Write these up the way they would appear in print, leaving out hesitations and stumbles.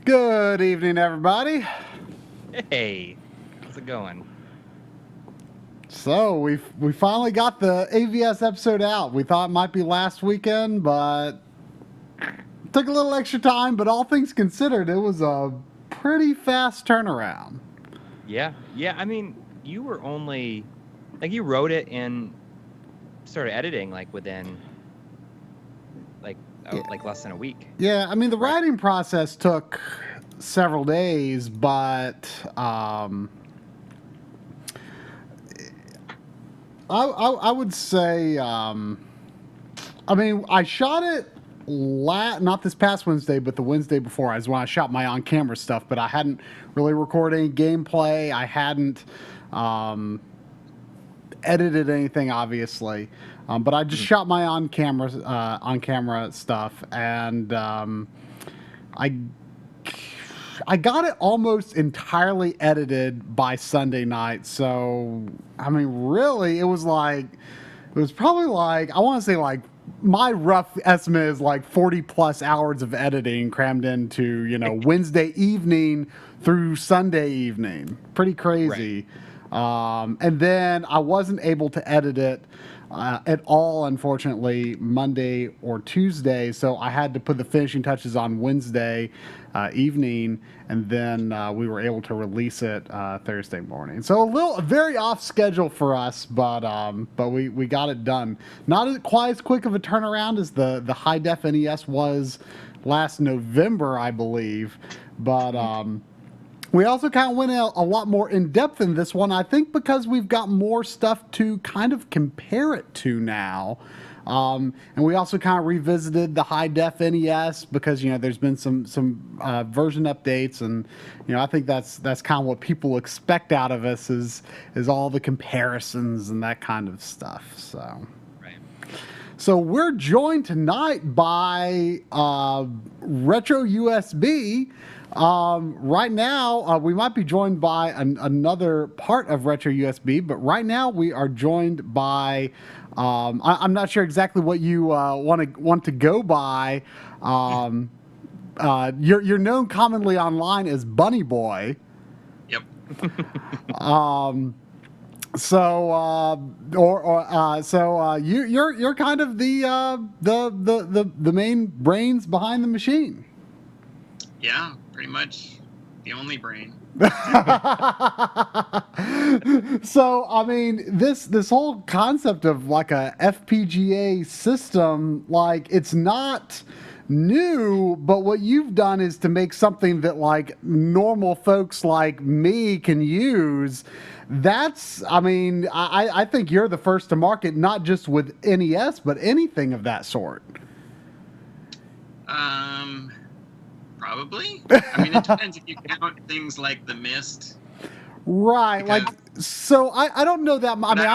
Good evening, everybody. Hey, how's it going? So we finally got the AVS episode out. We thought it might be last weekend, but it took a little extra time. But all things considered, it was a pretty fast turnaround. Yeah. I mean, you were only you wrote it and started editing within less than a week. Yeah, I mean the Right. writing process took several days, but I would say I mean I shot it not this past Wednesday, but the Wednesday before is when I shot my on-camera stuff. But I hadn't really recorded any gameplay. I hadn't edited anything, obviously. But I just shot my on-camera stuff, and I got it almost entirely edited by Sunday night. So I mean, really, it was probably I want to say my rough estimate is 40 plus hours of editing crammed into Wednesday evening through Sunday evening. Pretty crazy. Right. And then I wasn't able to edit it at all, unfortunately, Monday or Tuesday. So I had to put the finishing touches on Wednesday evening, and then we were able to release it Thursday morning. So very off schedule for us, but we got it done. Not quite as quick of a turnaround as the high def NES was last November, I believe, but. We also kind of went a lot more in depth in this one, I think, because we've got more stuff to kind of compare it to now. And we also kind of revisited the high def NES because there's been some version updates, and I think that's kind of what people expect out of us is all the comparisons and that kind of stuff. So. Right. So we're joined tonight by retroUSB. Right now, we might be joined by another part of retroUSB, but right now we are joined by. I'm not sure exactly what you want to go by. You're known commonly online as Bunny Boy. Yep. You're kind of the main brains behind the machine. Yeah, pretty much the only brain. So I mean, this whole concept of a FPGA system, it's not new, but what you've done is to make something that normal folks like me can use. I think you're the first to market, not just with NES, but anything of that sort. Probably. I mean, it depends if you count things like the Mist. Right. I don't know that. I mean,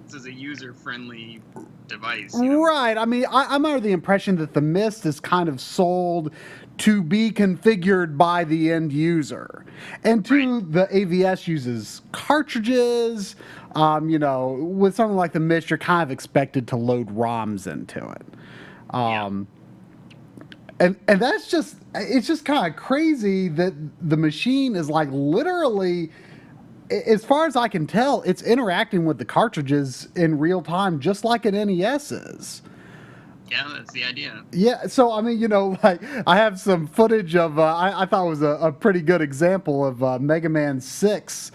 this is a user-friendly device. Right. I mean, I'm under the impression that the Mist is kind of sold to be configured by the end user. And the AVS uses cartridges. With something like the Mist, you're kind of expected to load ROMs into it. And it's just kind of crazy that the machine is literally, as far as I can tell, it's interacting with the cartridges in real time, just like an NES is. Yeah, that's the idea. Yeah, so I mean, I have some footage of, I thought it was a pretty good example of Mega Man 6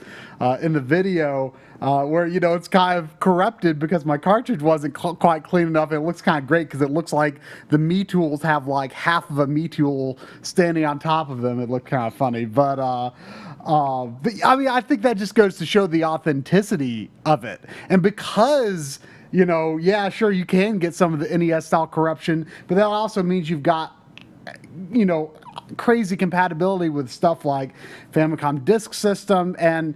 in the video, where, it's kind of corrupted because my cartridge wasn't quite clean enough. It looks kind of great because it looks like the Me Tools have half of a Me Tool standing on top of them. It looked kind of funny, but I mean, I think that just goes to show the authenticity of it. And because, yeah, sure, you can get some of the NES style corruption, but that also means you've got, crazy compatibility with stuff like Famicom Disk System, and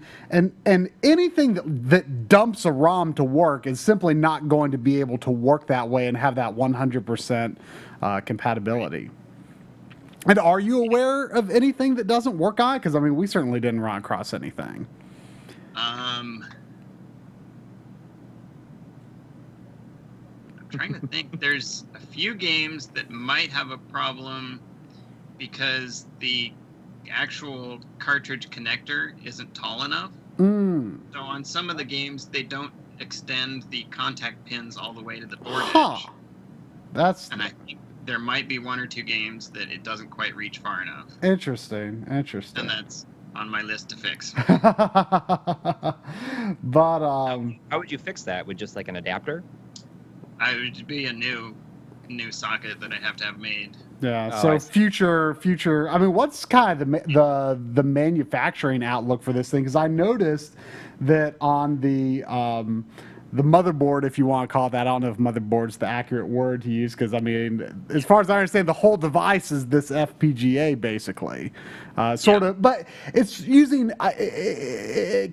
anything that dumps a ROM to work is simply not going to be able to work that way and have that 100% compatibility. And are you aware of anything that doesn't work on it? Because I mean, we certainly didn't run across anything. I'm trying to think. There's a few games that might have a problem because the actual cartridge connector isn't tall enough. Mm. So on some of the games, they don't extend the contact pins all the way to the board edge. That's And I think there might be 1 or 2 games that it doesn't quite reach far enough. interesting. And that's on my list to fix. But How would you fix that? With just like an adapter? I would be a new socket that I'd have to have made. yeah. Oh, So I see. future. I mean, what's kind of the manufacturing outlook for this thing? Because I noticed that on the motherboard, if you want to call it that, I don't know if motherboard's the accurate word to use, because I mean, as far as I understand, the whole device is this FPGA basically, sort of. But it's using.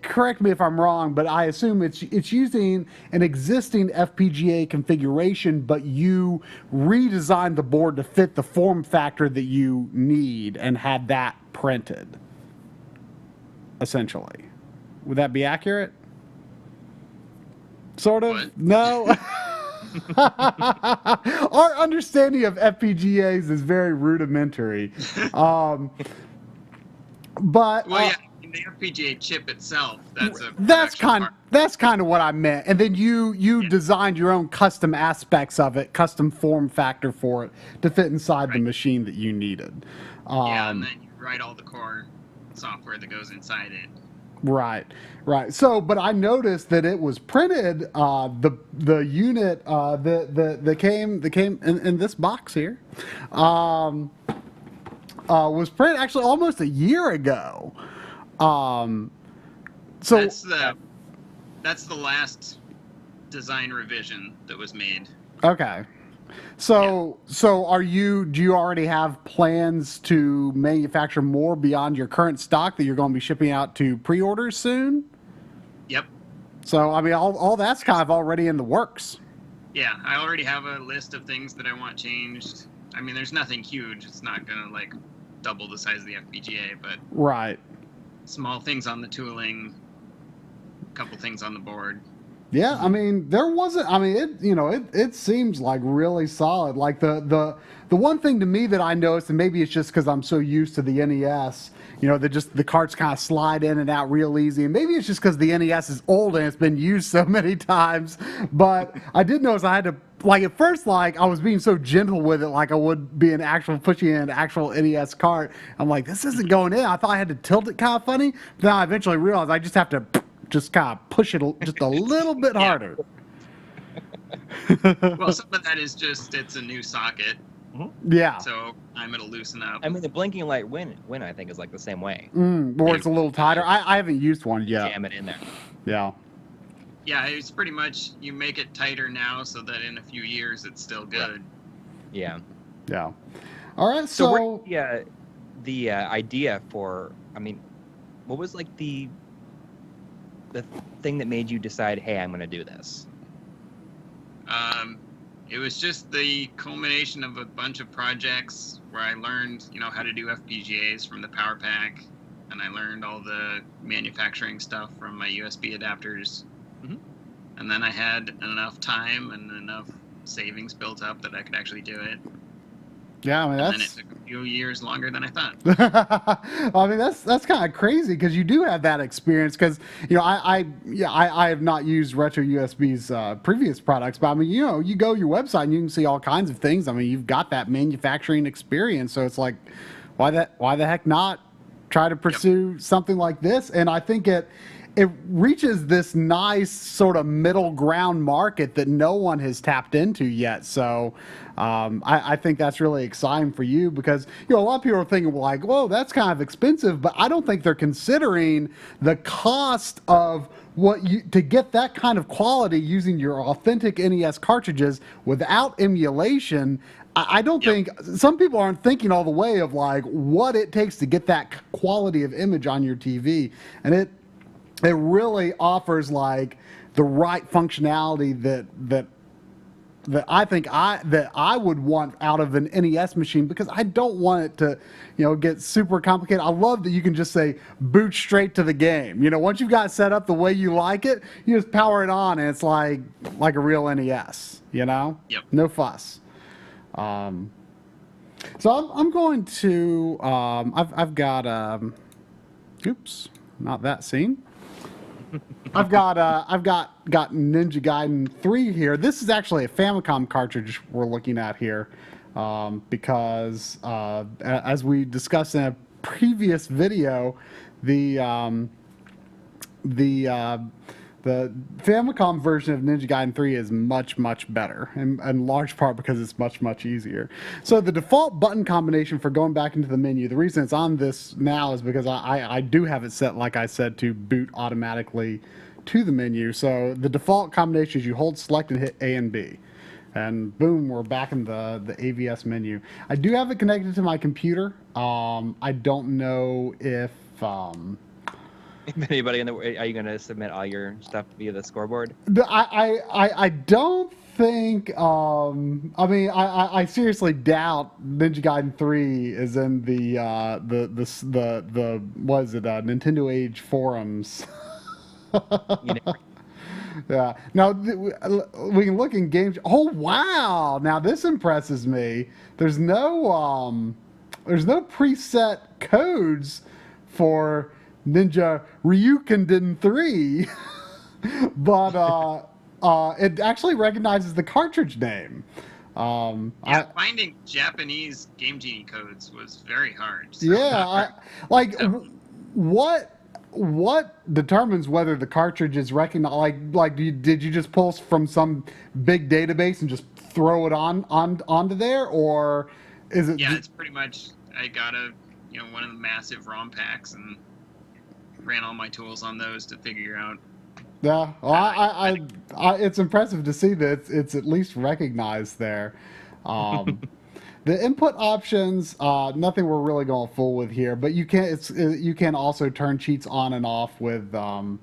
Correct me if I'm wrong, but I assume it's using an existing FPGA configuration, but you redesigned the board to fit the form factor that you need and had that printed. Essentially, would that be accurate? Sort of? What? No. Our understanding of FPGAs is very rudimentary. But Well, yeah, I mean, the FPGA chip itself, that's a production part. that's kind of what I meant. And then you designed your own custom aspects of it, custom form factor for it to fit inside the machine that you needed. Yeah, and then you write all the core software that goes inside it. Right. So, but I noticed that it was printed. The unit that came in this box here, was printed actually almost a year ago. So That's the last design revision that was made. okay. So do you already have plans to manufacture more beyond your current stock that you're going to be shipping out to pre-orders soon? Yep. So, I mean, all that's kind of already in the works. Yeah, I already have a list of things that I want changed. I mean, there's nothing huge. It's not going to, like, double the size of the FPGA, but Right. small things on the tooling, a couple things on the board. Yeah, I mean, it seems like really solid. Like the one thing to me that I noticed, and maybe it's just because I'm so used to the NES, that just the carts kind of slide in and out real easy, and maybe it's just because the NES is old and it's been used so many times. But I did notice I had to, like, at first, like, I was being so gentle with it, like I would be pushing in an actual NES cart. I'm like, this isn't going in. I thought I had to tilt it kind of funny. But then I eventually realized I just have to just kind of push it just a little bit harder. Well, some of that is just, it's a new socket, Yeah. so I'm going to loosen up. I mean, the blinking light win I think is like the same way. Or it's a little tighter. I haven't used one yet. Jam it in there. Yeah. Yeah, it's pretty much, you make it tighter now so that in a few years it's still good. Yeah. Yeah. All right. So where the idea for, I mean, what was like the thing that made you decide, hey, I'm going to do this? It was just the culmination of a bunch of projects where I learned, how to do FPGAs from the Power Pack, and I learned all the manufacturing stuff from my USB adapters. Mm-hmm. And then I had enough time and enough savings built up that I could actually do it. Yeah, I mean, And then it took a few years longer than I thought. I mean, that's kind of crazy because you do have that experience. Because I have not used retroUSB's previous products, but I mean, you go to your website and you can see all kinds of things. I mean, you've got that manufacturing experience, so it's like, why the heck not try to pursue something like this? And I think it reaches this nice sort of middle ground market that no one has tapped into yet. So I think that's really exciting for you because, a lot of people are thinking like, whoa, that's kind of expensive, but I don't think they're considering the cost of to get that kind of quality using your authentic NES cartridges without emulation. I don't think some people aren't thinking all the way of like what it takes to get that quality of image on your TV. And it really offers like the right functionality that I think that I would want out of an NES machine because I don't want it to, get super complicated. I love that you can just say boot straight to the game. Once you've got it set up the way you like it, you just power it on and it's like a real NES. Yep. No fuss. So I'm going to I've got oops, not that scene. I've got Ninja Gaiden 3 here. This is actually a Famicom cartridge we're looking at here, because as we discussed in a previous video, the Famicom version of Ninja Gaiden 3 is much better, in large part because it's much easier. So the default button combination for going back into the menu, the reason it's on this now is because I do have it set, like I said, to boot automatically to the menu. So the default combination is you hold select and hit A and B. And boom, we're back in the AVS menu. I do have it connected to my computer. I don't know if... If anybody in the, are you going to submit all your stuff via the scoreboard? I don't think. I mean, I seriously doubt Ninja Gaiden 3 is in the what is it? Nintendo Age forums. You know, Yeah. Now we can look in games. Oh wow! Now this impresses me. There's no preset codes for Ninja Ryukenden 3, but it actually recognizes the cartridge name. Finding Japanese Game Genie codes was very hard. So what determines whether the cartridge is recognized? Did you just pull from some big database and just throw it onto there, or is it? Yeah, it's pretty much. I got one of the massive ROM packs and ran all my tools on those to figure out. Yeah, well, it's impressive to see that it's at least recognized there. The input options, nothing we're really going full with here, but you can also turn cheats on and off with a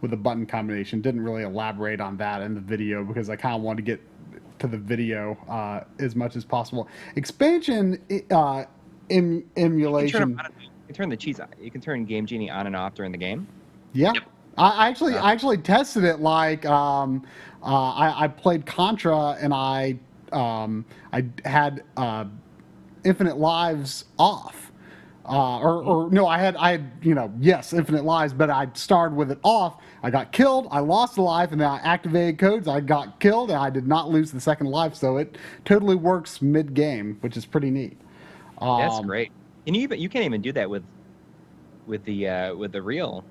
button combination. Didn't really elaborate on that in the video because I kind of wanted to get to the video as much as possible. Expansion emulation. You can turn the cheats. You can turn Game Genie on and off during the game. Yeah. Yep. I actually tested it. I played Contra and I had infinite lives off, no, I had yes, infinite lives, but I started with it off. I got killed, I lost a life, and then I activated codes. I got killed, and I did not lose the second life. So it totally works mid game, which is pretty neat. That's great. And you can't even do that with the real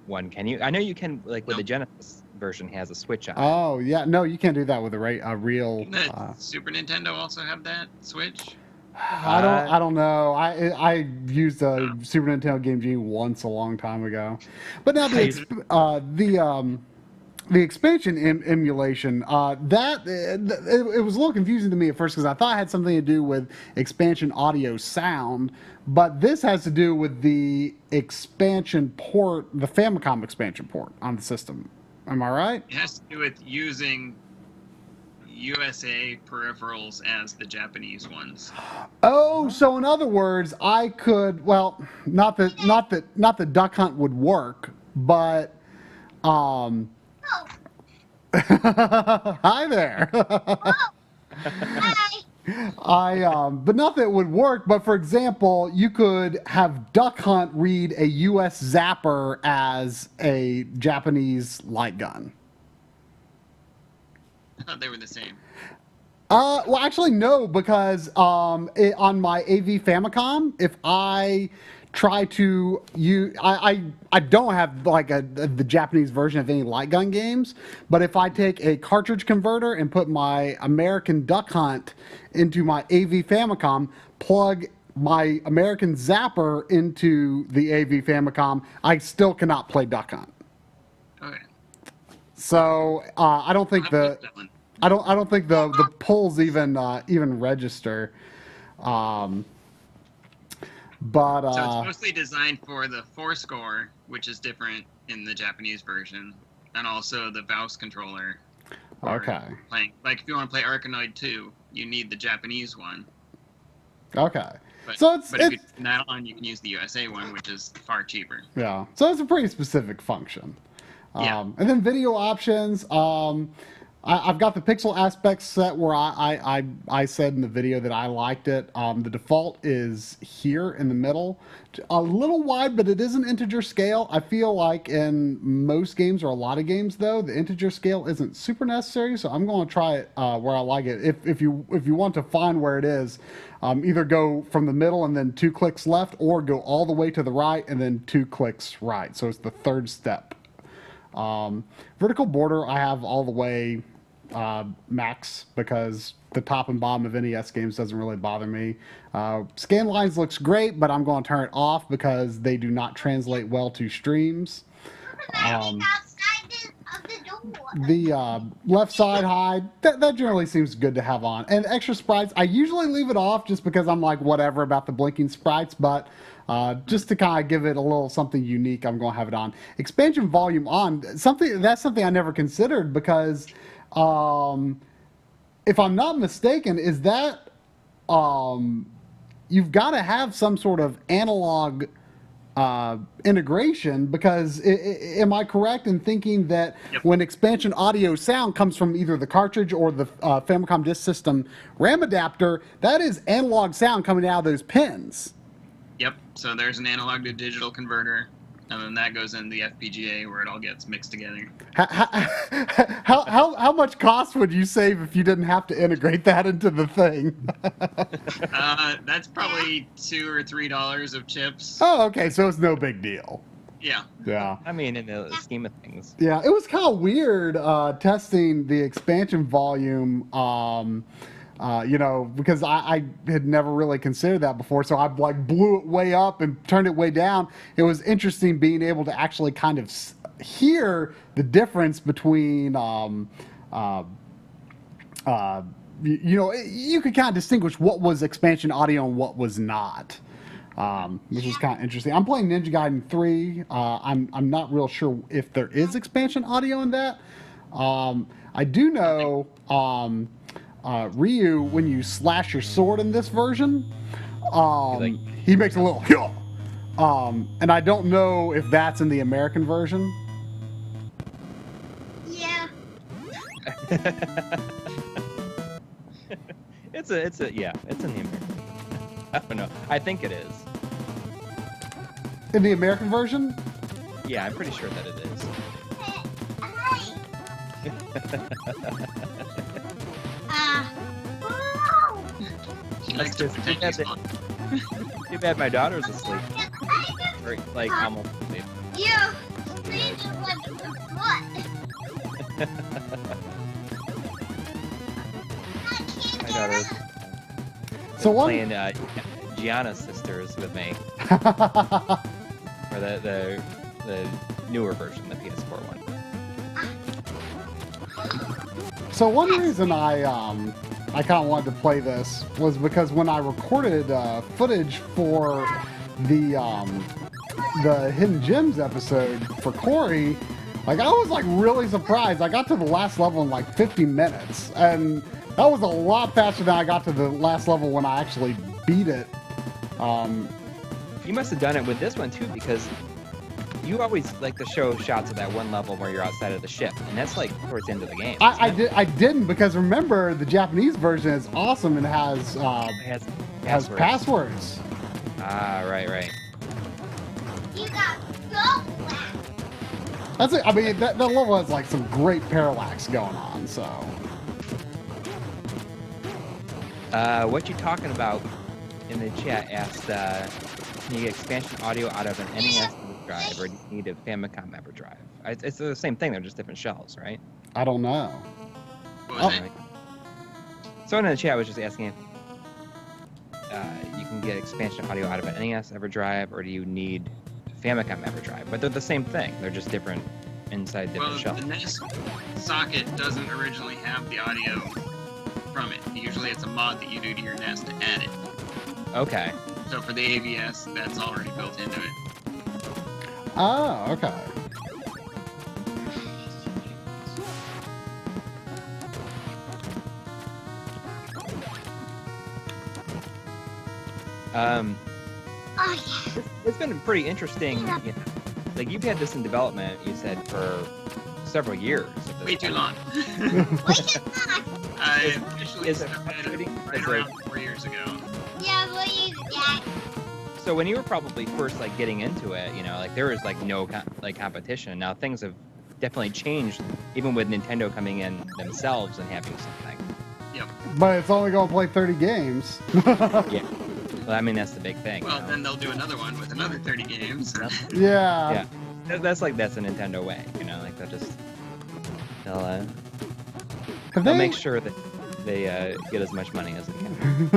one, can you? I know you can, like with the Genesis version has a switch on. Oh yeah, no, you can't do that with a real. Didn't the Super Nintendo also have that switch? I don't know. I used a Super Nintendo Game Genie once a long time ago, but now the expansion emulation it was a little confusing to me at first because I thought it had something to do with expansion audio sound, but this has to do with the expansion port, the Famicom expansion port on the system. Am I right? It has to do with using USA peripherals as the Japanese ones. Oh, so in other words, I could, well, not that Duck Hunt would work, but hi there. But not that it would work, but for example, you could have Duck Hunt read a US zapper as a Japanese light gun. I thought they were the same. Well, actually, no, because on my AV Famicom, if I try to use, I don't have like the Japanese version of any light gun games, but if I take a cartridge converter and put my American Duck Hunt into my AV Famicom, plug my American Zapper into the AV Famicom, I still cannot play Duck Hunt. Okay. So I don't think the pulls even register. But so it's mostly designed for the 4-score, which is different in the Japanese version, and also the VOUS controller. Okay. Playing, like if you want to play Arkanoid 2, you need the Japanese one. Okay. But, so if you turn that on, you can use the USA one, which is far cheaper. Yeah. So it's a pretty specific function. Yeah. And then video options. I've got the pixel aspect set where I said in the video that I liked it. The default is here in the middle, a little wide, but it is an integer scale. I feel like in most games or a lot of games though, the integer scale isn't super necessary. So I'm going to try it where I like it. If you want to find where it is, either go from the middle and then 2 clicks left, or go all the way to the right and then 2 clicks right. So it's the third step. Vertical border I have all the way max because the top and bottom of NES games doesn't really bother me. Scan lines looks great, but I'm going to turn it off because they do not translate well to streams. The left side hide, that generally seems good to have on. And extra sprites, I usually leave it off just because I'm like whatever about the blinking sprites, but just to kind of give it a little something unique, I'm going to have it on. Expansion volume on, that's something I never considered because if I'm not mistaken, is that you've got to have some sort of analog integration because am I correct in thinking that when expansion audio sound comes from either the cartridge or the Famicom Disk System RAM adapter, that is analog sound coming out of those pins? Yep. So there's an analog to digital converter, and then that goes in the FPGA where it all gets mixed together. How much cost would you save if you didn't have to integrate that into the thing? That's probably $2 or $3 of chips. Oh, okay. So it's no big deal. Yeah. Yeah. I mean, in the scheme of things. Yeah, it was kind of weird testing the expansion volume. Because I had never really considered that before, so I like blew it way up and turned it way down. It was interesting being able to actually kind of hear the difference between, you could kind of distinguish what was expansion audio and what was not, which is kind of interesting. I'm playing Ninja Gaiden 3. I'm not real sure if there is expansion audio in that. I do know. Ryu, when you slash your sword in this version, he makes a little and I don't know if that's in the American version. Yeah. it's in the American. I don't know. I think it is. In the American version? Yeah, I'm pretty sure that it is. She likes to pretend she's fun. Too bad my daughter's asleep. Or, like, almost asleep. Yeah. My daughter's playing Gianna's Sisters with me. Or the newer version, the PS4 one. So one reason I kind of wanted to play this was because when I recorded footage for the Hidden Gems episode for Coury, like I was like really surprised. I got to the last level in like 50 minutes, and that was a lot faster than I got to the last level when I actually beat it. You must have done it with this one too, because you always like to show shots of that one level where you're outside of the ship, and that's like towards the end of the game. I didn't because remember the Japanese version is awesome and has passwords. Ah, right. You got go. That's it. I mean that level has like some great parallax going on. So. What you talking about in the chat asked, can you get expansion audio out of an NES drive, or do you need a Famicom EverDrive? It's the same thing, they're just different shells, right? I don't know. What was it? Someone in the chat was just asking if you can get expansion audio out of an NES EverDrive, or do you need Famicom EverDrive? But they're the same thing, they're just different inside different shells. The NES socket doesn't originally have the audio from it. Usually it's a mod that you do to your NES to add it. Okay. So for the AVS, that's already built into it. Oh, okay. It's been pretty interesting. You know, like you've had this in development, you said, for several years. At this Way too point. long. We cannot. I officially Is it started frustrating? right Is around 4 years ago. Yeah, what is that? So when you were probably first like getting into it, you know, like there was like no competition. Now things have definitely changed, even with Nintendo coming in themselves and having something. Yep. But it's only going to play 30 games. Yeah. Well, I mean that's the big thing. Well, you know? then they'll do another one with another 30 games. Yeah. Yeah. That's the Nintendo way, you know, like they'll make sure that they get as much money as they can.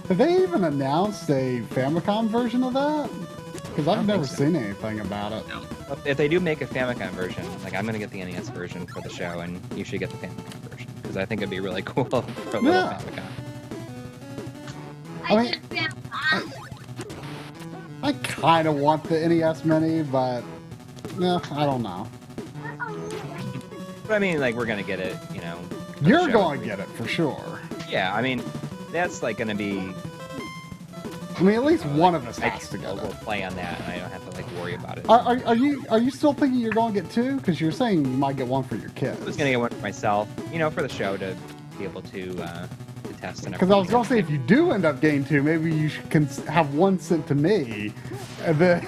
Have they even announced a Famicom version of that? Because I've don't never think so. seen anything about it. No. If they do make a Famicom version, like I'm gonna get the NES version for the show, and you should get the Famicom version because I think it'd be really cool for a little Yeah. Famicom. I mean, I kind of want the NES Mini, but no, I don't know. But I mean, like we're gonna get it, you know. for the You're show. going to get it for sure. Yeah, I mean, that's like gonna be. I mean, at least one of us I has to get will it. play on that, and I don't have to like worry about it. Are you still thinking you're going to get two? Because you're saying you might get one for your kids. I was gonna get one for myself, you know, for the show to be able to test and Because I was everything. going to say, if you do end up getting two, maybe you can have one sent to me, and then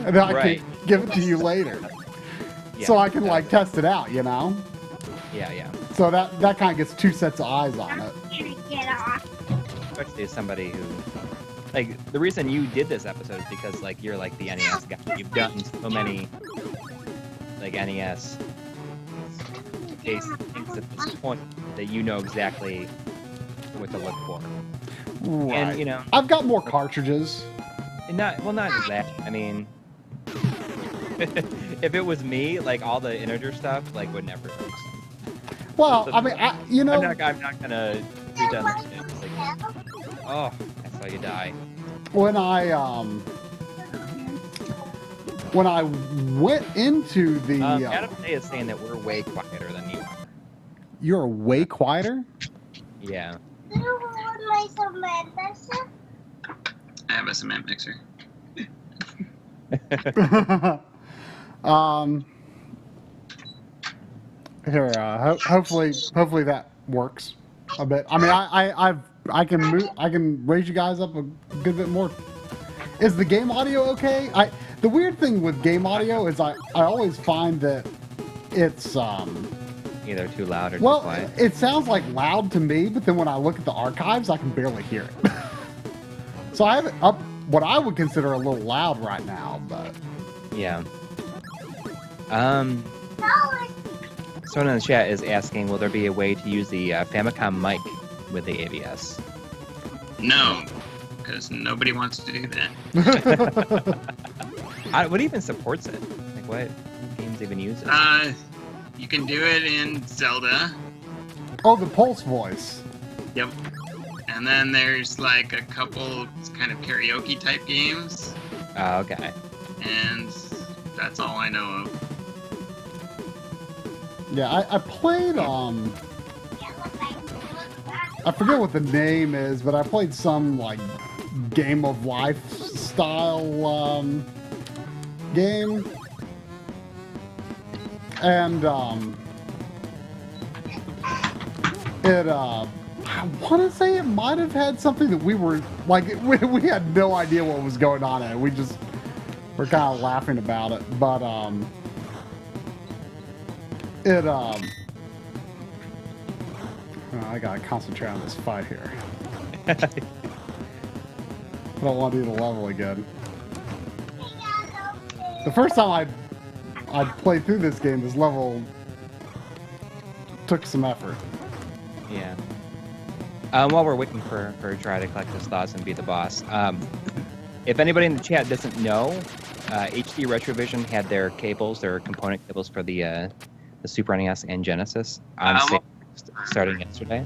I Right. can give it to you later, Yeah, so I can that- like test it out, you know. Yeah. So that kind of gets two sets of eyes on it. Get off. Especially as somebody who, like, the reason you did this episode is because like you're like the NES guy. You've done so many like NES based things at this point that you know exactly what to look for. Right. And you know, I've got more cartridges. and not just that. I mean, if it was me, like all the integer stuff, like would never fix. Well, I mean, you know, I'm not gonna pretend that shit. It's like, oh, I saw you die. when I went into the, Adam Day is saying that we're way quieter than you are. you're way quieter. Yeah. Do you want my cement mixer? I have a cement mixer. Here, hopefully that works a bit. I mean, I can raise you guys up a good bit more. Is the game audio okay? The weird thing with game audio is I always find that it's Either too loud or too well, quiet. it sounds like loud to me, but then when I look at the archives, I can barely hear it. So I have it up what I would consider a little loud right now, but Yeah. Someone in the chat is asking, will there be a way to use the Famicom mic with the AVS? No, because nobody wants to do that. What even supports it? Like, what games even use it? You can do it in Zelda. oh, the pulse voice. Yep. And then there's like a couple kind of karaoke type games, Oh, okay. and that's all I know of. Yeah, I played I forget what the name is, but I played some like Game of Life style game, and I want to say it might have had something that we were like we had no idea what was going on in it. We just were kind of laughing about it, but I gotta concentrate on this fight here. I don't want to do the level again. The first time I played through this game, this level took some effort. Yeah. While we're waiting for Dry to collect his thoughts and be the boss, if anybody in the chat doesn't know, HD Retrovision had their cables, their component cables for the Super NES and Genesis on sale starting yesterday.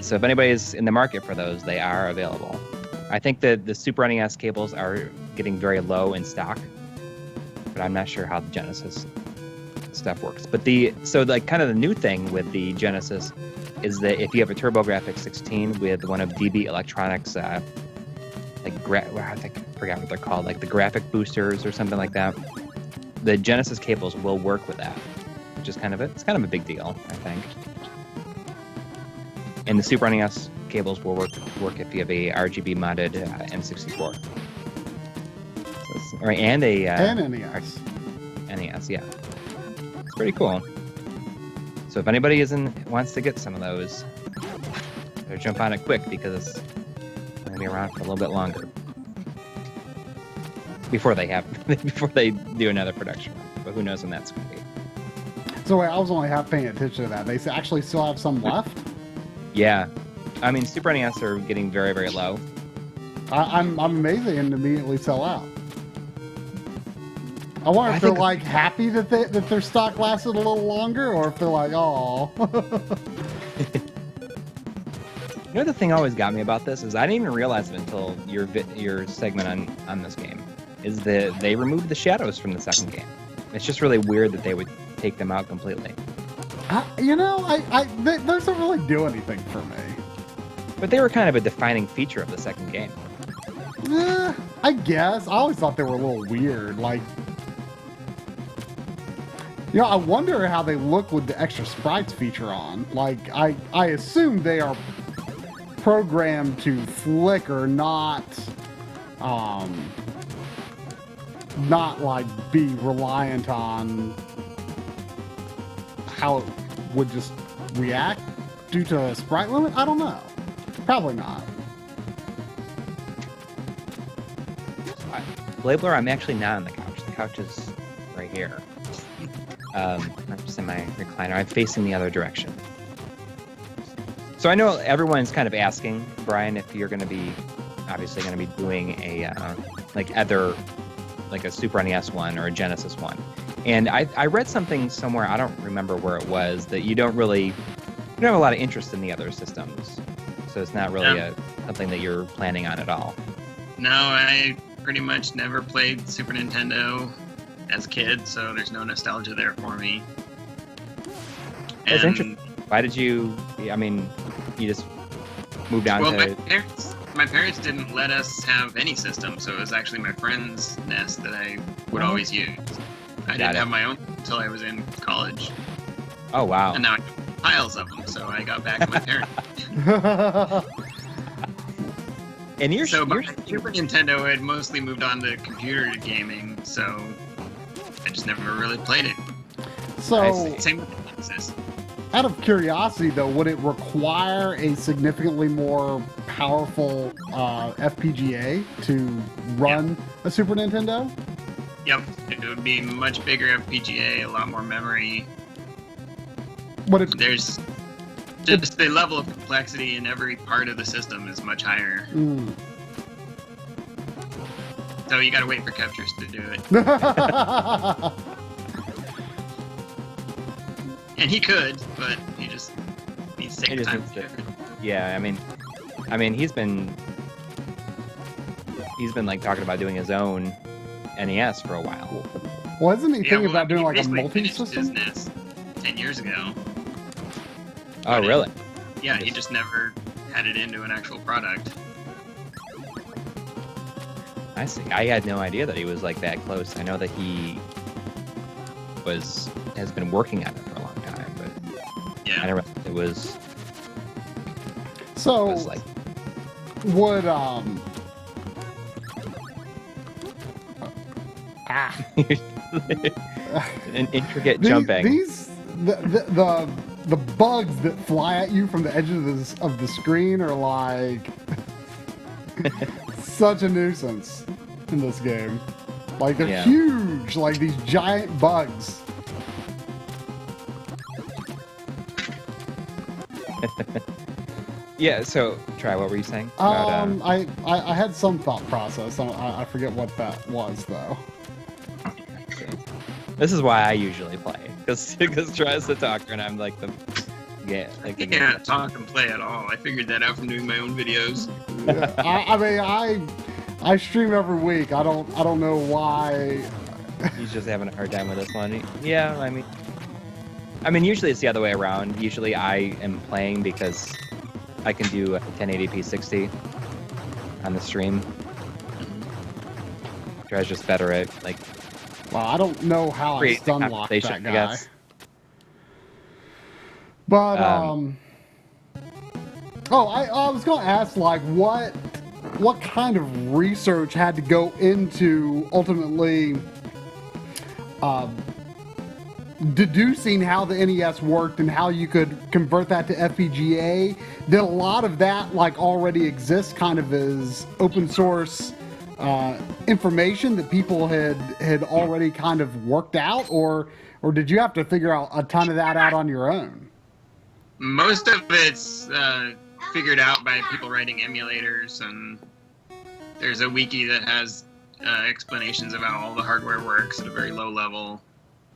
So if anybody's in the market for those, they are available. I think that the Super NES cables are getting very low in stock, but I'm not sure how the Genesis stuff works. But so kind of the new thing with the Genesis is that if you have a TurboGrafx 16 with one of DB Electronics, I forgot what they're called, like the graphic boosters or something like that. the Genesis cables will work with that, which is it's kind of a big deal, I think. And the Super NES cables will work if you have a RGB modded N64. So and a and NES. NES, yeah. It's pretty cool. So if anybody wants to get some of those, better jump on it quick because it's going to be around for a little bit longer before they do another production run. But who knows when that's going to be? So wait, I was only half paying attention to that. They actually still have some left. Yeah, I mean Super NES are getting very, very low. I'm amazed they didn't immediately sell out. I wonder if they're like happy that their stock lasted a little longer, or if they're like, oh. You know, the thing always got me about this is I didn't even realize it until your segment on this game, is that they removed the shadows from the second game. It's just really weird that they would take them out completely. You know, those don't really do anything for me. But they were kind of a defining feature of the second game. I guess. I always thought they were a little weird. Like, you know, I wonder how they look with the extra sprites feature on. Like, I assume they are programmed to flicker, not like be reliant on how it would just react due to a sprite limit. I don't know. Probably not. Blabler, I'm actually not on the couch. The couch is right here. I'm just in my recliner. I'm facing the other direction. So I know everyone's kind of asking, Brian, if you're going to be obviously going to be doing a like a Super NES one or a Genesis one. And I read something somewhere, I don't remember where it was, that you don't have a lot of interest in the other systems. So it's not really something that you're planning on at all. No, I pretty much never played Super Nintendo as a kid, so there's no nostalgia there for me. That's interesting. Why did you, I mean, you just moved on to... My parents didn't let us have any system, so it was actually my friend's NES that I would always use. I didn't have my own until I was in college. Oh, wow. And now I have piles of them, so I got back to my parents. And by Super Nintendo, I had mostly moved on to computer gaming, so I just never really played it. So, same with the Genesis. Out of curiosity, though, would it require a significantly more powerful FPGA to run a Super Nintendo? Yep, it would be much bigger FPGA, a lot more memory. There's just the level of complexity in every part of the system is much higher. Mm. So you gotta wait for Captures to do it. And he could, but he just needs to take time. Yeah, I mean, he's been like talking about doing his own NES for a while. Wasn't he thinking about doing like a multi-system? Business 10 years ago. Oh, really? Yeah, he just never had it into an actual product. I see. I had no idea that he was like that close. I know that he has been working on it for a long time, but yeah, I never it was. So, it was like, would an intricate jumping. The bugs that fly at you from the edges of the screen are like such a nuisance in this game. Like they're huge, like these giant bugs. Yeah, so try. What were you saying? I had some thought process. I forget what that was though. This is why I usually play, because tries to talk and I'm like the I can't talk and play at all. I figured that out from doing my own videos. Yeah, I stream every week. I don't know why. He's just having a hard time with this one. Yeah, I mean, usually it's the other way around. Usually I am playing because I can do a 1080p 60 on the stream. Try's just better at like Well, I don't know how I Create the stun locked that conversation, I guy. guess. But oh, I was gonna ask, like, what kind of research had to go into ultimately deducing how the NES worked and how you could convert that to FPGA? Did a lot of that like already exist, kind of as open source information that people had already kind of worked out, or did you have to figure out a ton of that out on your own? Most of it's figured out by people writing emulators, and there's a wiki that has explanations of how all the hardware works at a very low level.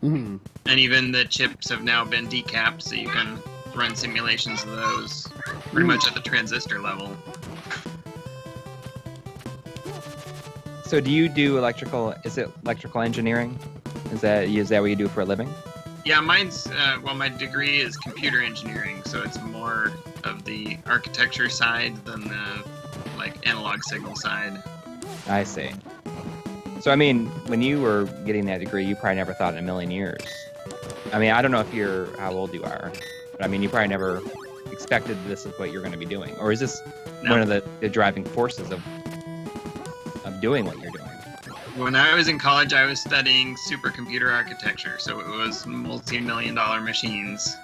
Mm-hmm. And even the chips have now been decapped, so you can run simulations of those pretty much at the transistor level. So do you do electrical engineering? Is that what you do for a living? Yeah, mine's, well, my degree is computer engineering, so it's more of the architecture side than the, like, analog signal side. I see. So, I mean, when you were getting that degree, you probably never thought in a million years. I mean, I don't know if how old you are, but I mean, you probably never expected this is what you're going to be doing. Or is this one of the driving forces of doing what you're doing? When I was in college, I was studying supercomputer architecture, so it was multi-million-dollar machines.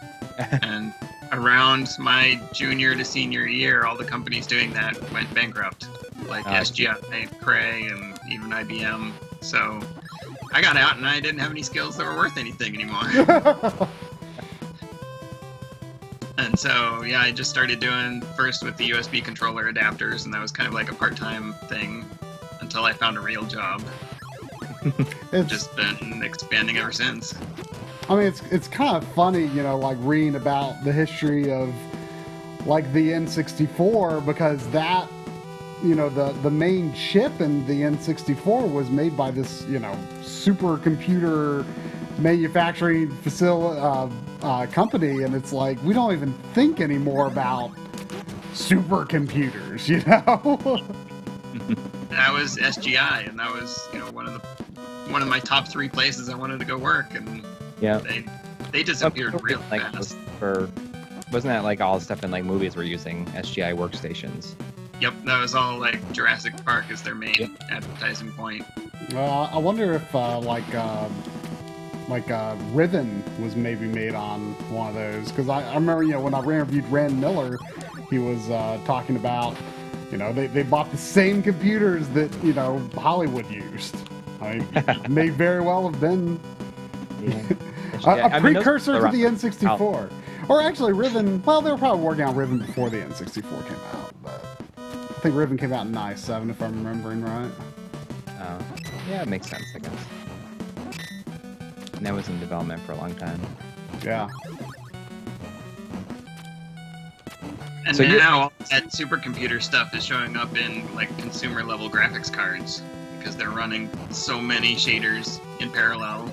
And around my junior to senior year, all the companies doing that went bankrupt, like SGI, Cray, and even IBM. So I got out and I didn't have any skills that were worth anything anymore. And so, yeah, I just started doing first with the USB controller adapters, and that was kind of like a part-time thing until I found a real job. It's just been expanding ever since. I mean, it's kind of funny, you know, like reading about the history of like the N64, because that, you know, the main chip in the N64 was made by this, you know, supercomputer manufacturing facility company, and it's like we don't even think anymore about supercomputers, you know. That was SGI, and that was, you know, one of my top 3 places I wanted to go work, and yeah, they disappeared real fast. Wasn't that like all the stuff in like movies were using SGI workstations? Yep, that was all like Jurassic Park is their main advertising point. I wonder if Riven was maybe made on one of those, because I remember, you know, when I interviewed Rand Miller, he was talking about, you know, they bought the same computers that, you know, Hollywood used. I mean, it may very well have been a precursor to the N64. Or actually, Riven, well, they were probably working on Riven before the N64 came out, but I think Riven came out in '97, if I'm remembering right. Yeah, it makes sense, I guess. And that was in development for a long time. Yeah. And so now all that supercomputer stuff is showing up in like consumer level graphics cards because they're running so many shaders in parallel.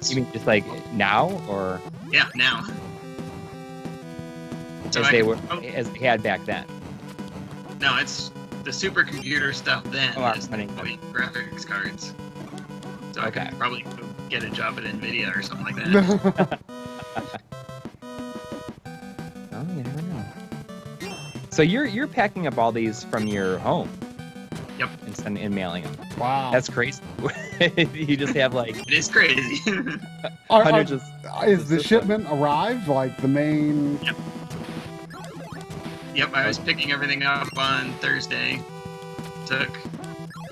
You mean just like now, or? Yeah, now. So as they had back then. No, it's the supercomputer stuff then is running graphics cards. So I could probably get a job at NVIDIA or something like that. Oh, you never know. So you're packing up all these from your home. Yep. And mailing them. Wow. That's crazy. You just have like... It is crazy. Hundreds of... Is the shipment arrived? Like the main... Yep. Yep, I was picking everything up on Thursday. Took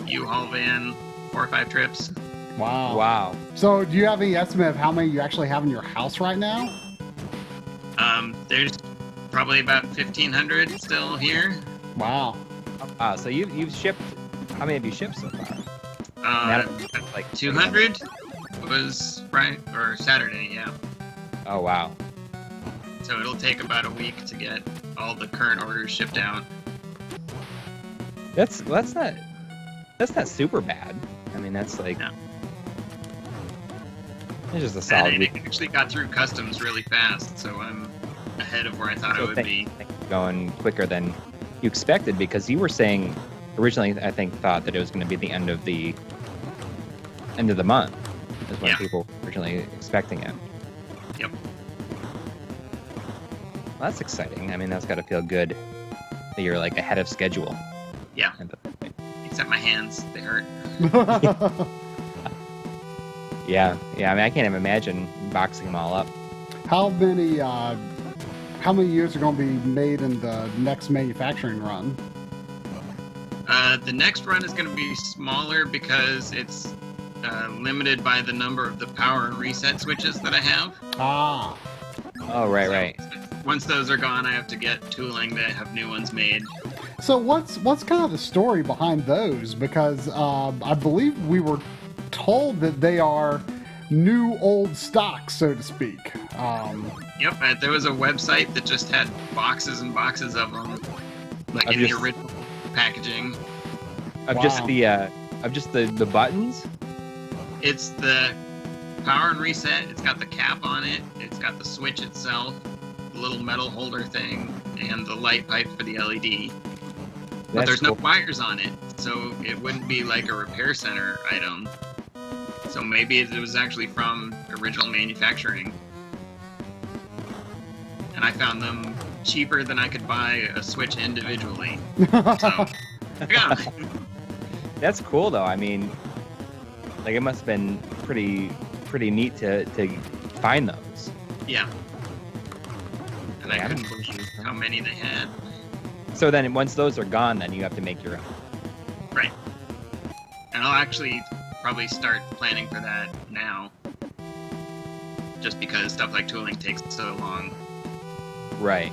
U-Haul van 4 or 5 trips. Wow. Wow. So do you have any estimate of how many you actually have in your house right now? There's probably about 1,500 still here. Wow. So you've shipped... How many have you shipped so far? Like 200 was or Saturday, yeah. Oh, wow. So it'll take about a week to get all the current orders shipped out. That's not super bad. I mean, that's like... No. It's just a solid And week. it actually got through customs really fast, so I'm ahead of where I thought I would be. Going quicker than you expected, because you were saying originally, I think, thought that it was going to be the end of the month. is when Yeah. people were originally expecting it. Yep. Well, that's exciting. I mean, that's got to feel good that you're like ahead of schedule. Yeah. And Except my hands, they hurt. yeah. I mean, I can't even imagine boxing them all up. How many years are going to be made in the next manufacturing run? The next run is going to be smaller because it's limited by the number of the power and reset switches that I have. Ah. Oh, right. Once those are gone, I have to get tooling to have new ones made. So what's kind of the story behind those? Because I believe we were told that they are new old stock, so to speak. Yep, there was a website that just had boxes and boxes of them, like Of in the just- original packaging. Of Wow. just the buttons. It's the power and reset. It's got the cap on it. It's got the switch itself, the little metal holder thing, and the light pipe for the LED. But That's there's no cool. wires on it, so it wouldn't be like a repair center item. So maybe it was actually from original manufacturing. And I found them cheaper than I could buy a Switch individually. So, yeah. That's cool though. I mean, like it must have been pretty neat to find those. Yeah. And I Yeah, I couldn't don't- believe how many they had. So then once those are gone, then you have to make your own. Right. And I'll actually probably start planning for that now. Just because stuff like tooling takes so long. Right.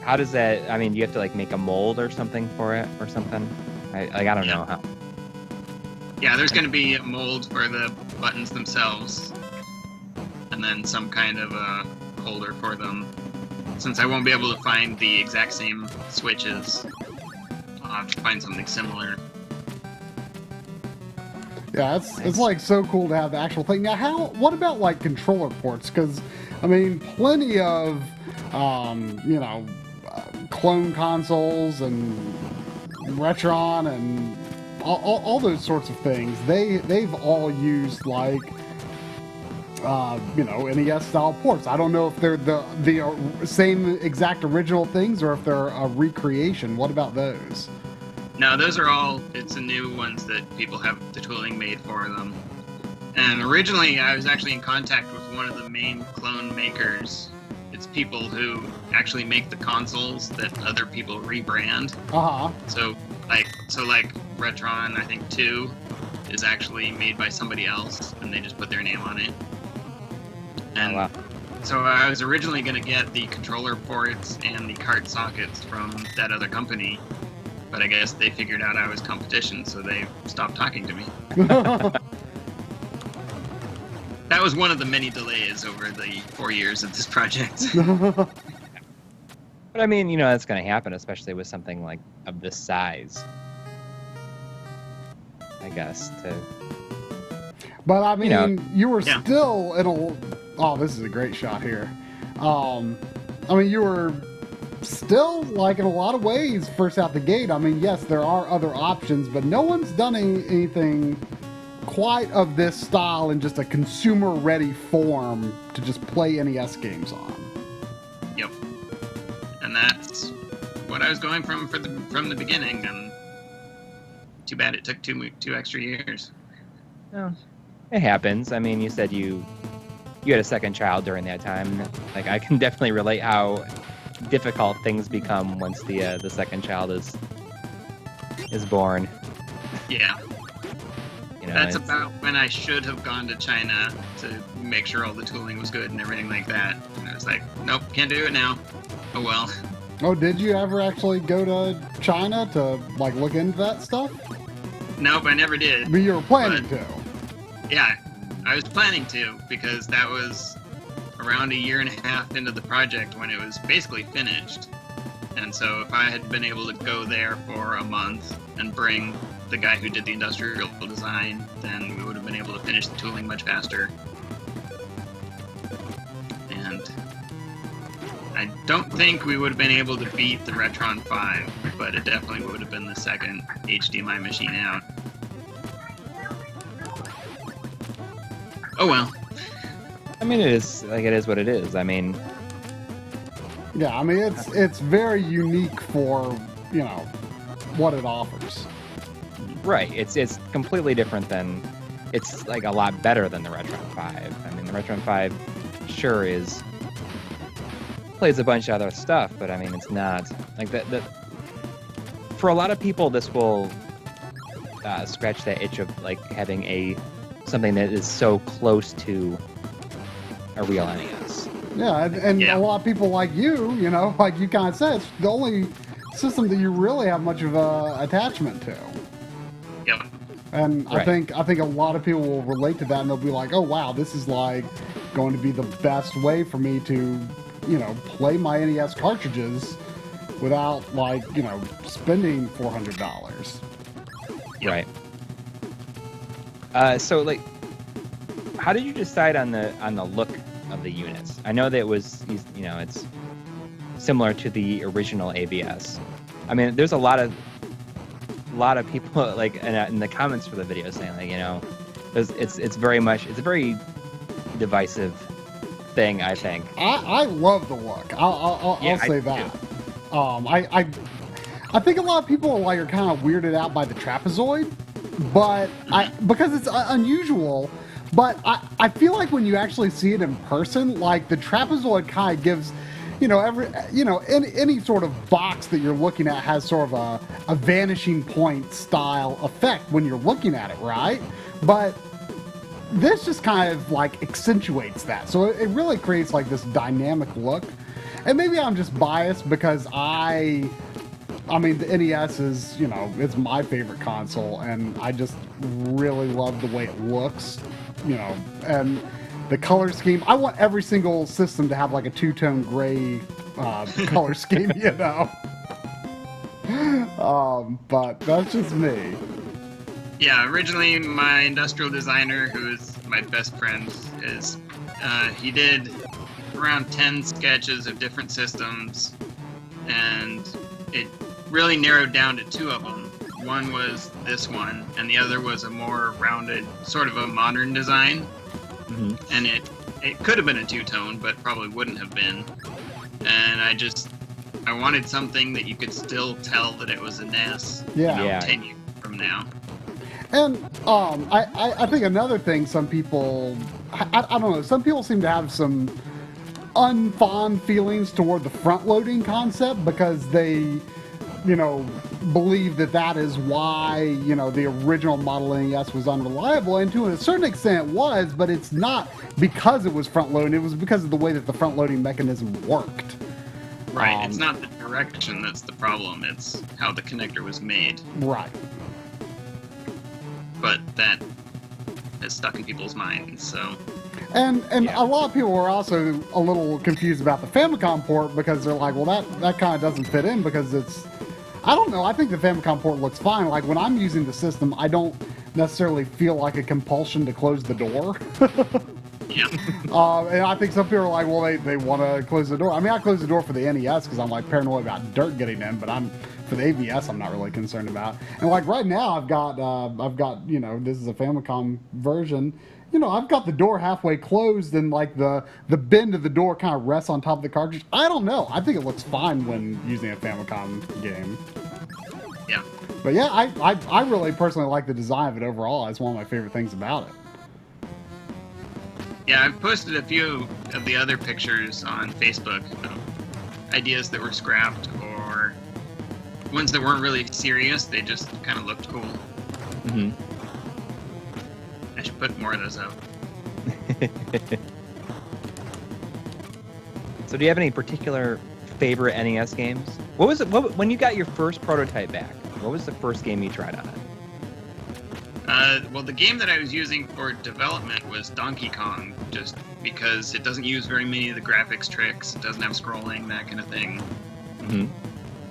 How does that? I mean, do you have to like make a mold or something for it or something? I don't know how. Yeah, there's going to be a mold for the buttons themselves. And then some kind of a holder for them. Since I won't be able to find the exact same switches, I'll have to find something similar. Yeah, it's like so cool to have the actual thing. Now, what about like controller ports? Because I mean, plenty of clone consoles and Retron and all those sorts of things. They've all used like NES style ports. I don't know if they're the same exact original things or if they're a recreation. What about those? No, those are all, it's the new ones that people have the tooling made for them. And originally I was actually in contact with one of the main clone makers. It's people who actually make the consoles that other people rebrand. Uh-huh. So like Retron, I think 2 is actually made by somebody else and they just put their name on it. And Oh, wow. so I was originally going to get the controller ports and the cart sockets from that other company, but I guess they figured out I was competition, so they stopped talking to me. That was one of the many delays over the 4 years of this project. But I mean, that's going to happen, especially with something like of this size. I guess But I mean, you were Yeah. still in a. Oh, this is a great shot here. I mean, you were still like in a lot of ways first out the gate. I mean, yes, there are other options, but no one's done anything quite of this style in just a consumer-ready form to just play NES games on. Yep. And that's what I was going from the beginning, and too bad it took two extra years. no, it happens. I mean, you said you had a second child during that time. Like, I can definitely relate how difficult things become once the second child is born. Yeah. You know, That's it's- about when I should have gone to China to make sure all the tooling was good and everything like that. And I was like, nope, can't do it now. Oh well. Oh, did you ever actually go to China to like look into that stuff? Nope, I never did. But you were planning to. Yeah, I was planning to because that was around a year and a half into the project when it was basically finished. And so if I had been able to go there for a month and bring the guy who did the industrial design, then we would have been able to finish the tooling much faster. And I don't think we would have been able to beat the Retron 5, but it definitely would have been the second HDMI machine out. Oh well. I mean, it is what it is. I mean, Yeah, I mean it's very unique for, you know, what it offers. right. It's completely different than. It's like a lot better than the Retrode 5. I mean, the Retrode 5 sure plays a bunch of other stuff, but I mean, it's not like that. For a lot of people, this will scratch that itch of like having something that is so close to a real NES. Yeah, and a lot of people like you know, like you kind of said, it's the only system that you really have much of a attachment to. Yep. And Right. I think a lot of people will relate to that, and they'll be like, "Oh wow, this is like going to be the best way for me to, you know, play my NES cartridges without like, you know, spending $400." Right. So like, how did you decide on the look of the units? I know that it was, you know, it's similar to the original AVS. I mean, there's a lot of people like in the comments for the video saying like, you know, it's a very divisive thing. I think. I love the look. I'll say that. I think a lot of people are kind of weirded out by the trapezoid, but because it's unusual. But I feel like when you actually see it in person, like the trapezoid kind of gives, you know, any sort of box that you're looking at has sort of a vanishing point style effect when you're looking at it, right? But this just kind of like accentuates that. So it really creates like this dynamic look. And maybe I'm just biased because I mean, the NES is, you know, it's my favorite console, and I just really love the way it looks, you know, and the color scheme. I want every single system to have like a two-tone gray color scheme, you know. But that's just me. Yeah, originally my industrial designer, who is my best friend, he did around 10 sketches of different systems, and it really narrowed down to two of them. One was this one, and the other was a more rounded, sort of a modern design. Mm-hmm. And it could have been a two-tone, but probably wouldn't have been. And I wanted something that you could still tell that it was a NES. Yeah. 10 years from now. And I think another thing, some people, I don't know, some people seem to have some unfond feelings toward the front-loading concept because they, you know, believe that is why, you know, the original model NES was unreliable, and to a certain extent it was, but it's not because it was front-loading, it was because of the way that the front-loading mechanism worked. Right, it's not the direction that's the problem, it's how the connector was made. Right. But that is stuck in people's minds, so... And a lot of people were also a little confused about the Famicom port because they're like, well, that kind of doesn't fit in because it's... I don't know, I think the Famicom port looks fine. Like, when I'm using the system, I don't necessarily feel like a compulsion to close the door. Yeah. And I think some people are like, well, they want to close the door. I mean, I close the door for the NES because I'm like paranoid about dirt getting in, but for the AVS, I'm not really concerned about. And like right now, I've got, you know, this is a Famicom version. You know, I've got the door halfway closed, and like the bend of the door kind of rests on top of the cartridge. I don't know. I think it looks fine when using a Famicom game. Yeah. But yeah, I really personally like the design of it overall. It's one of my favorite things about it. Yeah, I've posted a few of the other pictures on Facebook of ideas that were scrapped or ones that weren't really serious. They just kind of looked cool. Mm-hmm. I should put more of those up. So do you have any particular favorite NES games? What was it when you got your first prototype back? What was the first game you tried on it? Well, the game that I was using for development was Donkey Kong, just because it doesn't use very many of the graphics tricks, it doesn't have scrolling, that kind of thing. Mm-hmm.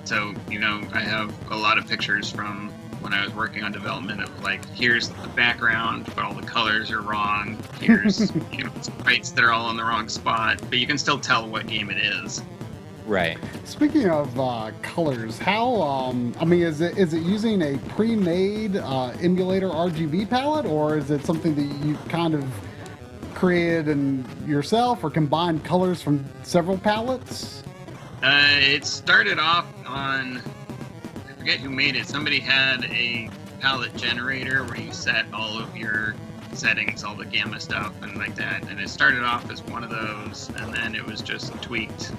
So, you know, I have a lot of pictures from when I was working on development of, like, here's the background, but all the colors are wrong. Here's, you know, sprites that are all in the wrong spot, but you can still tell what game it is. Right. Speaking of colors, how I mean, is it using a pre-made emulator RGB palette, or is it something that you kind of created and yourself or combined colors from several palettes? It started off on, I forget who made it. Somebody had a palette generator where you set all of your settings, all the gamma stuff and like that. And it started off as one of those, and then it was just tweaked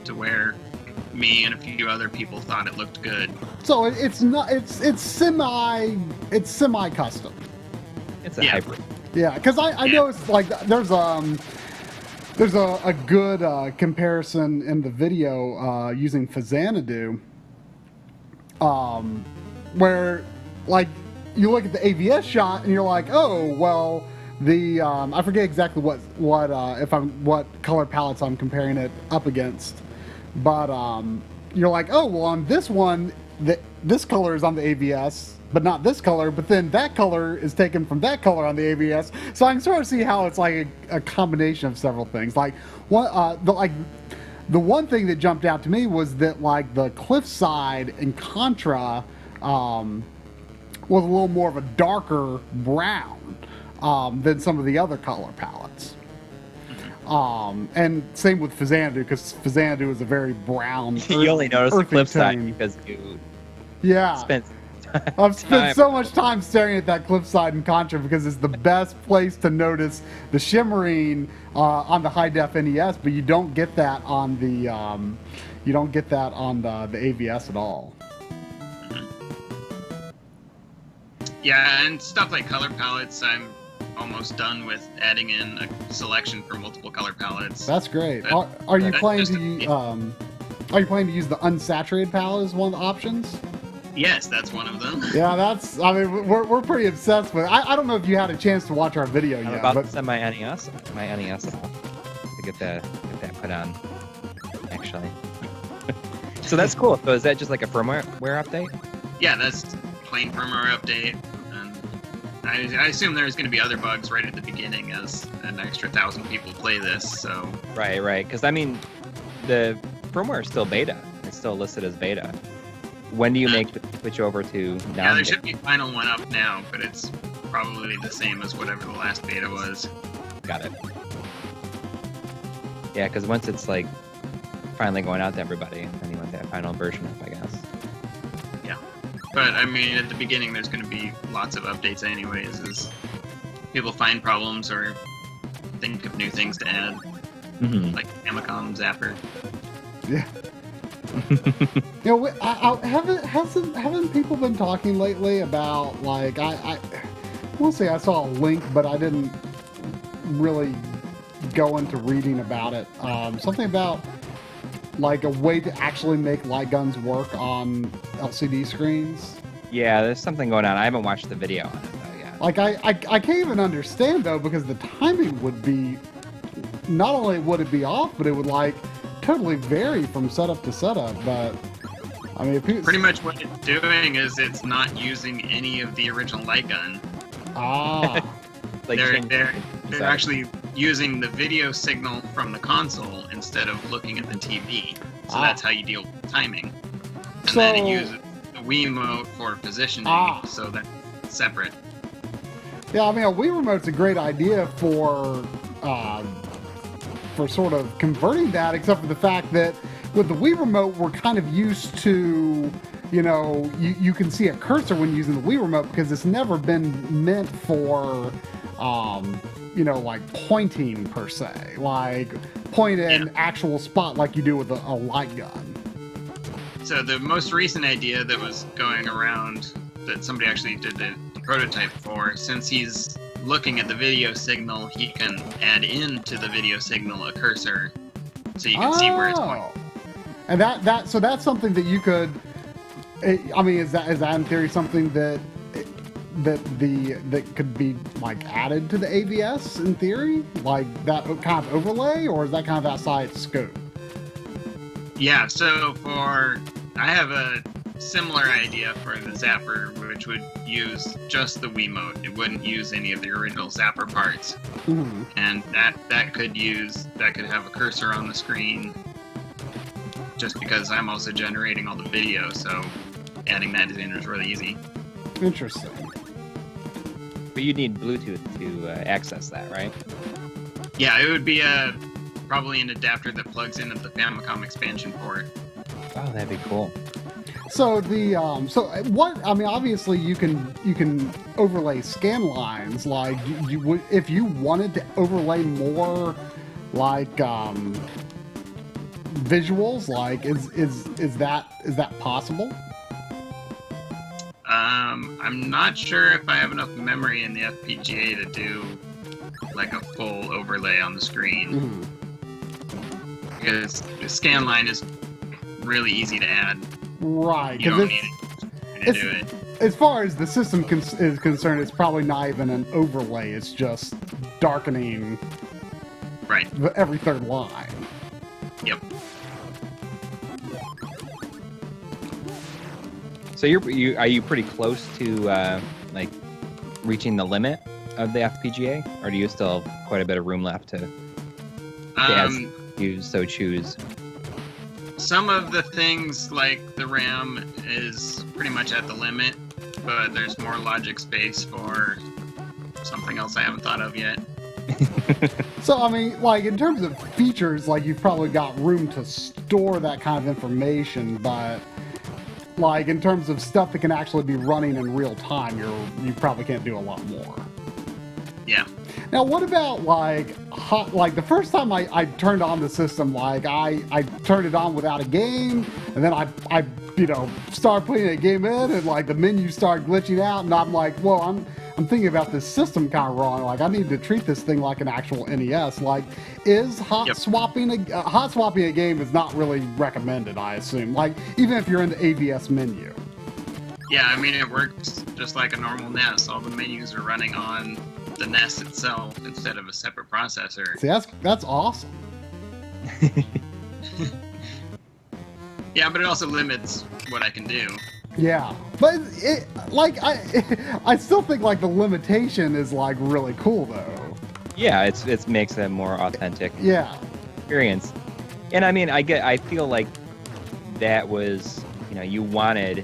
to where me and a few other people thought it looked good. So it's not, it's semi custom. It's a hybrid. Yeah, because I noticed like there's a good comparison in the video using Xanadu, where like you look at the AVS shot and you're like, oh well, the I forget exactly what color palettes I'm comparing it up against, but you're like, oh well, on this one this color is on the AVS, but not this color, but then that color is taken from that color on the AVS. So I can sort of see how it's like a combination of several things. Like the one thing that jumped out to me was that like the Cliffside and Contra was a little more of a darker brown than some of the other color palettes. And same with Xanadu, because Xanadu is a very brown. You only notice the Cliffside tone. because you spent I've spent so much time staring at that Cliffside and Contra because it's the best place to notice the shimmering on the high def NES, but you don't get that on the the AVS at all. Yeah, and stuff like color palettes, I'm almost done with adding in a selection for multiple color palettes. That's great. Are you planning to use the unsaturated palette as one of the options? Yes, that's one of them. Yeah, I mean, we're pretty obsessed with it. I don't know if you had a chance to watch our video I'm yet. about But to send my NES off to get that put on, actually. So that's cool. So is that just like a firmware update? Yeah, that's plain firmware update. And I assume there's going to be other bugs right at the beginning as an extra 1,000 people play this, so... Right. Because, I mean, the firmware is still beta. It's still listed as beta. When do you make the switch over to non-beta? Yeah, there should be final one up now, but it's probably the same as whatever the last beta was. Got it. Yeah, because once it's like finally going out to everybody, then you want that final version up, I guess. Yeah. But, I mean, at the beginning, there's going to be lots of updates anyways, as people find problems or think of new things to add, like Famicom Zapper. Yeah. You know, haven't people been talking lately about like I will say I saw a link, but I didn't really go into reading about it. Something about like a way to actually make light guns work on LCD screens. Yeah, there's something going on. I haven't watched the video on it though yet. Like I can't even understand though, because the timing would be, not only would it be off, but it would like totally vary from setup to setup. But I mean, pretty much what it's doing is it's not using any of the original light gun. Like they're actually using the video signal from the console instead of looking at the TV. So that's how you deal with timing. And then it uses the Wiimote for positioning, so that's separate. Yeah, I mean, a Wii remote's a great idea for sort of converting that, except for the fact that with the Wii remote, we're kind of used to, you know, you can see a cursor when using the Wii remote because it's never been meant for, you know, like pointing per se, like point in actual spot like you do with a light gun. So the most recent idea that was going around that somebody actually did the prototype for, since he's looking at the video signal, he can add into the video signal a cursor so you can see where it's pointing. And so that's something that you could, I mean, is that in theory something that could be like added to the AVS in theory, like that kind of overlay, or is that kind of outside scope? Yeah, so I have a similar idea for the Zapper, which would use just the Wiimote. It wouldn't use any of the original Zapper parts. Mm-hmm. And that could have a cursor on the screen, just because I'm also generating all the video, so adding that in is really easy. Interesting. But you need Bluetooth to access that, right? Yeah, it would be probably an adapter that plugs into the Famicom expansion port. Oh, that'd be cool. So the what I mean, obviously you can overlay scan lines. Like you would if you wanted to overlay more like visuals. Like is that possible? I'm not sure if I have enough memory in the FPGA to do like a full overlay on the screen. Because the scan line is really easy to add. Right. You don't need it to do it. As far as the system is concerned, it's probably not even an overlay. It's just darkening Right. every third line. Yep. So are you pretty close to like reaching the limit of the FPGA, or do you still have quite a bit of room left to add you so choose? Some of the things like the RAM is pretty much at the limit, but there's more logic space for something else I haven't thought of yet. So, I mean, like, in terms of features, like, you've probably got room to store that kind of information, but, like, in terms of stuff that can actually be running in real time, you probably can't do a lot more. Yeah. Now, what about, like, the first time I turned on the system, like, I turned it on without a game, and then I started putting a game in, and, like, the menu started glitching out, and I'm like, whoa, I'm thinking about this system kind of wrong. Like, I need to treat this thing like an actual NES. Like, is hot swapping a game is not really recommended, I assume. Like, even if you're in the AVS menu. Yeah, I mean, it works just like a normal NES. All the menus are running on the NES itself instead of a separate processor. See, that's awesome. Yeah, but it also limits what I can do. Yeah, but I still think like the limitation is like really cool though. Yeah, it makes a more authentic experience. And I mean, I feel like that was, you wanted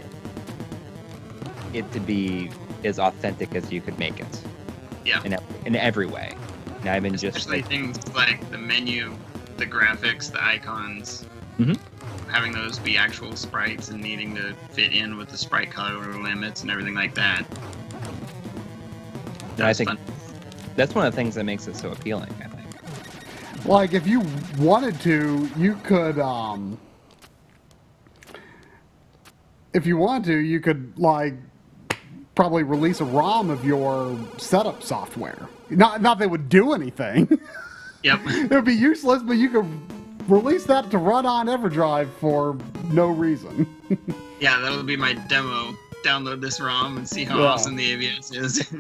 it to be as authentic as you could make it. Yeah. In every way. Not even especially just things like the menu, the graphics, the icons. Having those be actual sprites and needing to fit in with the sprite color limits and everything like that. And I think that's one of the things that makes it so appealing, I think. Like, if you wanted to, you could, like, probably release a ROM of your setup software. Not that it would do anything. Yep. It would be useless, but you could release that to run on EverDrive for no reason. Yeah, that'll be my demo. Download this ROM and see how awesome the AVS is.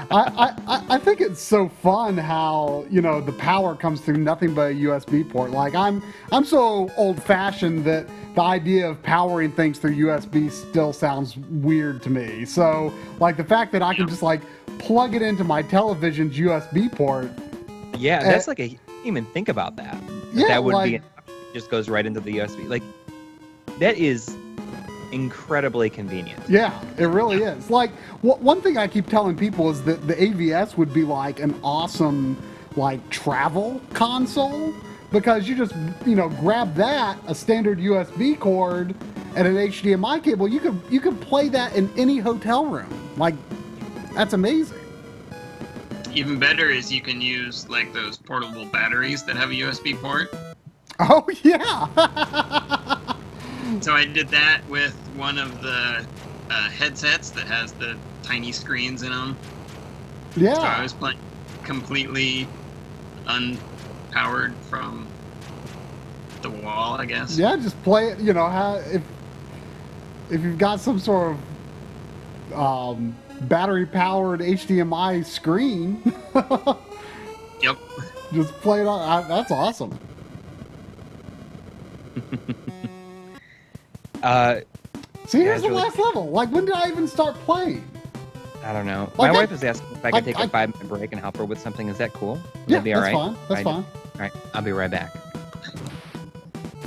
I think it's so fun how, the power comes through nothing but a USB port. Like, I'm so old-fashioned that the idea of powering things through USB still sounds weird to me. So, like, the fact that I can just, like, plug it into my television's USB port. Yeah, that's like I didn't even think about that. Yeah, that would like, be just goes right into the USB. Like, that is incredibly convenient. Yeah, it really is. Like, one thing I keep telling people is that the AVS would be like an awesome, like, travel console, because you just, grab that, a standard USB cord, and an HDMI cable. You could play that in any hotel room. Like, that's amazing. Even better is you can use like those portable batteries that have a USB port. Oh yeah. So I did that with one of the headsets that has the tiny screens in them. Yeah. So I was playing completely unpowered from the wall, I guess. Yeah, just play it. If you've got some sort of battery-powered HDMI screen. Yep. Just play it on. That's awesome. See, here's the last level. Like, when did I even start playing? I don't know. Like, My wife is asking if I could take a 5-minute break and help her with something. Is that cool? Would Yeah, that be all that's right? fine. That's fine. All right, I'll be right back.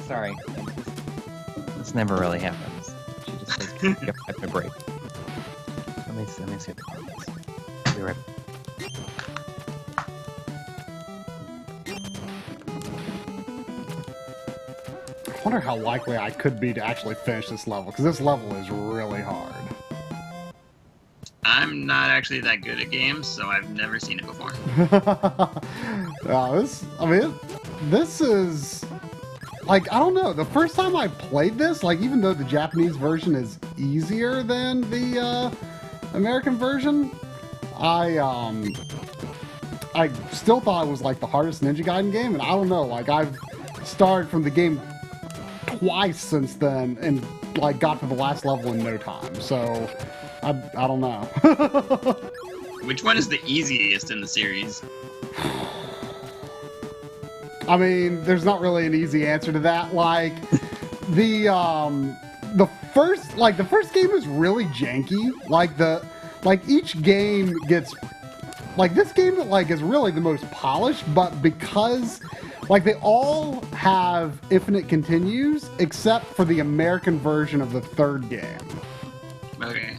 Sorry. This never really happens. She just says, take a 5-minute break. Let me see the comments. I'll be right back. wonder how likely I could be to actually finish this level, because this level is really hard. I'm not actually that good at games, so I've never seen it before. This is, like, I don't know. The first time I played this, like, even though the Japanese version is easier than the American version, I still thought it was, like, the hardest Ninja Gaiden game, and I don't know, like, I've started from the game twice since then, and, like, got to the last level in no time, so I don't know. Which one is the easiest in the series? I mean, there's not really an easy answer to that. Like, the first game is really janky. Like each game gets, like, this game, like, is really the most polished, but because, like, they all have infinite continues except for the American version of the third game. Okay.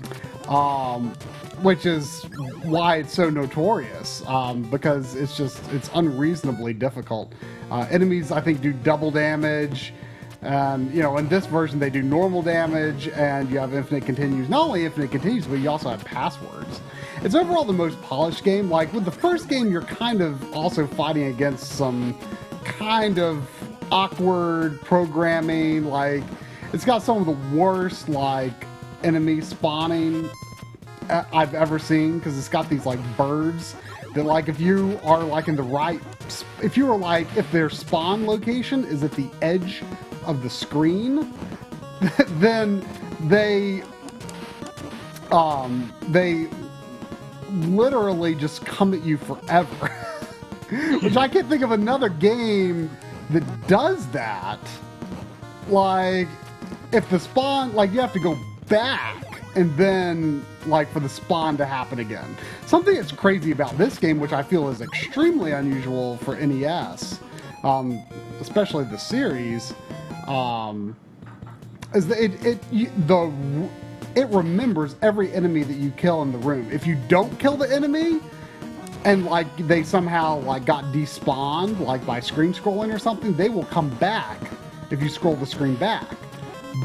Which is why it's so notorious, because it's unreasonably difficult. Enemies, I think, do double damage, and, you know, in this version they do normal damage, and you have infinite continues. Not only infinite continues, but you also have passwords. It's overall the most polished game. Like, with the first game, you're kind of also fighting against some kind of awkward programming. Like, it's got some of the worst, like, enemy spawning I've ever seen, because it's got these, like, birds that, like, if you are, like, in the right, if their spawn location is at the edge of the screen, then they literally just come at you forever. Which I can't think of another game that does that. Like, if the spawn, like, you have to go back and then, like, for the spawn to happen again. Something that's crazy about this game, which I feel is extremely unusual for NES, especially the series, is that it remembers every enemy that you kill in the room. If you don't kill the enemy, and, like, they somehow, like, got despawned, like, by screen scrolling or something, they will come back if you scroll the screen back.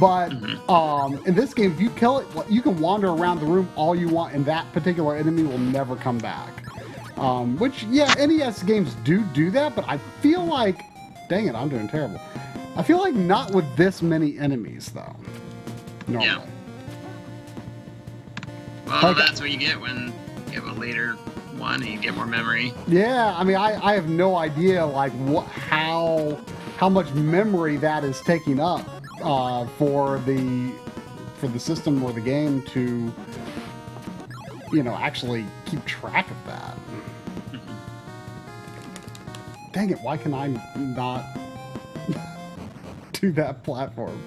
But in this game, if you kill it, you can wander around the room all you want, and that particular enemy will never come back. Which, yeah, NES games do that, but I feel like, dang it, I'm doing terrible. I feel like not with this many enemies, though. Normally. Yeah. Well, Okay. that's what you get when you have a later one and you get more memory. Yeah, I mean, I have no idea, like, how much memory that is taking up for the system or the game to, you know, actually keep track of that. Dang it, why can I not do that platform?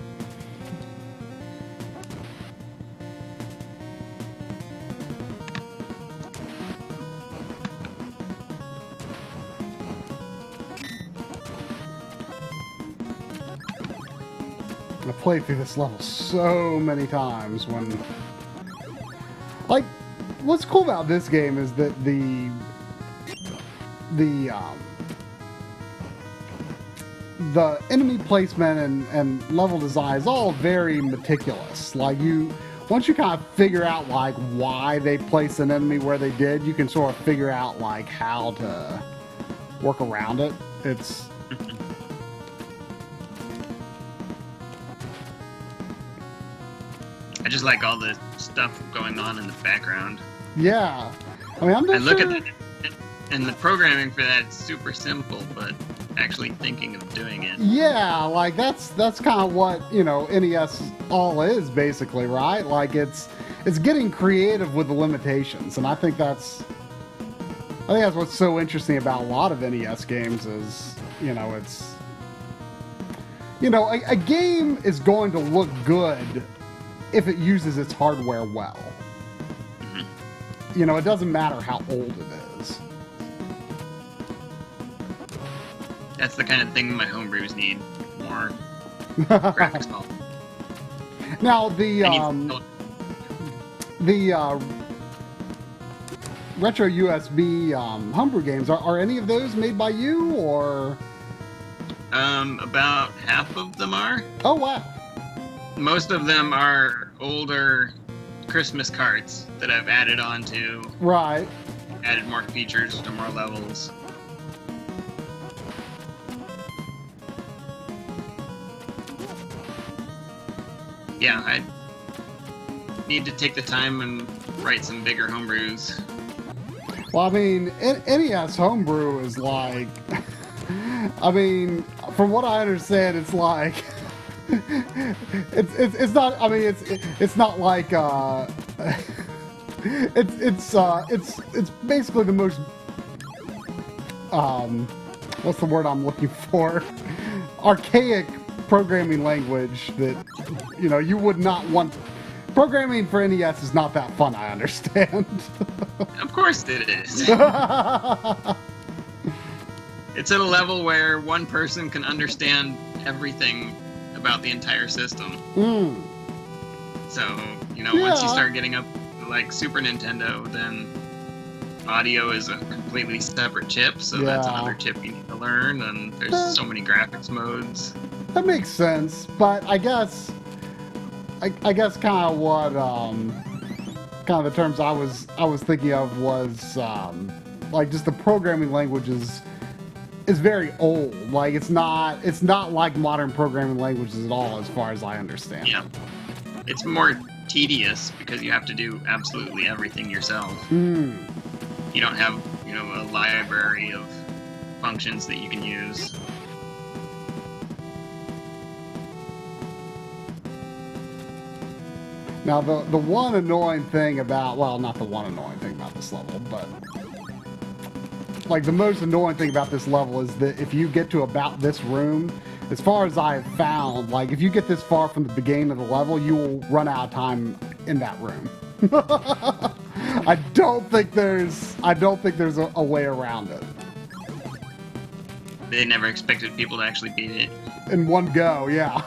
I played through this level so many times when... Like, what's cool about this game is that the enemy placement and level design is all very meticulous. Like, once you kind of figure out, like, why they placed an enemy where they did, you can sort of figure out, like, how to work around it. It's... I just like all the stuff going on in the background. Yeah. I mean, I'm not I look sure... at it, and the programming for that is super simple, but actually thinking of doing it. Yeah, like, that's kind of what, you know, NES all is, basically, right? Like, it's getting creative with the limitations, and I think that's what's so interesting about a lot of NES games is, you know, it's... You know, a game is going to look good if it uses its hardware well. You know, it doesn't matter how old it is. That's the kind of thing my homebrews need. More graphics help. Now, the retroUSB homebrew games, are any of those made by you, or? About half of them are. Oh wow. Most of them are older Christmas carts that I've added on to, Right. added more features to more levels. Yeah, I need to take the time and write some bigger homebrews. Well, I mean, NES homebrew is like, I mean, from what I understand, it's like, it's not. I mean, it's not like it's basically the most what's the word I'm looking for? Archaic programming language that you would not want. Programming for NES is not that fun, I understand. Of course it is. It's at a level where one person can understand everything about the entire system. Mm. So, Yeah. once you start getting up to, like, Super Nintendo, then audio is a completely separate chip, so that's Yeah. another chip you need to learn, and there's so many graphics modes. That makes sense, but I guess kind of what kind of the terms I was thinking of was like just the programming language is very old. Like it's not like modern programming languages at all, as far as I understand. Yeah. It's more tedious because you have to do absolutely everything yourself. Mm. You don't have, a library of functions that you can use. Now the one annoying thing about, well, not the one annoying thing about this level, but like the most annoying thing about this level is that if you get to about this room, as far as I have found, like if you get this far from the beginning of the level, you will run out of time in that room. I don't think there's a way around it. They never expected people to actually beat it. In one go, yeah.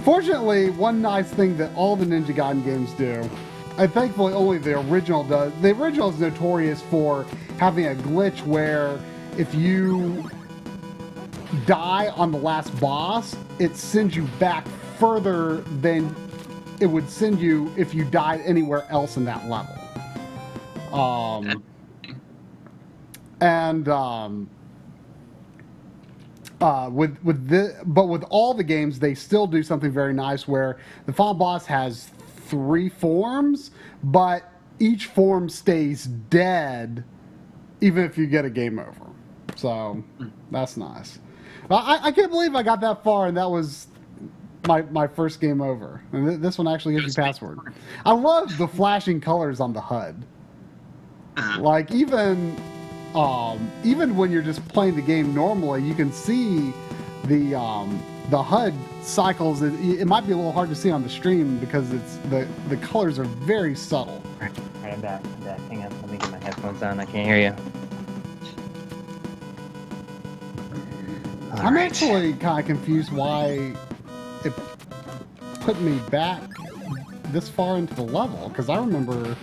Fortunately, one nice thing that all the Ninja Gaiden games do, and thankfully only the original does, the original is notorious for having a glitch where if you die on the last boss, it sends you back further than it would send you if you died anywhere else in that level. With all the games, they still do something very nice where the final boss has 3 forms, but each form stays dead even if you get a game over. So that's nice. I can't believe I got that far and that was my first game over. And this one actually gives you password. I love the flashing colors on the HUD. Like even when you're just playing the game normally, you can see the HUD cycles. It might be a little hard to see on the stream because it's the colors are very subtle. Alright, I'm back. Hang on, let me get my headphones on. I can't hear you. I'm actually kind of confused why it put me back this far into the level, because I remember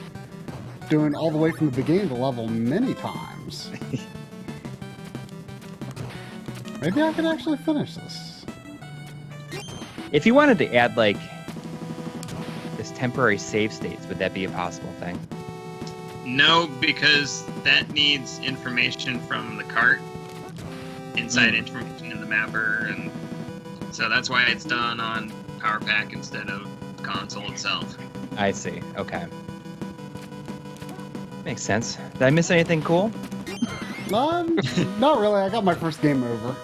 doing all the way from the beginning of the level many times. Maybe I could actually finish this. If you wanted to add like this temporary save states, would that be a possible thing? No, because that needs information from the cart, inside information in the mapper, and so that's why it's done on Power Pack instead of console itself. I see. Okay. Makes sense. Did I miss anything cool? Not really. I got my first game over.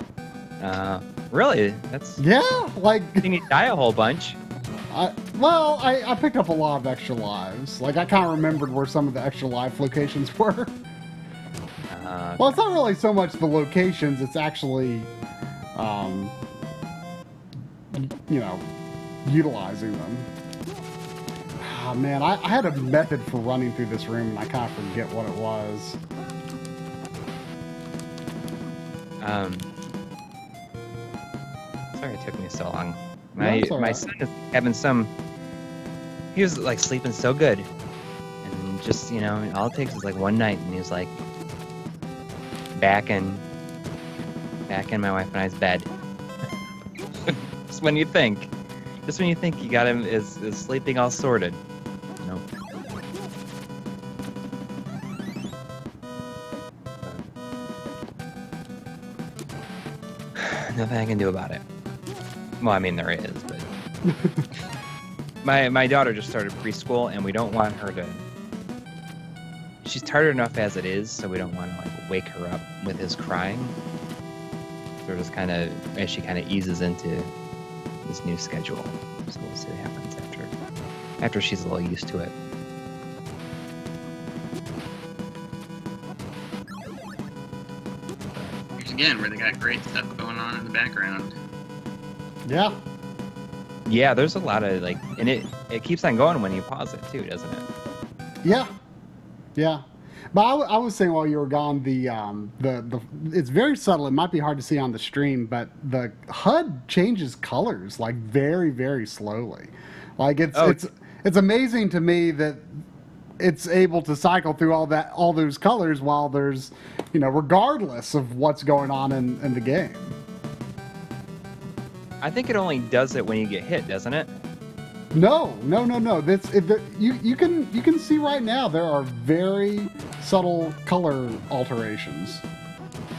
Really? That's... Yeah, like... You need to die a whole bunch. I picked up a lot of extra lives. Like, I kind of remembered where some of the extra life locations were. Well, it's not really so much the locations, it's actually, utilizing them. Oh, man, I had a method for running through this room, and I kind of forget what it was. Sorry it took me so long. That's all My right. son is having some... He was, like, sleeping so good. And just, all it takes is, like, one night, and he was, like, back and back in my wife and I's bed. Just when you think you got him is sleeping all sorted. Nope. Nothing I can do about it. Well, I mean, there is, but my daughter just started preschool, and we don't want her to. She's tired enough as it is, so we don't want to like wake her up with his crying. So we're just kind of as she kind of eases into this new schedule. So we'll see what happens after she's a little used to it. Again, where they got great stuff going on in the background. Yeah. Yeah, there's a lot of like, and it keeps on going when you pause it too, doesn't it? Yeah. Yeah. But I was saying while you were gone, the it's very subtle. It might be hard to see on the stream, but the HUD changes colors like very, very slowly. Like it's amazing to me that it's able to cycle through all those colors while there's, regardless of what's going on in the game. I think it only does it when you get hit, doesn't it? No. You can see right now there are very subtle color alterations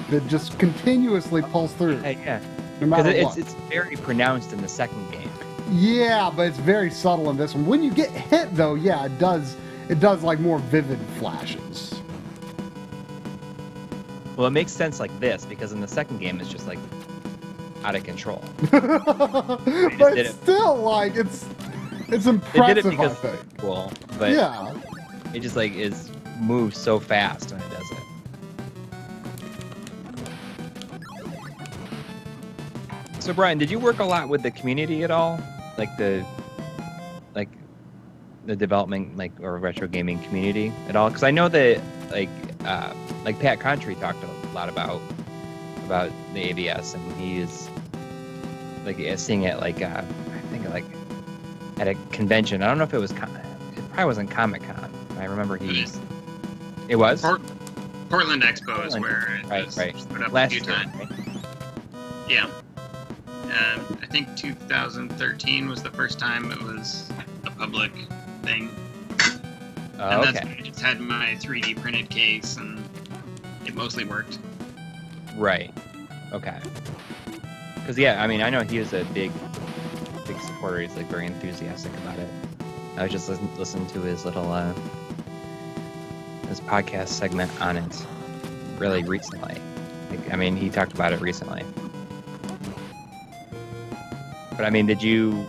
that just continuously pulse through. Yeah. No matter Because what. it's very pronounced in the second game. Yeah, but it's very subtle in this one. When you get hit, though, yeah, it does like more vivid flashes. Well, it makes sense like this because in the second game it's just like out of control. But it's still like it's impressive. They did it I because think. it's cool, but Yeah. it just like moves so fast when it does it. So Brian, did you work a lot with the community at all? Like the development or retro gaming community at all? Because I know that like Pat Contry talked a lot about the AVS, and he is like seeing it like I think like at a convention. I don't know if it was it probably wasn't Comic-Con. I remember it was Portland Expo is where it was put up last a few year, times. right? Yeah. I think 2013 was the first time it was a public thing. Oh, And that's okay. when I just had my 3D printed case, and it mostly worked. Right. Okay. Because yeah, I mean, I know he was a big supporter. He's like very enthusiastic about it. I was just listening to his little his podcast segment on it really recently. I mean, he talked about it recently. But I mean, did you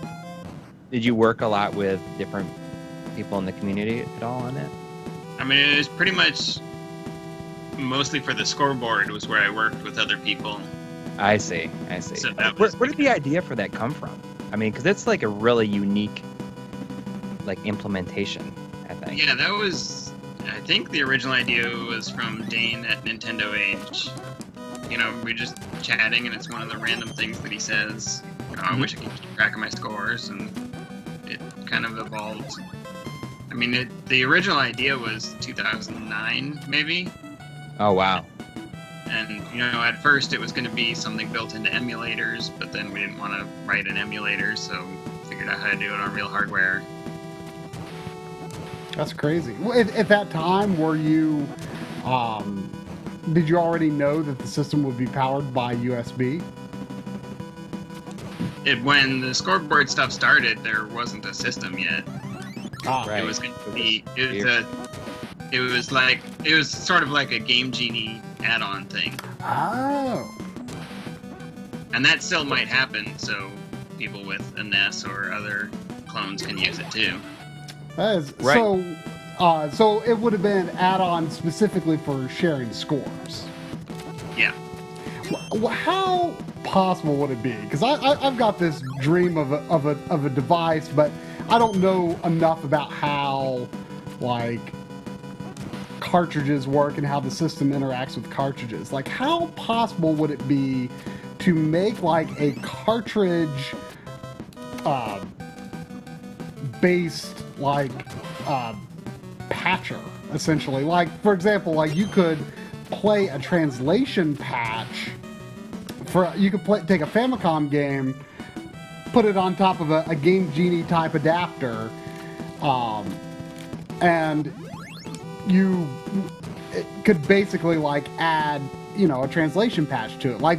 work a lot with different people in the community at all on it? I mean, it was pretty much mostly for the scoreboard was where I worked with other people. I see. So that was Where did the idea for that come from? I mean, because it's like a really unique like implementation, I think. Yeah, that was. I think the original idea was from Dane at Nintendo Age. We're just chatting, and it's one of the random things that he says. I wish I could keep track of my scores, and it kind of evolved. I mean, the original idea was 2009, maybe. Oh wow. And, at first it was going to be something built into emulators, but then we didn't want to write an emulator, so figured out how to do it on real hardware. That's crazy. At that time, were you, did you already know that the system would be powered by USB? When the scoreboard stuff started, there wasn't a system yet. Right. It was going to be. It was sort of like a Game Genie add-on thing, Oh. and that still might happen. So people with a NES or other clones can use it too. That is, Right. So it would have been add-on specifically for sharing scores. Yeah. How possible would it be? Because I've got this dream of a device, but I don't know enough about how like cartridges work and how the system interacts with cartridges. Like, how possible would it be to make like a cartridge based like patcher, essentially? Like, for example, like you could play a translation patch you could take a Famicom game, put it on top of a Game Genie type adapter, and you could basically like add, you know, a translation patch to it. Like,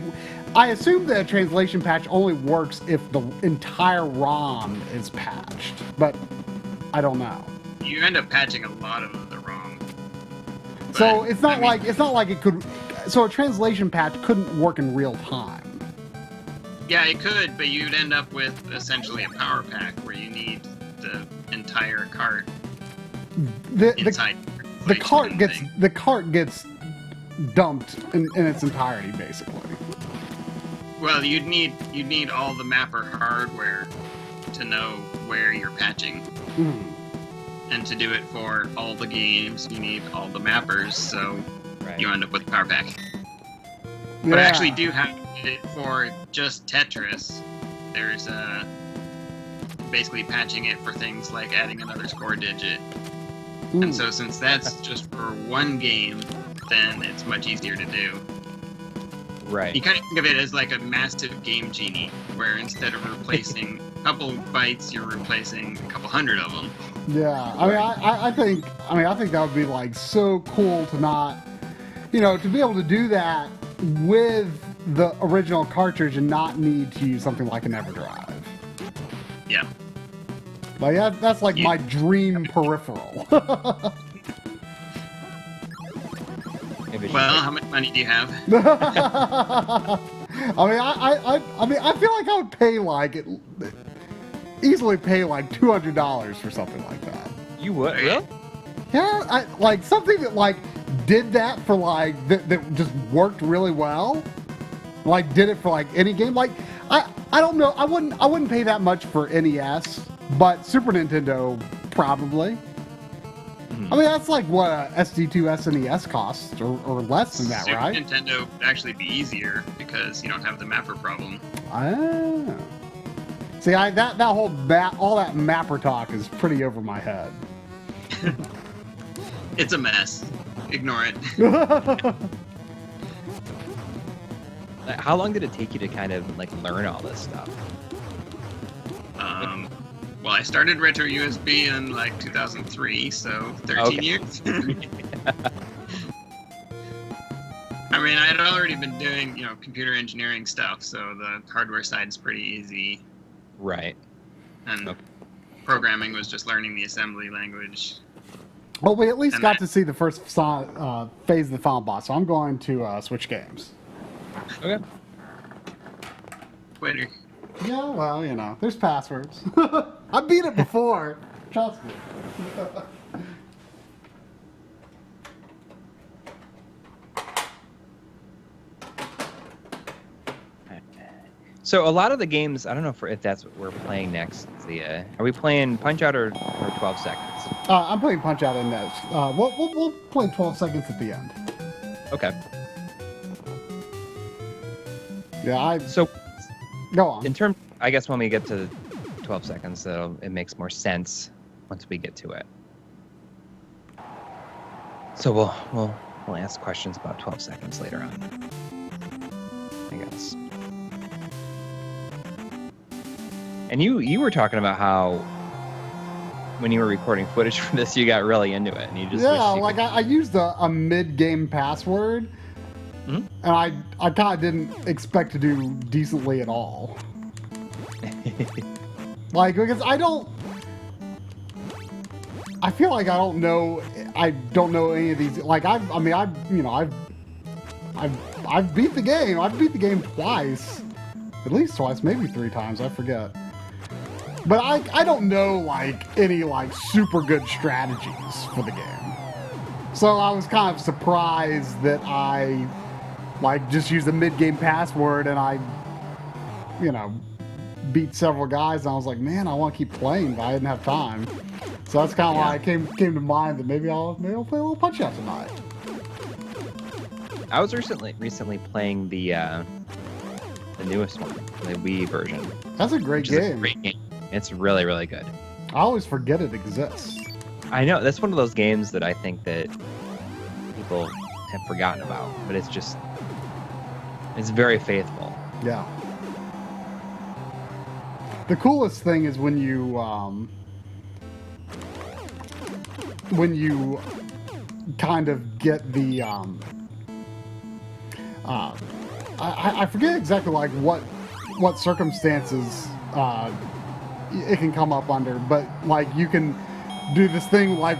I assume that a translation patch only works if the entire ROM is patched, but I don't know. You end up patching a lot of the ROM. So But, it's not I mean, like it could. So a translation patch couldn't work in real time. Yeah, it could, but you'd end up with essentially a power pack where you need the entire cart inside. The cart gets dumped in its entirety, basically. Well, you'd need all the mapper hardware to know where you're patching. Mm. And to do it for all the games, you need all the mappers, so you end up with a power pack. But I actually do have it for just Tetris. There's basically patching it for things like adding another score digit. Ooh. And so since that's just for one game, then it's much easier to do. Right. You kind of think of it as like a massive Game Genie, where instead of replacing a couple bytes, you're replacing a couple hundred of them. Yeah, I mean, I think that would be like so cool to not, you know, to be able to do that with the original cartridge and not need to use something like an EverDrive. Yeah. Like that's like my dream peripheral. Well, how much money do you have? I mean, I feel like I would pay easily pay like $200 for something like that. You would? Really? Yeah, like something that like did that for like that just worked really well. Like did it for like any game. Like I don't know. I wouldn't pay that much for NES, but Super Nintendo probably. I mean, that's like what a SD2 SNES costs, or less than that, Super right? Nintendo would actually be easier because you don't have the mapper problem. Ah. See, that whole all that mapper talk is pretty over my head. It's a mess. Ignore it. How long did it take you to kind of like learn all this stuff? Well, I started retroUSB in like 2003, so 13 years. I mean, I had already been doing, you know, computer engineering stuff, so the hardware side's pretty easy. Right. And programming was just learning the assembly language. Well, we at least got to see the first phase of the final boss, so I'm going to switch games. Okay. Twitter. Yeah, well, you know, there's passwords. I beat it before. Trust me. So a lot of the games, I don't know if that's what we're playing next. Are we playing Punch-Out or 12 seconds? I'm playing Punch-Out in this. We'll play 12 seconds at the end. Okay. Yeah, So go on. in terms, I guess when we get to 12 seconds, so it makes more sense once we get to it. So we'll ask questions about 12 seconds later on, I guess. And you were talking about how when you were recording footage for this, you got really into it, and you just I used a mid-game password, and I kind of didn't expect to do decently at all. Like, because I feel like I don't know any of these. Like I've beat the game. I've beat the game twice, at least twice, maybe 3 times. I forget. But I don't know like any like super good strategies for the game. So I was kind of surprised that I like just used a mid-game password and I, you know, beat several guys, and I was like, man, I want to keep playing, but I didn't have time. So that's kind of why it came to mind that maybe I'll play a little Punch-Out tonight. I was recently playing the newest one, the Wii version. That's a great game. Great game. It's really, really good. I always forget it exists. I know, that's one of those games that I think that people have forgotten about, but it's very faithful. Yeah. The coolest thing is when you kind of get the I forget exactly like what circumstances it can come up under, but like you can do this thing like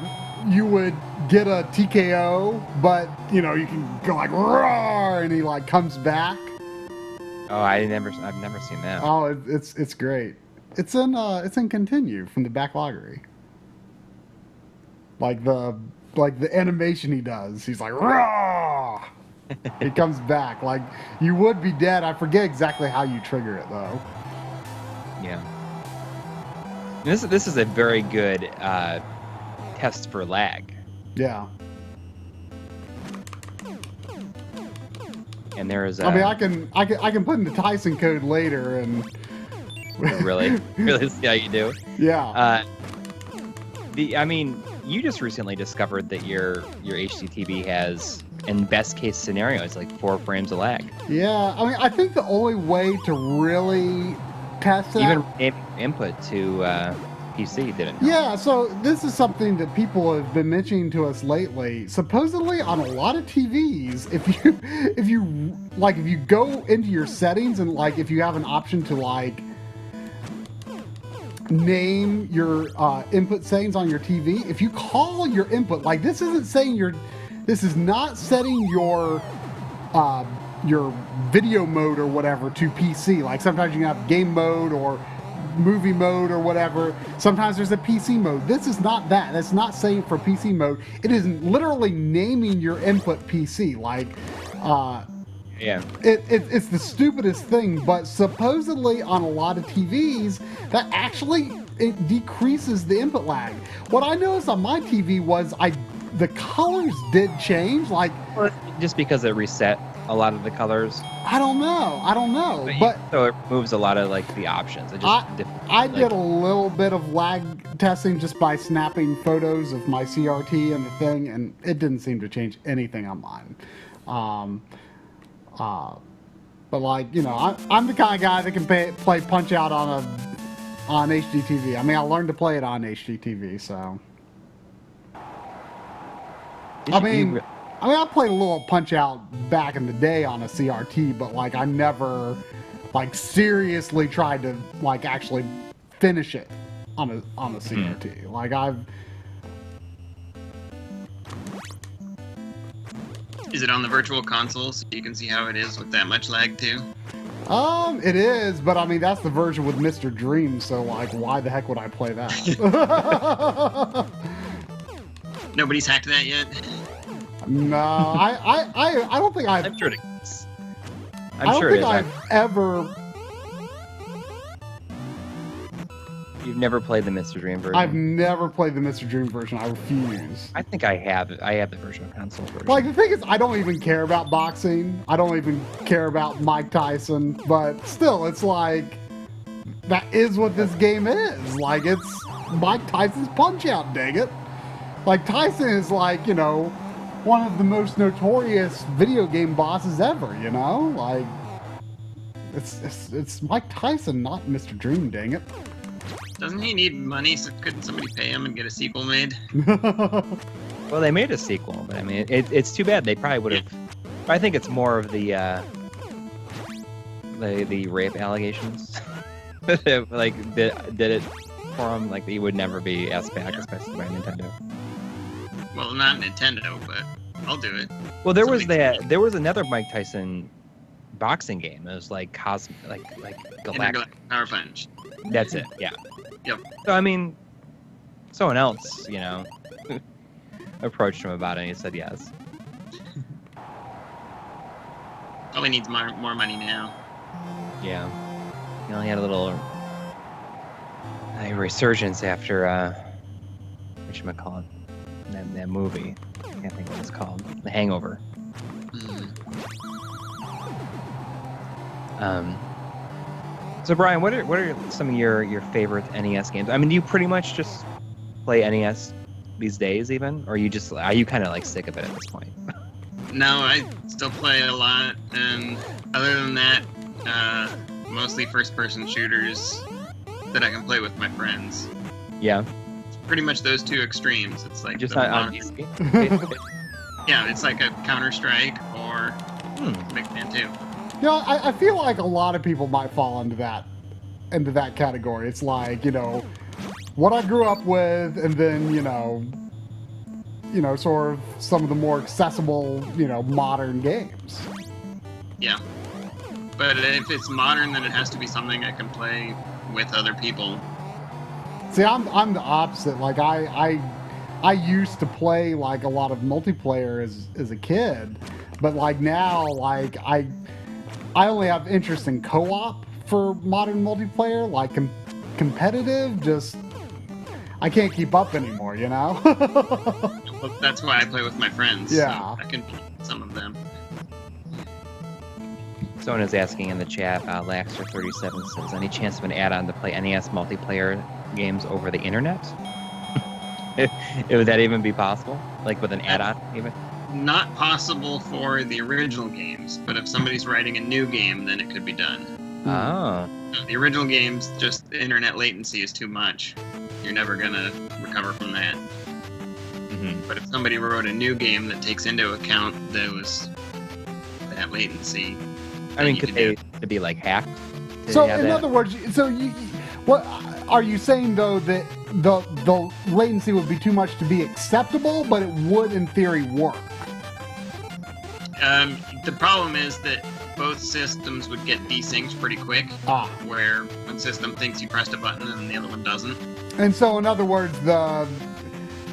you would get a TKO, but you know you can go like roar and he like comes back. Oh, I've never seen that. Oh, it's great. It's in Continue from the Backloggery. Like the animation he does, he's like raw. He comes back like you would be dead. I forget exactly how you trigger it though. Yeah. This is a very good test for lag. Yeah. And there is. I mean, I can put in the Tyson code later and. Really see how you do. Yeah. I mean, you just recently discovered that your HDTV has, in best case scenarios, like 4 frames of lag. Yeah. I mean, I think the only way to really test that. Even input to PC didn't. Yeah. So this is something that people have been mentioning to us lately. Supposedly, on a lot of TVs, if you go into your settings and like if you have an option to like name your input settings on your TV, if you call your input, like this isn't saying this is not setting your video mode or whatever to PC. Like sometimes you can have game mode or movie mode or whatever. Sometimes there's a PC mode. This is not that. That's not saying for PC mode. It is literally naming your input PC. Like, yeah. It's the stupidest thing, but supposedly on a lot of TVs, that actually it decreases the input lag. What I noticed on my TV was the colors did change, like just because it reset a lot of the colors. I don't know, but so it removes a lot of like the options. I did a little bit of lag testing just by snapping photos of my CRT and the thing, and it didn't seem to change anything on mine. But like, you know, I'm the kind of guy that can play Punch Out on HDTV. I mean, I learned to play it on HDTV, so. I mean, I played a little Punch Out back in the day on a CRT, but like I never like seriously tried to like actually finish it on a CRT. Like Is it on the virtual console so you can see how it is with that much lag too? It is, but I mean that's the version with Mr. Dream, so like why the heck would I play that? Nobody's hacked that yet? No, I don't think I've. I'm sure it is. I don't think I've ever. You've never played the Mr. Dream version? I've never played the Mr. Dream version. I refuse. I think I have. I have the virtual console version. Like the thing is, I don't even care about boxing. I don't even care about Mike Tyson. But still, it's like that is what this game is. Like it's Mike Tyson's Punch Out. Dang it! Like Tyson is like, you know, one of the most notorious video game bosses ever, you know? Like it's Mike Tyson, not Mr. Dream, dang it. Doesn't he need money? So couldn't somebody pay him and get a sequel made? Well, they made a sequel, but I mean, it's too bad. They probably would have. I think it's more of the rape allegations. Like did it for him. Like he would never be asked back, especially by Nintendo. Well, not Nintendo, but I'll do it. Well, there was another Mike Tyson boxing game. It was like Galactic Power Punch. That's it. Yeah. Yep. So I mean, someone else, you know, approached him about it, and he said yes. Probably needs more money now. Yeah. He only had a little resurgence after whatchamacallit, that movie. I can't think what it's called. The Hangover. So Brian, what are some of your favorite NES games? I mean, do you pretty much just play NES these days, even, or are you kind of like sick of it at this point? No, I still play it a lot, and other than that, Mostly first-person shooters that I can play with my friends. Yeah, Pretty much those two extremes. It's like just the not on modern- PC. Yeah, it's like a Counter-Strike or McMahon 2. You know, I feel like a lot of people might fall into that category. It's like, you know, what I grew up with, and then, you know, sort of some of the more accessible, you know, modern games. Yeah. But if it's modern, then it has to be something I can play with other people. See, I'm the opposite. Like I used to play like a lot of multiplayer as a kid, but like now, like I only have interest in co-op for modern multiplayer. Like competitive, just I can't keep up anymore. You know. Well, that's why I play with my friends. Yeah. So I can beat some of them. Someone is asking in the chat, Laxter37 says, any chance of an add-on to play NES multiplayer games over the internet? Would that even be possible? Like with an add-on even? Not possible for the original games, but if somebody's writing a new game, then it could be done. Oh. The original games, just the internet latency is too much. You're never gonna recover from that. Mm-hmm. But if somebody wrote a new game that takes into account that latency, I mean, you could could they do to be like hacked? To So have in that? other words, so you what are you saying though, that the latency would be too much to be acceptable, but it would in theory work? the problem is that both systems would get desynced pretty quick, where one system thinks you pressed a button and the other one doesn't. And so in other words,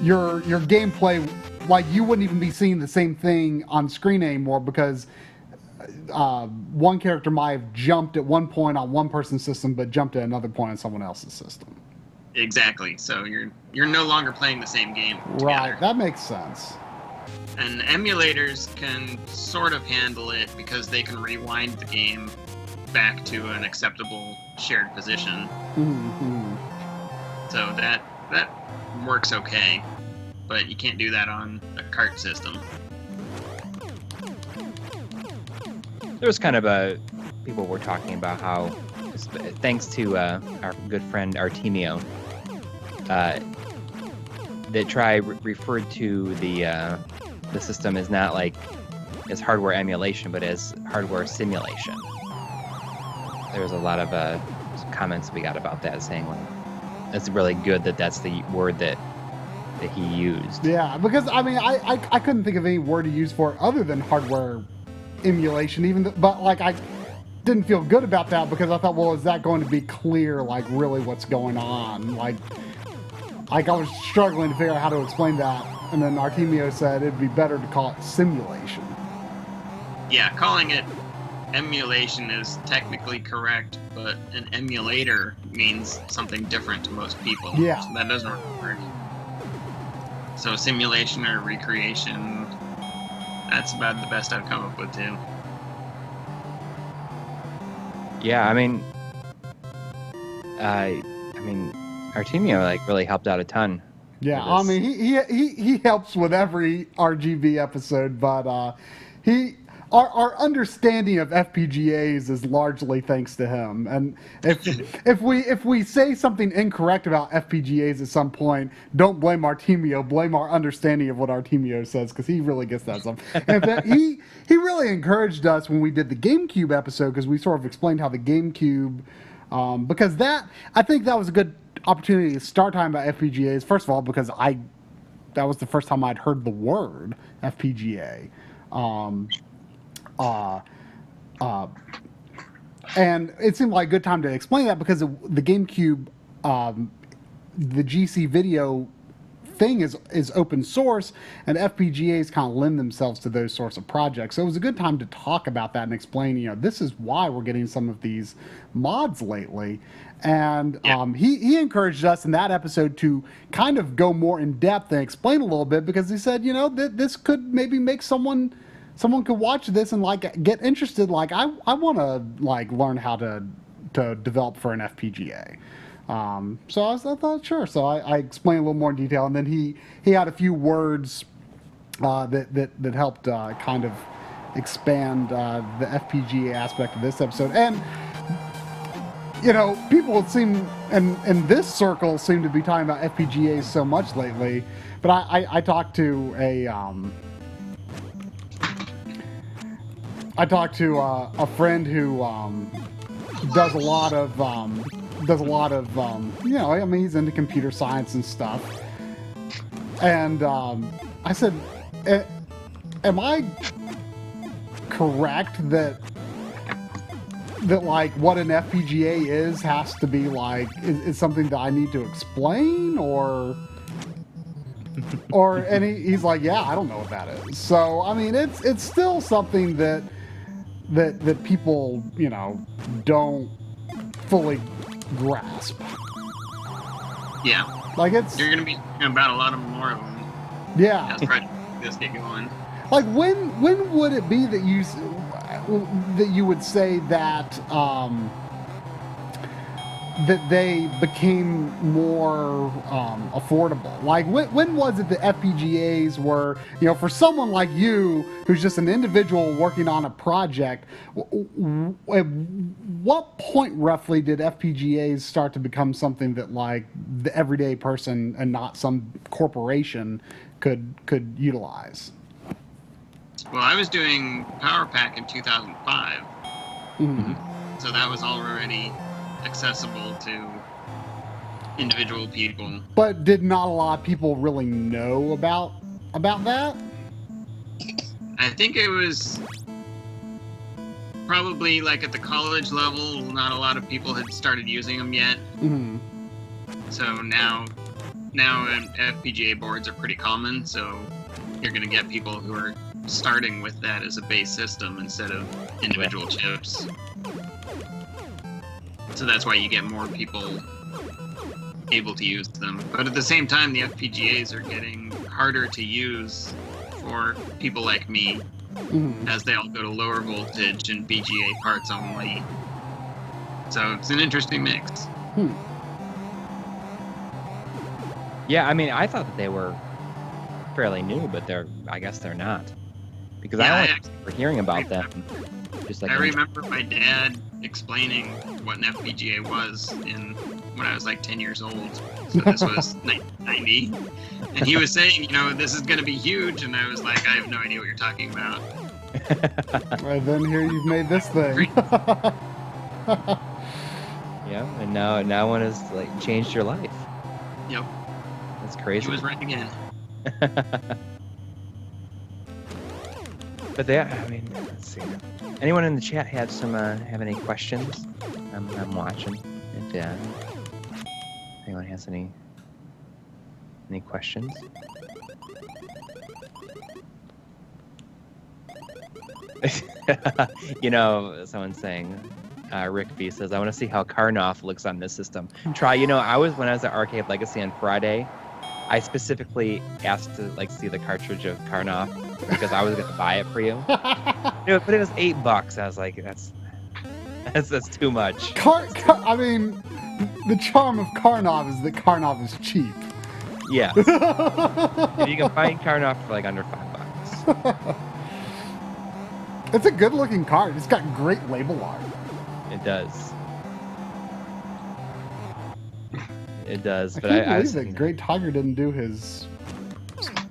your gameplay, like you wouldn't even be seeing the same thing on screen anymore because one character might have jumped at one point on one person's system, but jumped at another point on someone else's system. Exactly. So you're no longer playing the same game together. Right, that makes sense. And emulators can sort of handle it because they can rewind the game back to an acceptable shared position. Mm-hmm. So that works okay, but you can't do that on a cart system. There was kind of people were talking about how, thanks to our good friend Artemio, that referred to the system as not like as hardware emulation, but as hardware simulation. There was a lot of comments we got about that, saying like that's really good that that's the word that he used. Yeah, because I mean, I couldn't think of any word to use for it other than hardware emulation, but like I didn't feel good about that because I thought, well, is that going to be clear, like really what's going on? Like I was struggling to figure out how to explain that, and then Artemio said it'd be better to call it simulation. Yeah, calling it emulation is technically correct, but an emulator means something different to most people. Yeah. So that doesn't work. So simulation or recreation, that's about the best I've come up with too. Yeah, I mean, Artemio like really helped out a ton. Yeah, I mean he helps with every RGB episode, but our understanding of FPGAs is largely thanks to him. And if we say something incorrect about FPGAs at some point, don't blame Artemio, blame our understanding of what Artemio says, because he really gets that stuff. And in fact, he really encouraged us when we did the GameCube episode, because we sort of explained how the GameCube, because I think that was a good opportunity to start talking about FPGAs. First of all, because that was the first time I'd heard the word FPGA. And it seemed like a good time to explain that because the GameCube, the GC video thing is open source, and FPGAs kind of lend themselves to those sorts of projects. So it was a good time to talk about that and explain, this is why we're getting some of these mods lately. And he encouraged us in that episode to kind of go more in depth and explain a little bit, because he said, this could maybe make someone could watch this and like get interested. Like I want to like learn how to develop for an FPGA. So I thought sure. So I explained a little more in detail, and then he had a few words that helped kind of expand the FPGA aspect of this episode. And people seem in this circle seem to be talking about FPGAs so much lately. But I talked to a friend who does a lot of he's into computer science and stuff. And I said, am I correct that like what an FPGA is has to be like is something that I need to explain or and he's like, yeah, I don't know what that is. So I mean it's still something that people don't fully grasp. Yeah. Like you're gonna be talking about a lot more of them. Yeah. As this get going. Like when would it be that you would say that that they became more affordable? Like when was it that FPGAs were, for someone like you who's just an individual working on a project, at what point roughly did FPGAs start to become something that like the everyday person and not some corporation could utilize? Well, I was doing PowerPack in 2005. Mm-hmm. So that was already accessible to individual people. But did not a lot of people really know about that? I think it was probably like at the college level, not a lot of people had started using them yet. Mm-hmm. So now FPGA boards are pretty common, so you're going to get people who are starting with that as a base system instead of individual chips. So that's why you get more people able to use them. But at the same time, the FPGAs are getting harder to use for people like me, as they all go to lower voltage and BGA parts only. So it's an interesting mix. Yeah, I mean, I thought that they were fairly new, but I guess they're not. Because I only remember hearing about them. I remember my dad explaining what an FPGA was when I was like 10 years old. So this was 1990. And he was saying, this is going to be huge. And I was like, I have no idea what you're talking about. Right, then here you've made this thing. Yeah, and now one has like changed your life. Yep. That's crazy. He was right again. But I mean, let's see. Anyone in the chat have any questions? I'm watching. If anyone has any questions? Someone's saying, Rick B says, I want to see how Karnoff looks on this system. When I was at Arcade Legacy on Friday, I specifically asked to see the cartridge of Karnoff because I was going to buy it for you. But it was $8. I was like, that's too much. I mean, the charm of Karnoff is that Karnoff is cheap. Yeah. If you can find Karnoff for under $5. It's a good looking card. It's got great label art. It does. It does. But I can't believe that Great Tiger didn't do his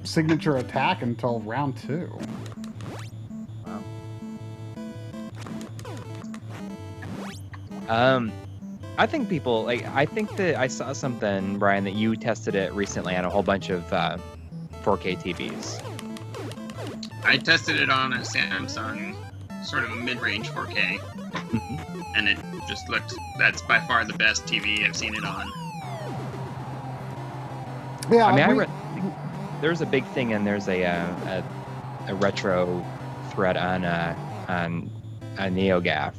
signature attack until round 2. Wow. I think people I think that I saw something, Brian, that you tested it recently on a whole bunch of 4K TVs. I tested it on a Samsung, sort of a mid-range 4K, and it just that's by far the best TV I've seen it on. Yeah, I mean, there's a big thing, and there's a retro thread on NeoGAF.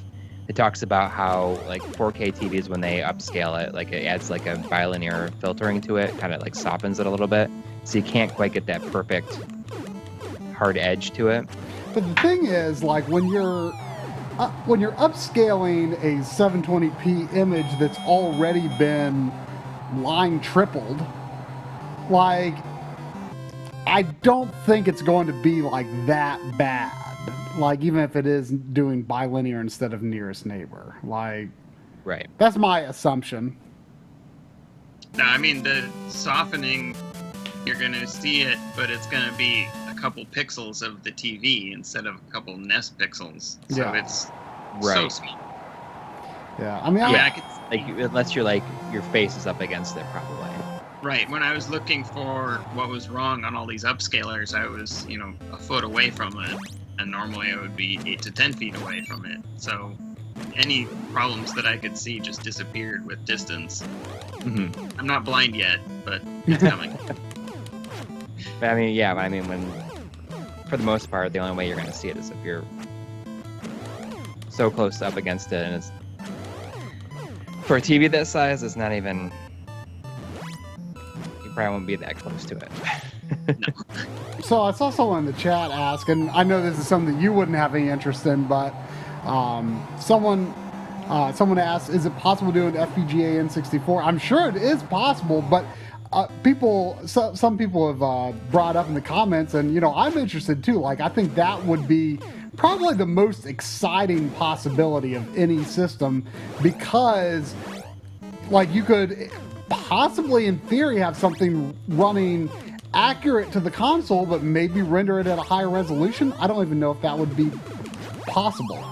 It talks about how 4K TVs, when they upscale it, it adds a bilinear filtering to it, kind of softens it a little bit, so you can't quite get that perfect hard edge to it. But the thing is, when you're upscaling a 720p image that's already been line tripled, I don't think it's going to be that bad. like even if it is doing bilinear instead of nearest neighbor. Like, Right. that's my assumption. No, I mean, the softening, you're going to see it, but it's going to be a couple pixels of the TV instead of a couple NES pixels. So Yeah. it's so Right. small. Yeah, I mean, Yeah. I could, Like unless you're like your face is up against it, probably. right. When I was looking for what was wrong on all these upscalers, I was, a foot away from it. And normally I would be 8 to 10 feet away from it. So any problems that I could see just disappeared with distance. Hmm. I'm not blind yet, but it's coming. But I mean, yeah. But I mean, for the most part, the only way you're going to see it is if you're so close up against it, and it's for a TV that size. It's not even. You probably won't be that close to it. so I saw someone in the chat ask, and I know this is something you wouldn't have any interest in, but someone asked, is it possible to do an FPGA N64? I'm sure it is possible, but some people have brought up in the comments, and I'm interested too. Like, I think that would be probably the most exciting possibility of any system, because like you could possibly in theory have something running accurate to the console, but maybe render it at a higher resolution. I don't even know if that would be possible.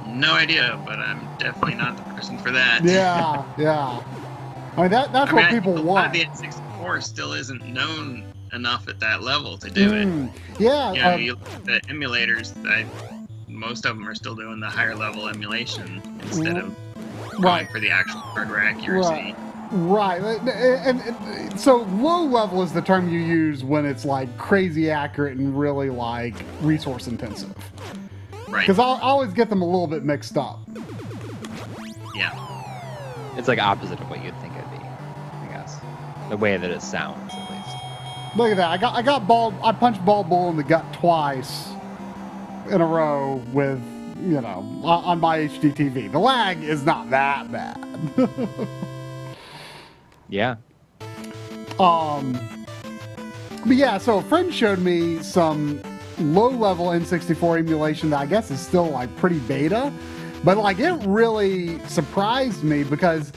No idea, but I'm definitely not the person for that. Yeah, yeah. I mean, that's what people I want. think the N64 still isn't known enough at that level to do it. Yeah. You look at the emulators, most of them are still doing the higher level emulation instead of going right. for the actual hardware accuracy. Right. And so low level is the term you use when it's like crazy accurate and really like resource intensive. Right. Because I always get them a little bit mixed up. Yeah. It's like opposite of what you'd think it'd be, I guess. The way that it sounds, at least. Look at that. I punched Bald Bull in the gut twice in a row with, on my HD TV. The lag is not that bad. Yeah. But yeah, so a friend showed me some low-level N64 emulation that I guess is still like pretty beta, but like it really surprised me because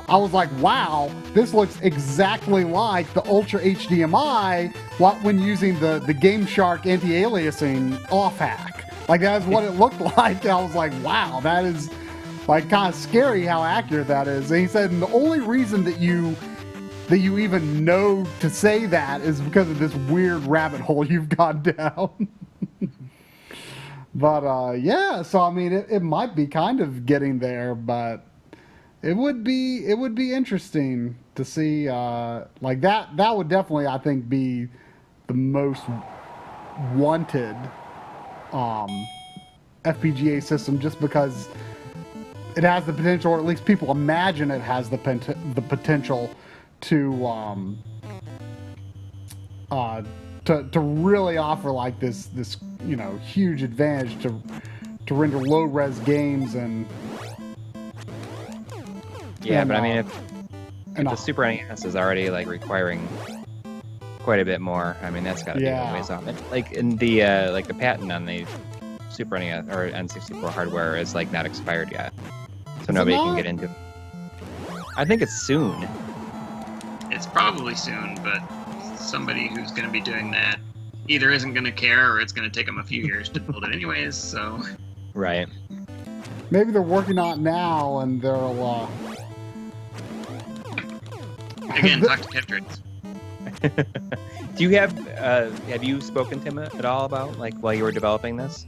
I was like, wow, this looks exactly like the Ultra HDMI when using the Game Shark anti-aliasing off hack. Like that's what it looked like. I was like, wow, that is like kind of scary how accurate that is. And he said, and the only reason that you even know to say that is because of this weird rabbit hole you've gone down. But yeah, so I mean, it might be kind of getting there, but it would be interesting to see like that. That would definitely, I think, be the most wanted FPGA system, just because it has the potential, or at least people imagine it has the potential to really offer like this huge advantage to render low res games and But I mean, if the Super NES is already like requiring quite a bit more, I mean that's got to be a ways off. And, like in the the patent on the Super NES or N64 hardware is like not expired yet, so nobody can get into it. I think it's soon. It's probably soon, but somebody who's going to be doing that either isn't going to care or it's going to take them a few years to build it anyways, so... Right. Maybe they're working on it now and they'll... Again, talk to Ketrix. Do you have you spoken to him at all about, like, while you were developing this?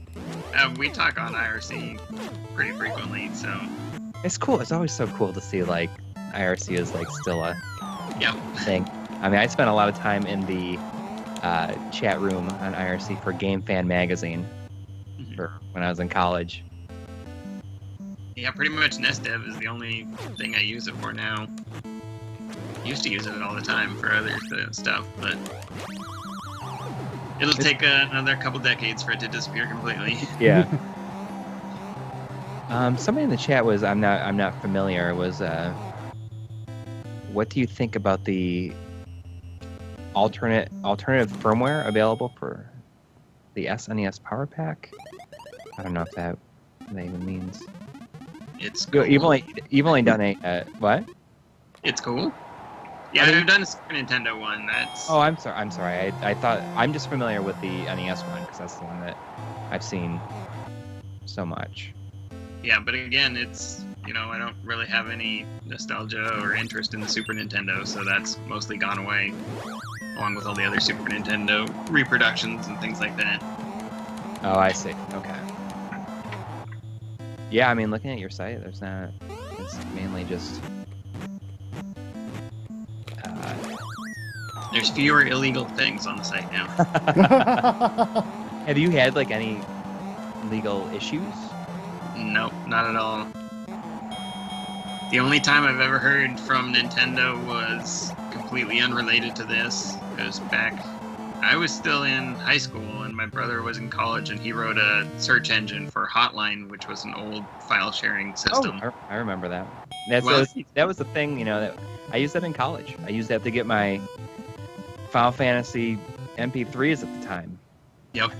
We talk on IRC pretty frequently, so... It's cool. It's always so cool to see, like, IRC is, like, still a thing. I mean, I spent a lot of time in the chat room on IRC for Game Fan Magazine for when I was in college. Yeah, pretty much NestDev is the only thing I use it for now. Used to use it all the time for other stuff, but it'll take another couple decades for it to disappear completely. Yeah. Somebody in the chat was I'm not familiar. Was what do you think about the alternative firmware available for the SNES Power Pack. I don't know if that even means. It's cool. You've only done a what? It's cool. Yeah, I mean- I've done a Super Nintendo one. That's Oh, I'm sorry. I thought I'm just familiar with the NES one because that's the one that I've seen so much. yeah, but again, it's I don't really have any nostalgia or interest in the Super Nintendo, so that's mostly gone away, along with all the other Super Nintendo reproductions and things like that. Oh, I see. Okay. Yeah, I mean, looking at your site, there's not. It's mainly just. There's fewer illegal things on the site now. Have you had like any legal issues? Nope, not at all. The only time I've ever heard from Nintendo was completely unrelated to this. It was back, I was still in high school and my brother was in college and he wrote a search engine for Hotline, which was an old file sharing system. Oh, I remember that. Well- That was the thing, that I used that in college. I used that to get my Final Fantasy MP3s at the time. Yep.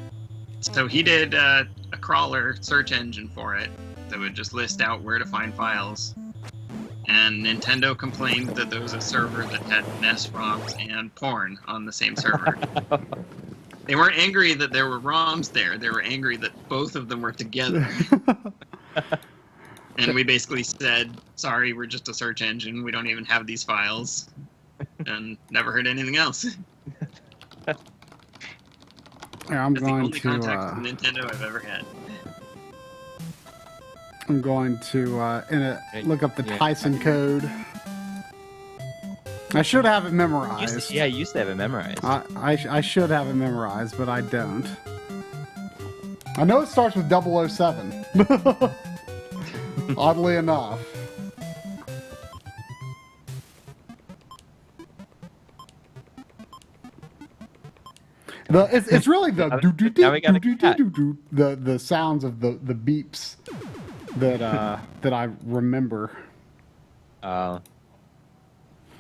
So he did a crawler search engine for it that would just list out where to find files. And Nintendo complained that there was a server that had NES ROMs and porn on the same server. They weren't angry that there were ROMs there. They were angry that both of them were together. And we basically said, sorry, we're just a search engine. We don't even have these files. And never heard anything else. Yeah, I'm That's the going only contact to. with Nintendo I've ever had. I'm going to look up the Yeah. Tyson code. I should have it memorized. You used to have it memorized. I should have it memorized, but I don't. I know it starts with 007. Oddly enough. It's really the Now we got a cat. the sounds of the beeps that that I remember.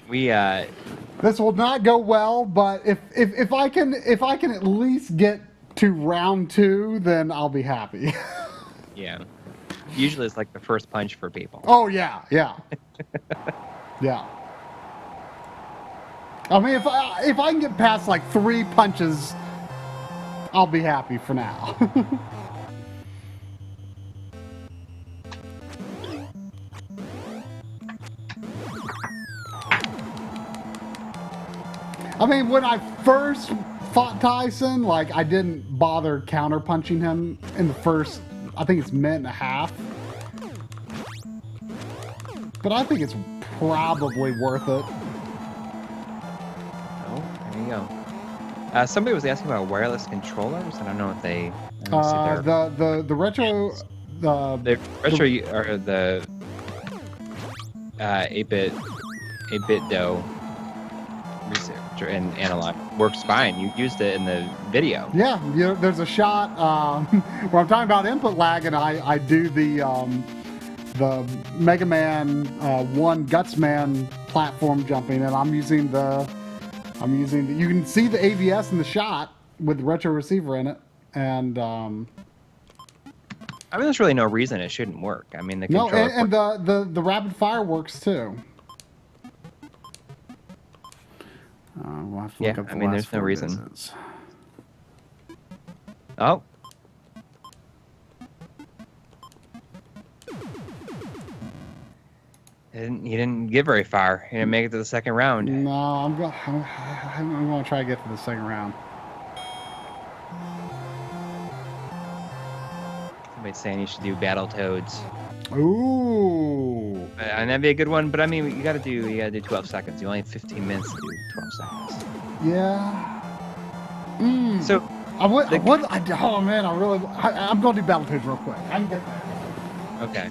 We This will not go well, but if I can at least get to round 2, then I'll be happy. yeah. Usually it's like the first punch for people. Oh yeah. Yeah. I mean, if I can get past like 3 punches, I'll be happy for now. I mean, when I first fought Tyson, like, I didn't bother counter-punching him in the first, I think it's minute and a half. But I think it's probably worth it. Oh, there you go. Somebody was asking about wireless controllers. I don't know if they. I don't see their- The retro... the retro or the 8-bit dough research and analog works fine. You used it in the video. Yeah, there's a shot where I'm talking about input lag, and I do the Mega Man 1 Gutsman platform jumping, and I'm using the you can see the AVS in the shot with the retro receiver in it, and I mean, there's really no reason it shouldn't work. I mean, the no, controller. and the rapid fire works too. We'll have to look up the I mean, last there's no 4 reason. visits. Oh. He didn't get very far. He didn't make it to the second round. No, I'm going to try to get to the second round. Somebody's saying you should do Battletoads. Ooh. And that'd be a good one, but I mean, you gotta do 12 seconds. You only have 15 minutes to do 12 seconds. Yeah. So, I'm going to do Battletoads real quick. I can get that. okay.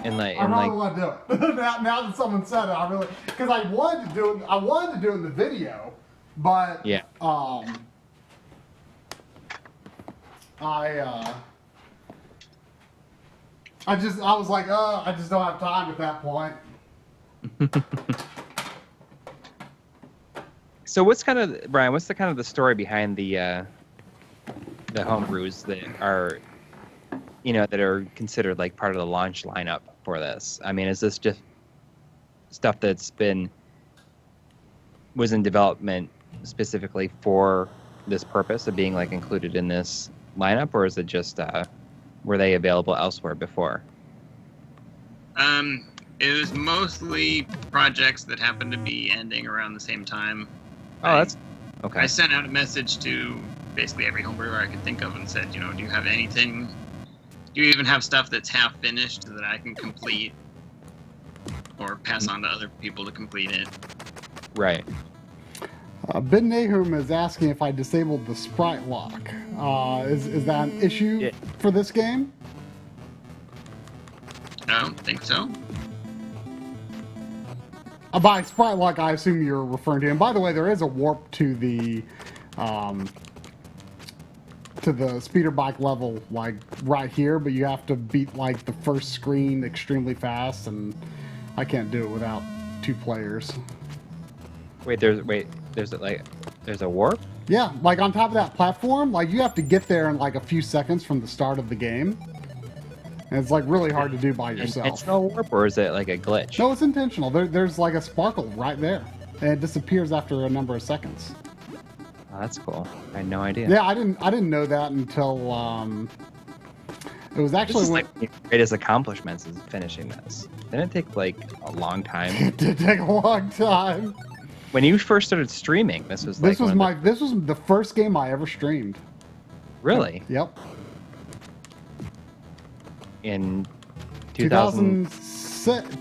And like, I really want to do it. now that someone said it, because I wanted to do it. I wanted to do it in the video, but yeah. I was like, I just don't have time at that point. So what's kind of, Brian, what's the kind of the story behind the the homebrews that are, that are considered like part of the launch lineup for this? I mean, is this just stuff that's was in development specifically for this purpose of being like included in this lineup, or is it just were they available elsewhere before? It was mostly projects that happened to be ending around the same time. Oh, that's okay. I sent out a message to basically every homebrewer I could think of and said, do you have anything? Do you even have stuff that's half finished that I can complete or pass on to other people to complete it? Right. Ben Nahum is asking if I disabled the sprite lock. Is that an issue for this game? I don't think so. By sprite lock, I assume you're referring to. And by the way, there is a warp to the speeder bike level, like right here, but you have to beat like the first screen extremely fast, and I can't do it without 2 players. There's a warp? Yeah, like on top of that platform, like you have to get there in like a few seconds from the start of the game. And it's like really hard to do by yourself. Intentional warp, or is it like a glitch? No, it's intentional. There's like a sparkle right there, and it disappears after a number of seconds. Oh, that's cool. I had no idea. Yeah, I didn't know that until it was actually This is like one of the greatest accomplishments is finishing this. Didn't it take like a long time? It did take a long time. When you first started streaming, this was this was the first game I ever streamed. Really? Yep. In 2000...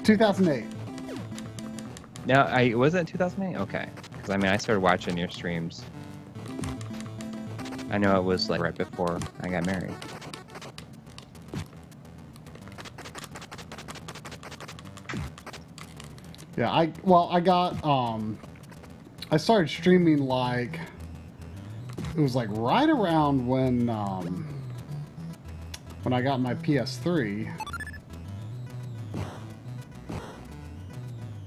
2008. No, was it 2008? Okay. Because I mean, I started watching your streams. I know it was like right before I got married. Yeah, I started streaming like it was like right around when I got my PS3.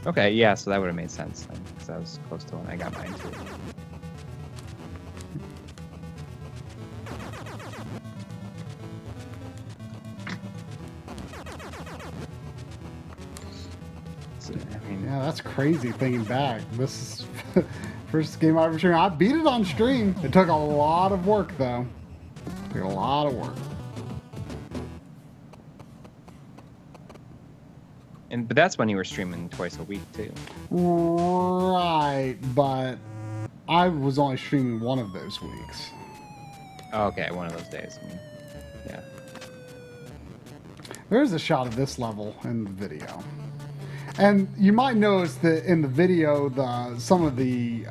Okay, yeah, so that would have made sense then, because that was close to when I got mine too. So, I mean, Yeah, that's crazy thinking back. This is first game I ever streamed. I beat it on stream. It took a lot of work though. Took a lot of work. but that's when you were streaming twice a week too. Right, but I was only streaming one of those weeks. Oh, okay, one of those days. I mean, yeah. There's a shot of this level in the video. And you might notice that in the video, some of the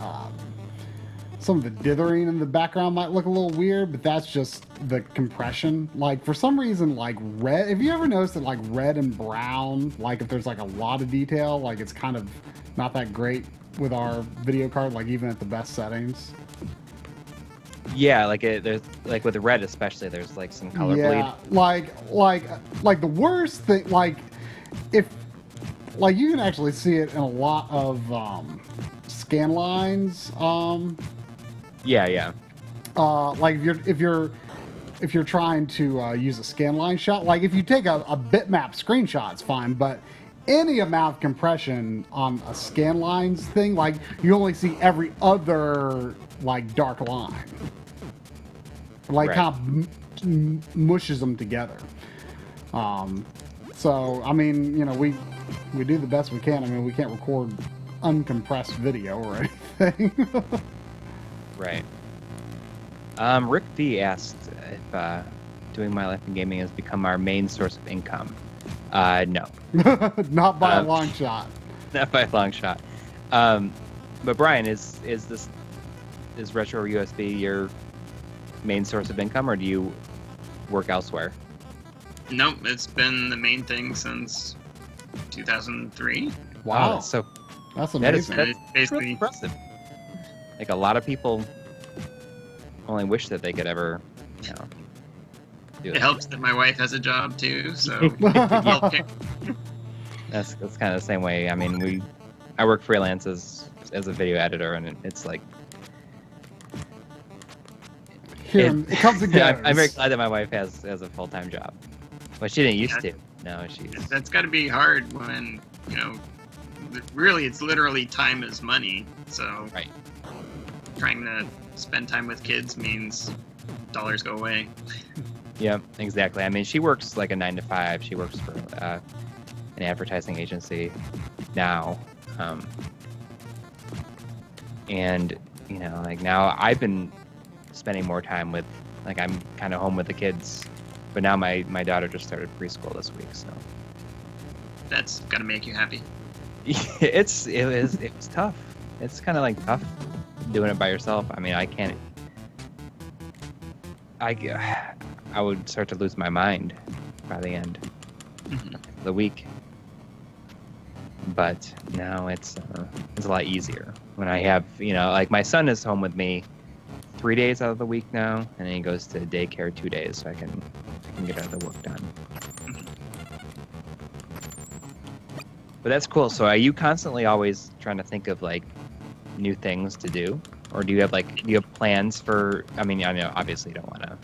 dithering in the background might look a little weird, but that's just the compression. Like, for some reason, like red, have you ever noticed that like red and brown, like if there's like a lot of detail, like it's kind of not that great with our video card, like even at the best settings? Yeah, like there's like with the red especially, there's like some color bleed. Like the worst thing, like if, like you can actually see it in a lot of scan lines. Yeah. Like if you're trying to use a scanline shot, like if you take a bitmap screenshot, it's fine, but any amount of compression on a scanlines thing, like you only see every other like dark line, like Right. kind of mushes them together. So I mean, you know, we do the best we can. I mean, we can't record uncompressed video or anything. Right. Rick V asked if doing My Life in Gaming has become our main source of income. No. Not by a long shot. Not by a long shot. But Brian, is retro USB your main source of income, or do you work elsewhere? Nope, it's been the main thing since 2003. Wow, that's so that's that is amazing. And it's basically really impressive. Like a lot of people only wish that they could ever, do it that. helps that my wife has a job too, so That's kind of the same way. I mean, I work freelance as a video editor, and it's like It comes and Yeah, goes. I'm very glad that my wife has a full-time job. Well, she didn't used to. No, she's... That's got to be hard when, you know, really it's literally time is money. So Right. trying to spend time with kids means dollars go away. Yeah, exactly. I mean, she works like a 9 to 5. She works for an advertising agency now. And, you know, like now I've been spending more time with, like I'm kind of home with the kids. But now my daughter just started preschool this week, so. That's got to make you happy. it was tough. It's kind of like tough doing it by yourself. I mean, I can't. I would start to lose my mind by the end of the week. But now it's a lot easier when I have, you know, like my son is home with me 3 days out of the week now, and then he goes to daycare 2 days, so I can get all the work done. But that's cool. So are you constantly always trying to think of like new things to do, or do you have plans for? I mean, I know obviously you don't want to.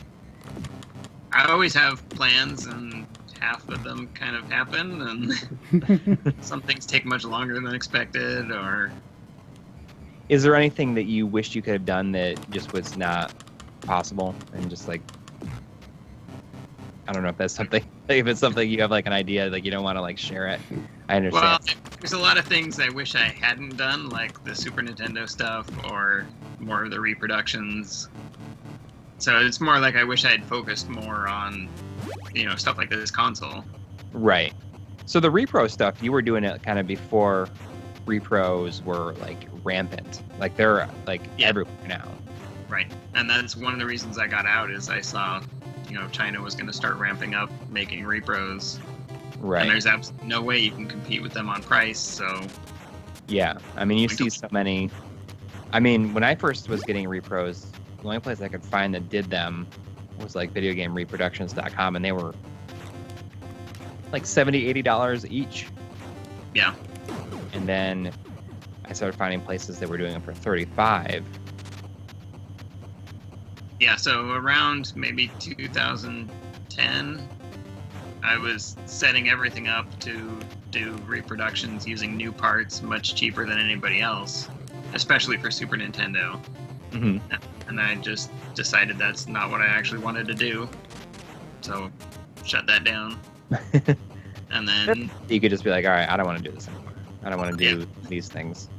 I always have plans, and half of them kind of happen, and some things take much longer than expected. Or is there anything that you wished you could have done that just was not possible, and just like, I don't know if that's something. If it's something you have like an idea, like you don't want to like share it. I understand. Well, there's a lot of things I wish I hadn't done, like the Super Nintendo stuff or more of the reproductions. So it's more like I wish I had focused more on, you know, stuff like this console. Right. So the repro stuff, you were doing it kind of before repros were like rampant. Like they're like everywhere now. Right. And that's one of the reasons I got out is I saw, you know, China was going to start ramping up making repros. Right. And there's absolutely no way you can compete with them on price. So yeah, I mean, you see so many. I mean, when I first was getting repros, the only place I could find that did them was like videogamereproductions.com, and they were like $70, $80 each. Yeah. And then I started finding places that were doing them for $35. Yeah, so around maybe 2010, I was setting everything up to do reproductions using new parts much cheaper than anybody else, especially for Super Nintendo. Mm-hmm. And I just decided that's not what I actually wanted to do. So shut that down. And then you could just be like, all right, I don't want to do this anymore. I don't want to do these things.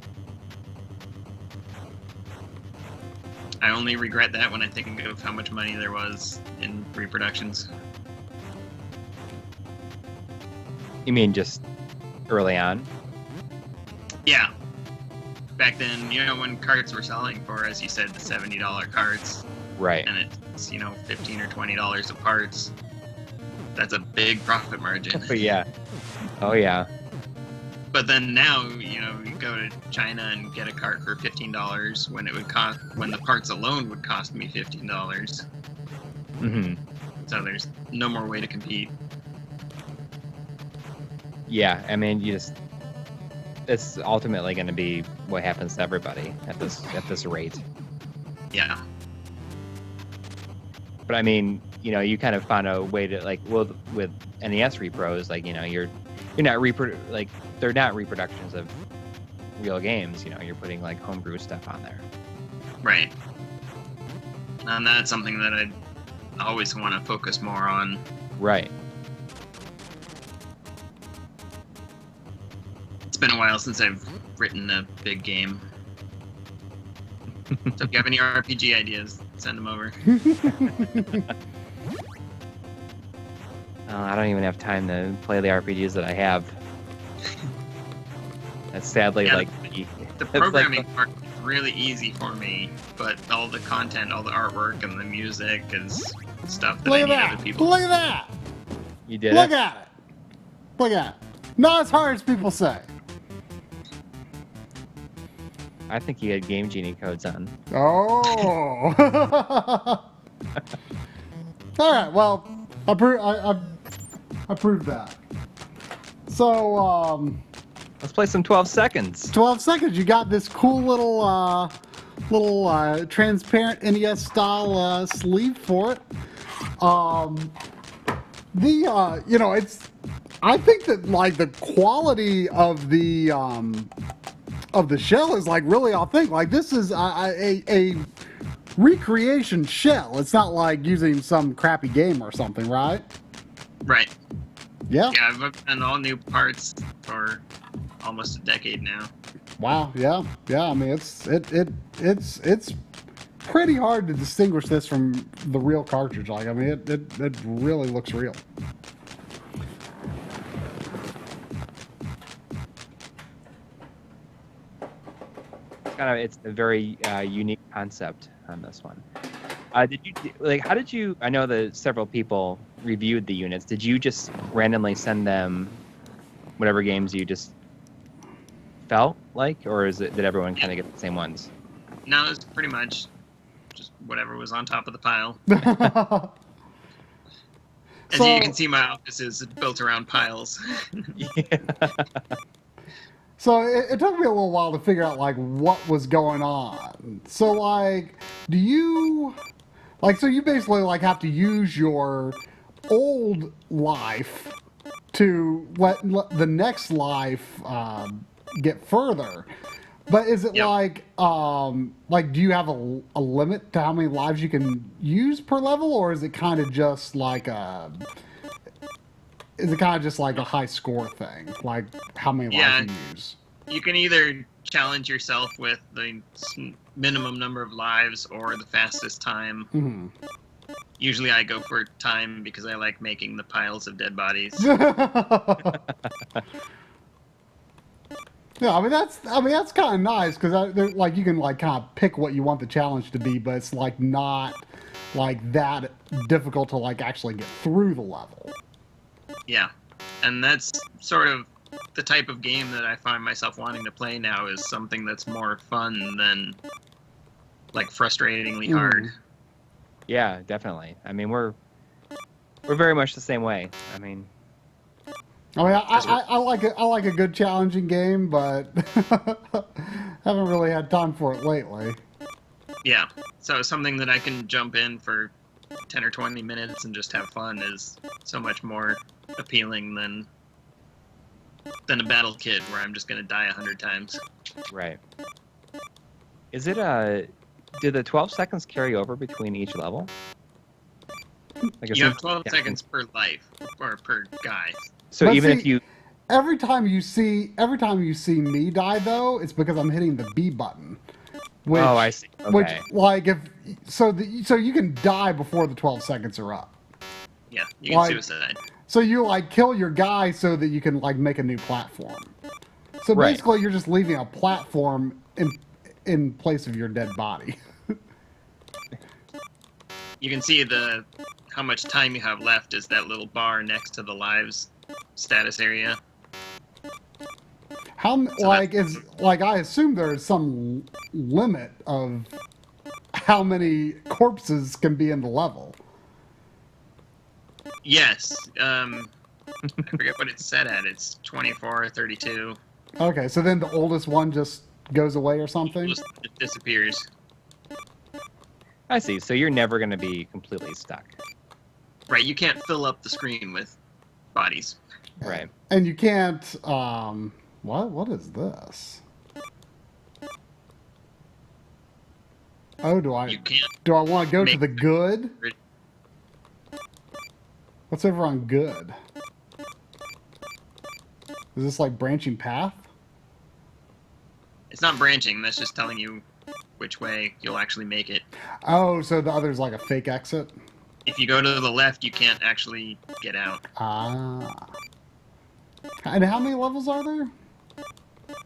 I only regret that when I think of how much money there was in reproductions. You mean just early on? Yeah. Back then, you know, when carts were selling for, as you said, the $70 carts. Right. And it's, you know, $15 or $20 of parts. That's a big profit margin. But yeah. Oh, yeah. But then now, you know, you go to China and get a cart for $15 when it would cost, when the parts alone would cost me $15. Mm-hmm. So there's no more way to compete. Yeah, I mean, it's ultimately going to be what happens to everybody at this rate. Yeah. But I mean, you know, you kind of found a way to like, well, with NES repros, like, you know, you're not like they're not reproductions of real games. You know, you're putting like homebrew stuff on there. Right. And that's something that I always want to focus more on. Right. It's been a while since I've written a big game. So if you have any RPG ideas, send them over. I don't even have time to play the RPGs that I have. That's sadly Yeah, like the programming part is really easy for me, but all the content, all the artwork, and the music is stuff that I need other people. Look at that! You did Look it. at it! Look at it! Not as hard as people say. I think you had Game Genie codes on. Oh! All right. Well, I proved that. So, Let's play some 12 seconds. 12 seconds. You got this cool little transparent NES style sleeve for it. It's. I think that like the quality of the shell is like really authentic. Like this is a recreation shell. It's not like using some crappy game or something, right? Right. Yeah. Yeah, I've done all new parts for almost a decade now. Wow. Yeah. Yeah. I mean, it's pretty hard to distinguish this from the real cartridge. Like, I mean, it really looks real. It's a very unique concept on this one. Did you how did you? I know that several people reviewed the units. Did you just randomly send them whatever games you just felt like, or did everyone kind of get the same ones? No, it's pretty much just whatever was on top of the pile. As you can see, my office is built around piles. Yeah. So it took me a little while to figure out like what was going on. So like, do you so you basically like have to use your old life to let the next life get further. But is it like do you have a limit to how many lives you can use per level, or is it kind of just like a high score thing, like how many lives you use? You can either challenge yourself with the minimum number of lives or the fastest time. Mm-hmm. Usually I go for time because I like making the piles of dead bodies. Yeah, I mean that's kind of nice because like you can like kind of pick what you want the challenge to be, but it's like not like that difficult to like actually get through the level. Yeah, and that's sort of the type of game that I find myself wanting to play now, is something that's more fun than like frustratingly hard. Yeah, definitely. I mean, we're very much the same way. I mean, I like a good challenging game, but haven't really had time for it lately. Yeah, so something that I can jump in for 10 or 20 minutes and just have fun is so much more appealing than a battle kit where I'm just going to die 100 times. Right. Is it do the 12 seconds carry over between each level? Like you have 12 seconds per life, or per guy. So but even see, if you... Every time you see me die, though, it's because I'm hitting the B button. Which, oh, I see. Okay. Which, like, so you can die before the 12 seconds are up. Yeah, you can suicide. So you, like, kill your guy so that you can, like, make a new platform. So basically you're just leaving a platform in place of your dead body. You can see how much time you have left is that little bar next to the lives status area. I assume there's some limit of how many corpses can be in the level. Yes. I forget what it's set at. It's 24 or 32. Okay, so then the oldest one just goes away or something? It disappears. I see. So you're never going to be completely stuck. Right, you can't fill up the screen with bodies. Right. And you can't, what is this? Oh, do I want to go to the good? What's over on good? Is this like branching path? It's not branching, that's just telling you which way you'll actually make it. Oh, so the other's like a fake exit? If you go to the left, you can't actually get out. Ah. And how many levels are there?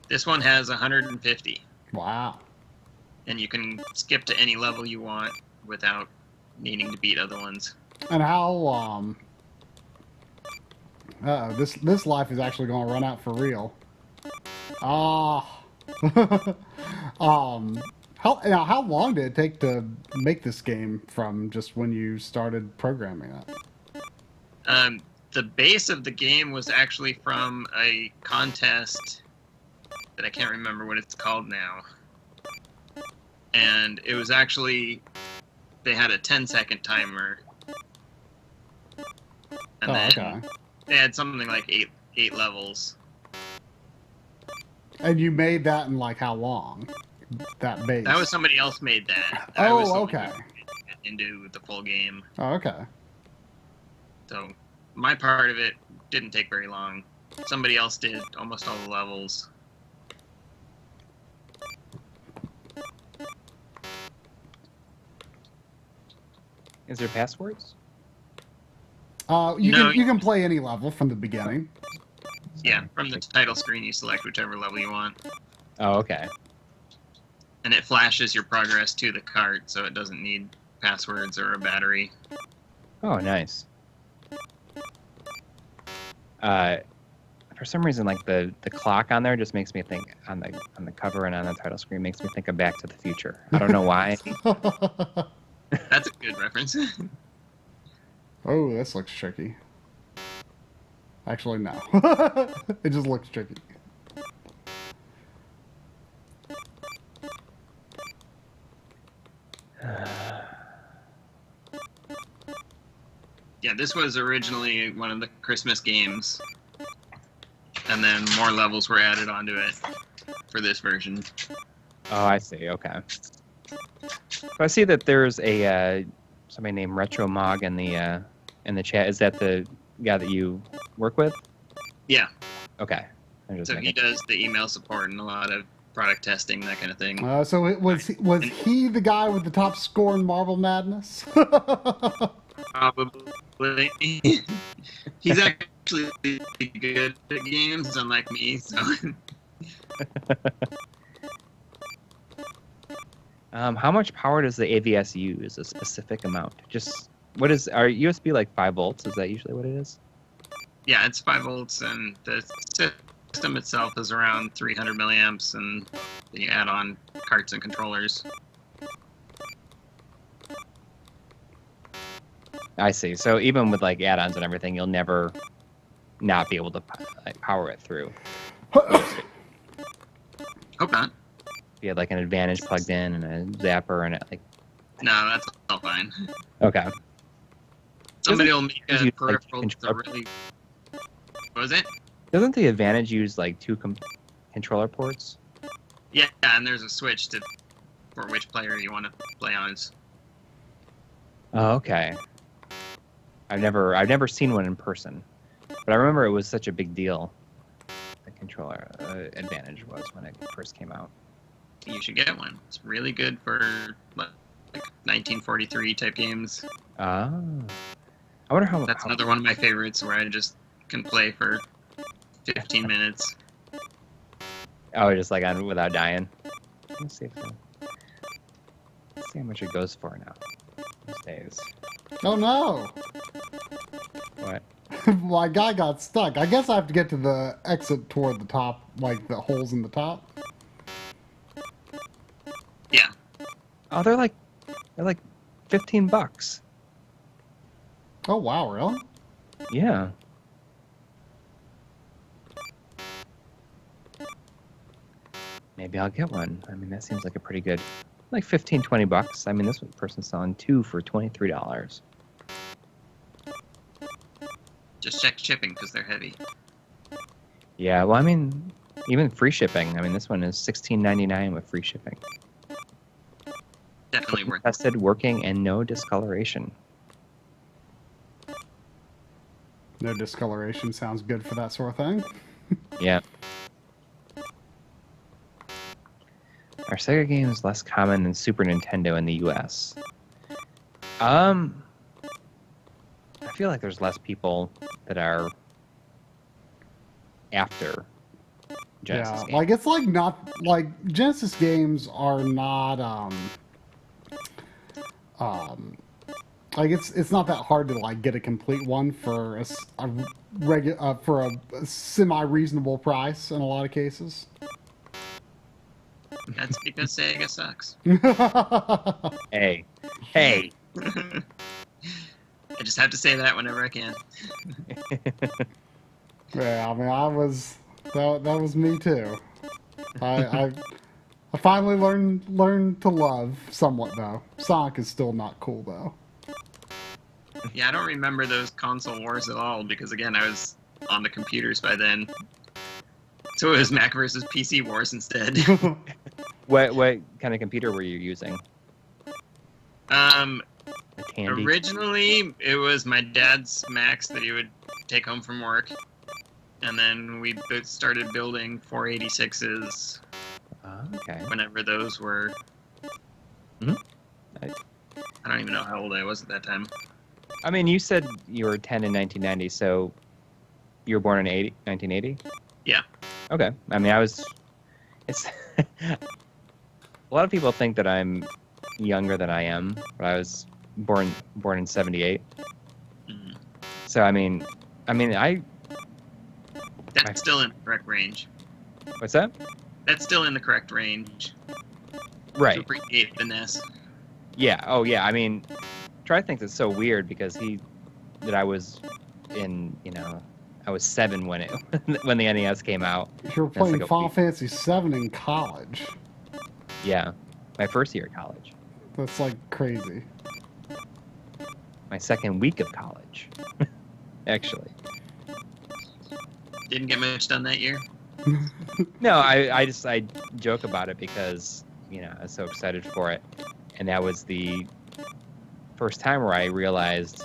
This one has 150. Wow. And you can skip to any level you want without needing to beat other ones. And how, this life is actually going to run out for real. Ah. How long did it take to make this game from just when you started programming it? The base of the game was actually from a contest that I can't remember what it's called now. and it was actually they had a 10-second timer, and then okay. they had something like eight levels. And you made that in like how long? That base. That was somebody else made that. I was Oh, the one okay. who into the full game. Oh, okay. So my part of it didn't take very long. Somebody else did almost all the levels. Is there passwords? You can play any level from the beginning. Yeah, from the title screen you select whichever level you want. Oh, okay. And it flashes your progress to the cart, so it doesn't need passwords or a battery. Oh, nice. For some reason, like the clock on there just makes me think on the cover and on the title screen makes me think of Back to the Future. I don't know why. That's a good reference. Oh, this looks tricky. Actually, no. It just looks tricky. Yeah, this was originally one of the Christmas games, and then more levels were added onto it for this version. Oh, I see. Okay. So I see that there's a somebody named retroMog in the chat. Is that the guy that you work with? Yeah, Okay. I'm just so he making- does the email support and a lot of product testing, that kind of thing. So it was he the guy with the top score in Marble Madness? Probably. He's actually good at games, unlike me. So how much power does the AVS use? A specific amount. Just are USB like 5 volts? Is that usually what it is? yeah, it's 5 volts, and the system itself is around 300 milliamps, and then you add on carts and controllers. I see. So even with like add-ons and everything, you'll never not be able to like, power it through. Hope not. If you had like an Advantage plugged in and a zapper and it like. No, that's all fine. Okay. Somebody will make Doesn't a use, like, peripheral control- to really. What was it? Doesn't the Advantage use like 2 controller ports? Yeah, and there's a switch for which player you want to play on. Oh, okay. I've never seen one in person, but I remember it was such a big deal. The controller Advantage was when it first came out. You should get one. It's really good for like 1943 type games. Ah. I wonder how. That's another one of my favorites where I just can play for 15 minutes. Oh, just like on without dying. Let's see how much it goes for now these days. Oh no! What? My guy got stuck. I guess I have to get to the exit toward the top, like the holes in the top. Yeah. Oh, they're like $15. Oh wow, really? Yeah. Maybe I'll get one. I mean, that seems like a pretty good, like $15-20. I mean, this person's selling 2 for $23. Just check shipping because they're heavy. Yeah, well, I mean, even free shipping. I mean, this one is $16.99 with free shipping. Definitely worth it. Tested, working, and no discoloration. No discoloration sounds good for that sort of thing. Yeah. Are Sega games less common than Super Nintendo in the US? I feel like there's less people that are after Genesis games. Like it's like not like Genesis games are not like it's not that hard to like get a complete one for a semi reasonable price in a lot of cases. That's because Sega sucks. Hey. I just have to say that whenever I can. Yeah, I mean, that was me too. I I finally learned to love somewhat though. Sonic is still not cool though. Yeah, I don't remember those console wars at all because again, I was on the computers by then. So it was Mac versus PC wars instead. What kind of computer were you using? A Tandy? Originally, it was my dad's Macs that he would take home from work. And then we started building 486s Okay. whenever those were. Mhm. I don't even know how old I was at that time. I mean, you said you were 10 in 1990, so you were born in 1980? Yeah. Okay. I mean, it's a lot of people think that I'm younger than I am, but I was born in 78. Mhm. So I mean, That's still in the correct range. what's that? That's still in the correct range. To Right. appreciate the NES. Yeah. Oh, yeah. I mean, Try thinks it's so weird because I was in, I was 7 when when the NES came out. You were That's playing like a Final week. Fantasy VII in college. Yeah, my first year of college. That's like crazy. My second week of college, actually. Didn't get much done that year. No, I joke about it because I was so excited for it, and that was the first time where I realized,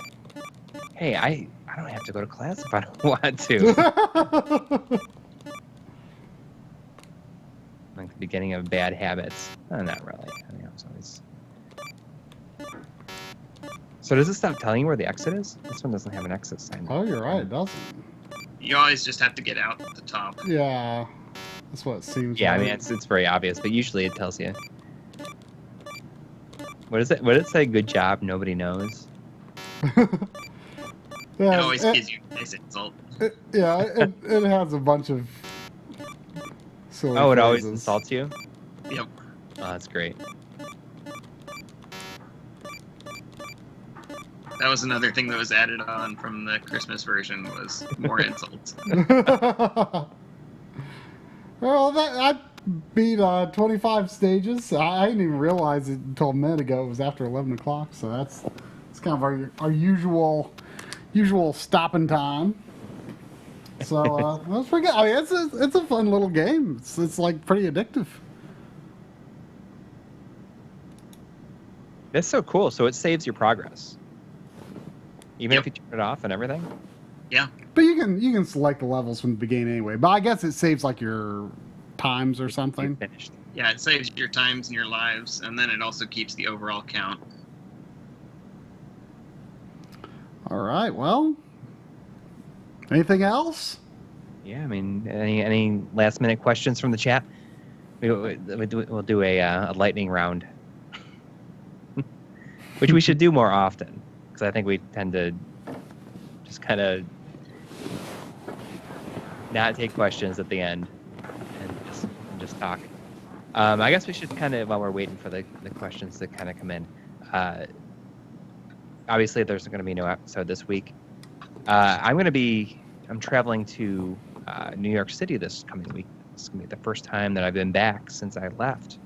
hey, I don't have to go to class if I don't want to. Like the beginning of bad habits. Not really. I mean, I was always. So does it stop telling you where the exit is? This one doesn't have an exit sign. Oh, you're right. It doesn't. You always just have to get out at the top. Yeah, that's what it seems. Yeah, I like. mean it's very obvious, but usually it tells you. What is it? What did it say? Good job. Nobody knows. It always gives you a nice insult. It has a bunch of silly Oh, it always phrases. insults you? Yep. Oh, that's great. That was another thing that was added on from the Christmas version was more insults. Well, I beat 25 stages. I didn't even realize it until a minute ago. It was after 11 o'clock, so that's kind of our usual stopping time. So that's pretty good. I mean, it's a fun little game. It's like pretty addictive. That's so cool. So it saves your progress. Even Yep. if you turn it off and everything? Yeah. But you can select the levels from the beginning anyway. But I guess it saves like your times or You something. finished. Yeah, it saves your times and your lives, and then it also keeps the overall count. All right. Well, anything else? Yeah, I mean, any last minute questions from the chat? We'll do a lightning round, which we should do more often because I think we tend to just kind of not take questions at the end and just talk. I guess we should kind of, while we're waiting for the questions to kind of come in. Obviously, there's going to be no episode this week. I'm traveling to New York City this coming week. It's going to be the first time that I've been back since I left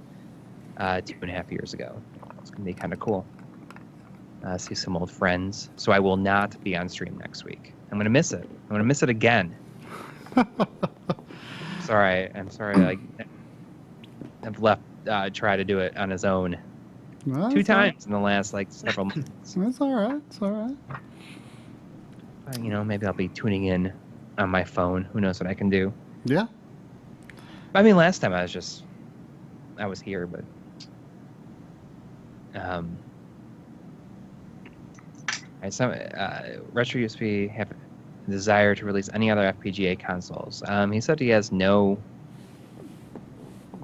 2.5 years ago. It's going to be kind of cool. See some old friends. So I will not be on stream next week. I'm going to miss it. I'm going to miss it again. I'm sorry. I've left try to do it on his own No, 2 it's all right. times in the last several months. It's all right. It's all right. Maybe I'll be tuning in on my phone. Who knows what I can do? Yeah. I mean, last time I was here, but retroUSB have a desire to release any other FPGA consoles. He said he has no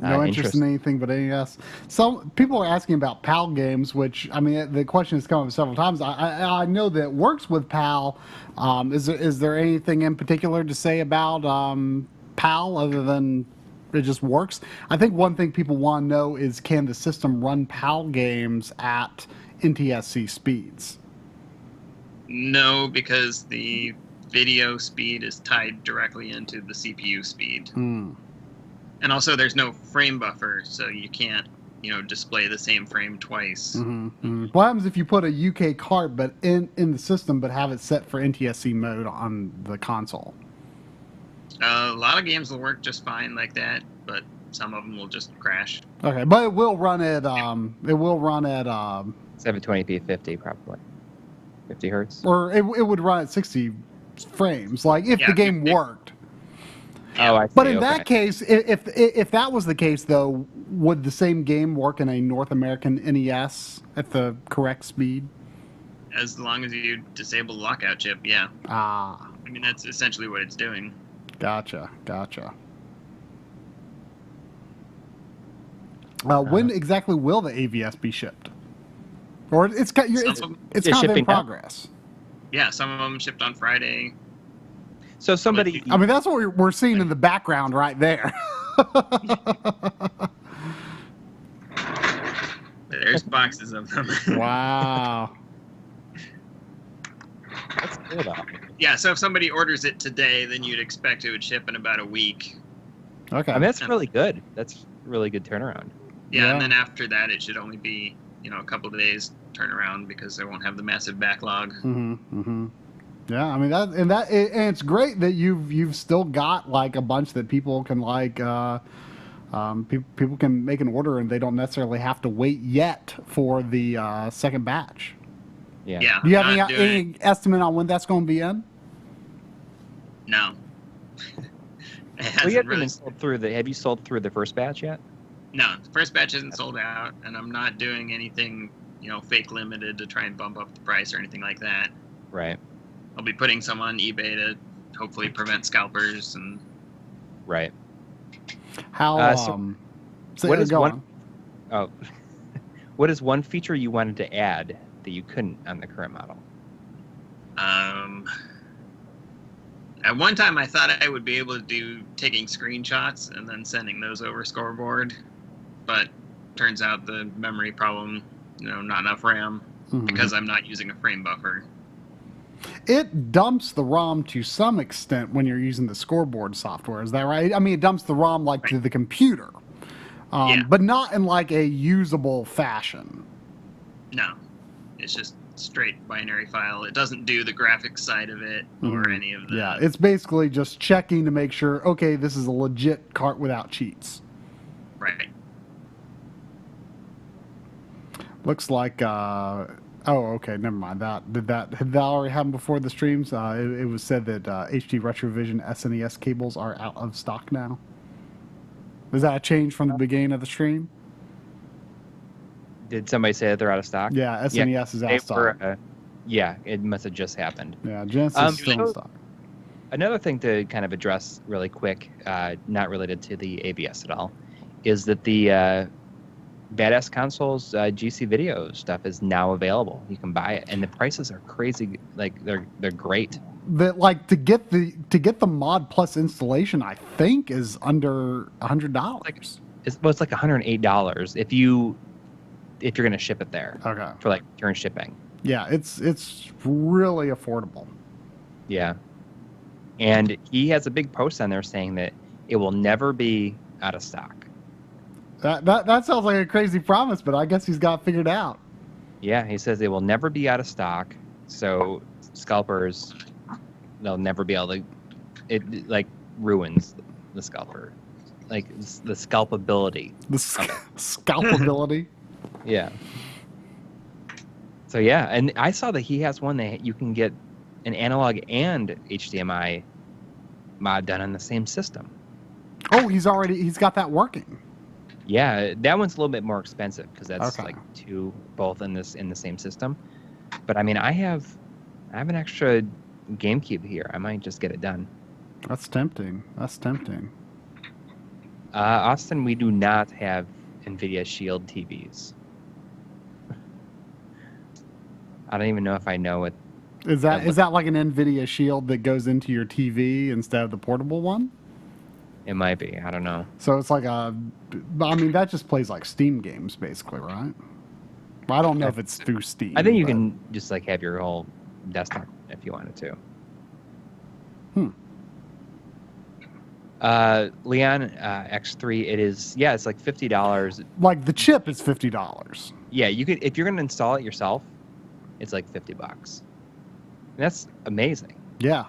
No interest in anything but NES. Some people are asking about PAL games, which, I mean, the question has come up several times. I know that it works with PAL. Is there anything in particular to say about PAL other than it just works? I think one thing people want to know is, can the system run PAL games at NTSC speeds? No, because the video speed is tied directly into the CPU speed. And also, there's no frame buffer, so you can't, display the same frame twice. What happens if you put a UK cart but in the system, but have it set for NTSC mode on the console? A lot of games will work just fine like that, but some of them will just crash. Okay, but it will run at 720p 50 probably. 50 hertz. or it would run at 60 frames, like if the game worked. Oh, I see. But in that case, if that was the case, though, would the same game work in a North American NES at the correct speed? As long as you disable the lockout chip, yeah. Ah, I mean, that's essentially what it's doing. gotcha. When exactly will the AVS be shipped? Or it's kind It's of shipping in now. progress. Yeah, some of them shipped on Friday. So somebody, I mean, that's what we're seeing in the background right there. There's boxes of them. Wow. that's cool though. Yeah, so if somebody orders it today, then you'd expect it would ship in about a week. Okay. I mean, that's really good. That's really good turnaround. Yeah, Yeah. and then after that, it should only be, a couple of days turnaround because they won't have the massive backlog. Yeah, I mean and it's great that you've still got like a bunch that people can like people can make an order and they don't necessarily have to wait yet for the second batch. Yeah. Yeah. Do you have not doing any estimate on when that's going to be in? No. It Well, hasn't you haven't really. been sold through have you sold through the first batch yet? No, the first batch isn't sold out, and I'm not doing anything, fake limited to try and bump up the price or anything like that. Right. I'll be putting some on eBay to hopefully prevent scalpers and. Right. How So what is go one- on. Oh, what is one feature you wanted to add that you couldn't on the current model? At one time, I thought I would be able to do taking screenshots and then sending those over scoreboard, but turns out the memory problem, not enough RAM because I'm not using a frame buffer. It dumps the ROM to some extent when you're using the scoreboard software. Is that right? I mean, it dumps the ROM like to the computer, Yeah. but not in like a usable fashion. No, it's just straight binary file. It doesn't do the graphics side of it or any of the. Yeah, it's basically just checking to make sure, okay, this is a legit cart without cheats. Right. Looks like, oh, okay, never mind. Did that already happen before the streams? It was said that HD Retrovision SNES cables are out of stock now. Is that a change from the beginning of the stream? Did somebody say that they're out of stock? Yeah, SNES is out of stock. Yeah, it must have just happened. Yeah, Genesis is still in stock. Another thing to kind of address really quick, not related to the AVS at all, is that the Badass Consoles GC video stuff is now available. You can buy it, and the prices are crazy. Like they're great. That like to get the mod plus installation, I think is under $100. It's like $108 if you're gonna ship it there. Okay. For like return shipping. Yeah, it's really affordable. Yeah. And he has a big post on there saying that it will never be out of stock. That sounds like a crazy promise, but I guess he's got it figured out. Yeah, he says it will never be out of stock. So scalpers, they'll never be able to. It like ruins the scalper, like the scalpability. The scalpability. Yeah. So yeah, and I saw that he has one that you can get an analog and HDMI mod done on the same system. Oh, he's got that working. Yeah, that one's a little bit more expensive because that's Okay. like two both in the same system. But I mean, I have an extra GameCube here. I might just get it done. That's tempting. Austin, we do not have NVIDIA Shield TVs. I don't even know if I know what. Is that like an NVIDIA Shield that goes into your TV instead of the portable one? It might be. I don't know. So it's like I mean, that just plays like Steam games, basically, right? Well, I don't know if it's through Steam. I think you but- can just like have your whole desktop if you wanted to. Leon X3, it is, yeah, it's like $50. Like the chip is $50. Yeah, you could, if you're gonna install it yourself, it's like $50. That's amazing. Yeah.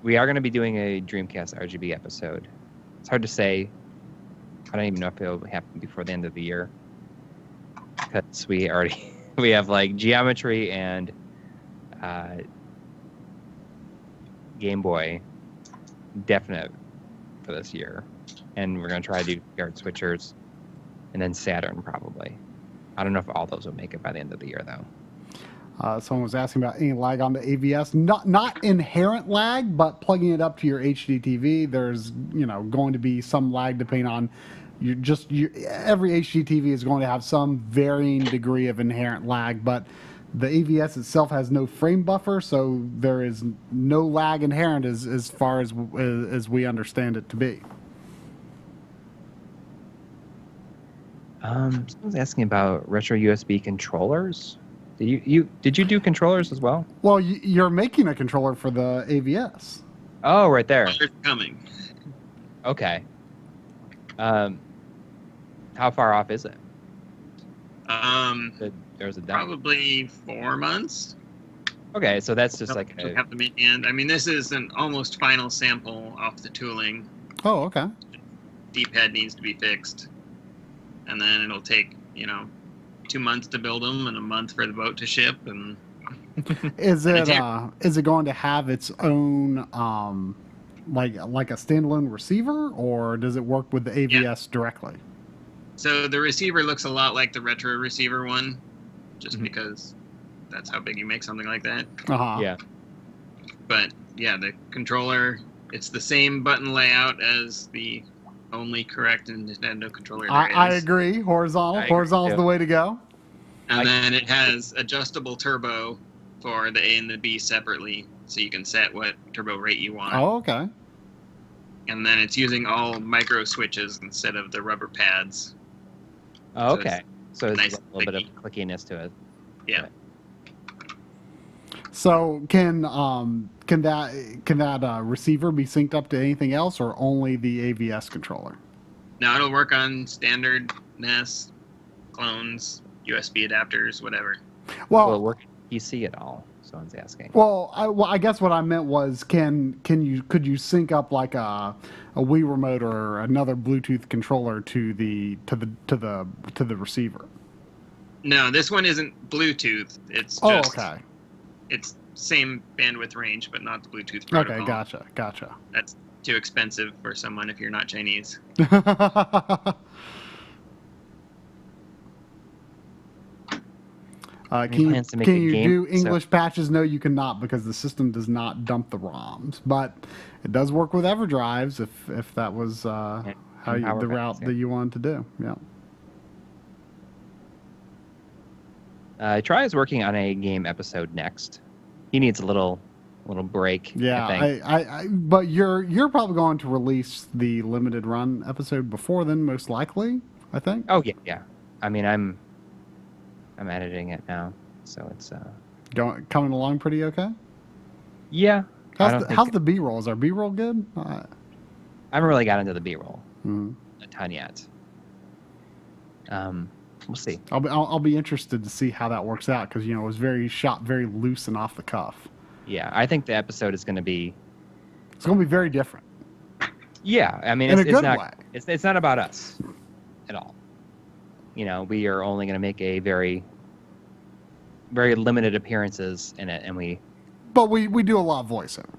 We are going to be doing a Dreamcast RGB episode. It's hard to say. I don't even know if it'll happen before the end of the year, because we have like Geometry and Game Boy definite for this year, and we're going to try to do Guard Switchers, and then Saturn probably. I don't know if all those will make it by the end of the year though. Someone was asking about any lag on the AVS. Not inherent lag, but plugging it up to your HD TV, there's going to be some lag depending on every HD TV is going to have some varying degree of inherent lag, but the AVS itself has no frame buffer, so there is no lag inherent as far as we understand it to be. Someone's asking about retro USB controllers. Did you do controllers as well? Well, you're making a controller for the AVS. Oh, right there. It's coming. Okay. How far off is it? There's a demo. Probably 4 months. Okay, so that's just like You'll have to make end. I mean, this is an almost final sample off the tooling. Oh, okay. D-pad needs to be fixed, and then it'll take 2 months to build them and a month for the boat to ship. And is it going to have its own like a standalone receiver, or does it work with the AVS directly? So the receiver looks a lot like the retro receiver one, just because that's how big you make something like that. Yeah. But yeah, the controller, it's the same button layout as the only correct Nintendo controller there is. I agree. Horizontal's the way to go. And then it has adjustable turbo for the A and the B separately, so you can set what turbo rate you want. Oh, okay. And then it's using all micro switches instead of the rubber pads. Oh, okay. So it's nice a little bit of clickiness to it. Yeah. So can that receiver be synced up to anything else, or only the AVS controller? Now it'll work on standard NES, clones, USB adapters, whatever. Will it work PC at all? Someone's asking. Well, I guess what I meant was, could you sync up like a Wii remote or another Bluetooth controller to the receiver? No, this one isn't Bluetooth. It's just okay. It's same bandwidth range, but not the Bluetooth protocol. Okay, gotcha. That's too expensive for someone if you're not Chinese. Can you do English patches? No, you cannot, because the system does not dump the ROMs. But it does work with EverDrives if that was the route that you wanted to do. Yeah. Try is working on a game episode next. He needs a little break. Yeah, I think. but you're probably going to release the limited run episode before then, most likely. I think. Oh yeah. I mean, I'm editing it now, so it's coming along pretty okay. Yeah. How's the B-roll? Is our B-roll good? I haven't really got into the B-roll Mm-hmm. a ton yet. We'll see. I'll be interested to see how that works out, because it was shot very loose and off the cuff. Yeah, I think the episode is going to be. It's going to be very different. Yeah, I mean, in a it's good not. way. It's not about us at all. We are only going to make a very, very limited appearances in it, and But we do a lot of voiceover.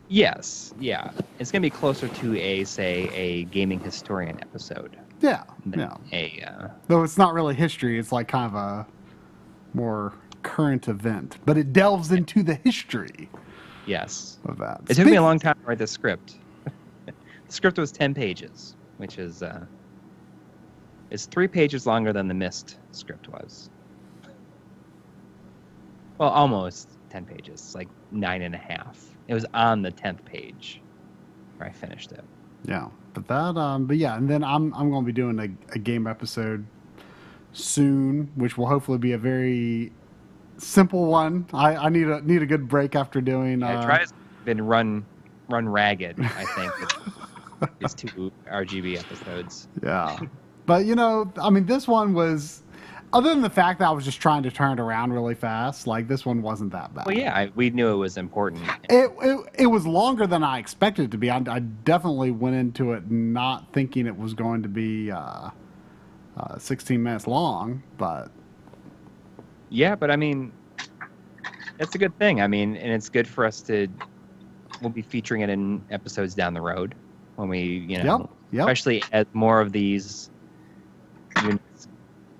Yes, yeah, it's going to be closer to a gaming historian episode. Yeah, though it's not really history; it's like kind of a more current event, but it delves into the history. Yes, of that. It took me a long time to write the script. The script was 10 pages, which is it's 3 pages longer than the Myst script was. Well, almost 10 pages. It's like 9.5. It was on the 10th page where I finished it. Yeah, but yeah, and then I'm going to be doing a game episode soon, which will hopefully be a very simple one. I need a good break after doing. Yeah, Try's been run ragged, I think. It's 2 RGB episodes. Yeah. But, I mean, this one was, other than the fact that I was just trying to turn it around really fast, like, this one wasn't that bad. Well, yeah, we knew it was important. It was longer than I expected it to be. I definitely went into it not thinking it was going to be 16 minutes long, but... Yeah, but, I mean, it's a good thing. I mean, and it's good for us to... We'll be featuring it in episodes down the road when we, Yep. especially as more of these units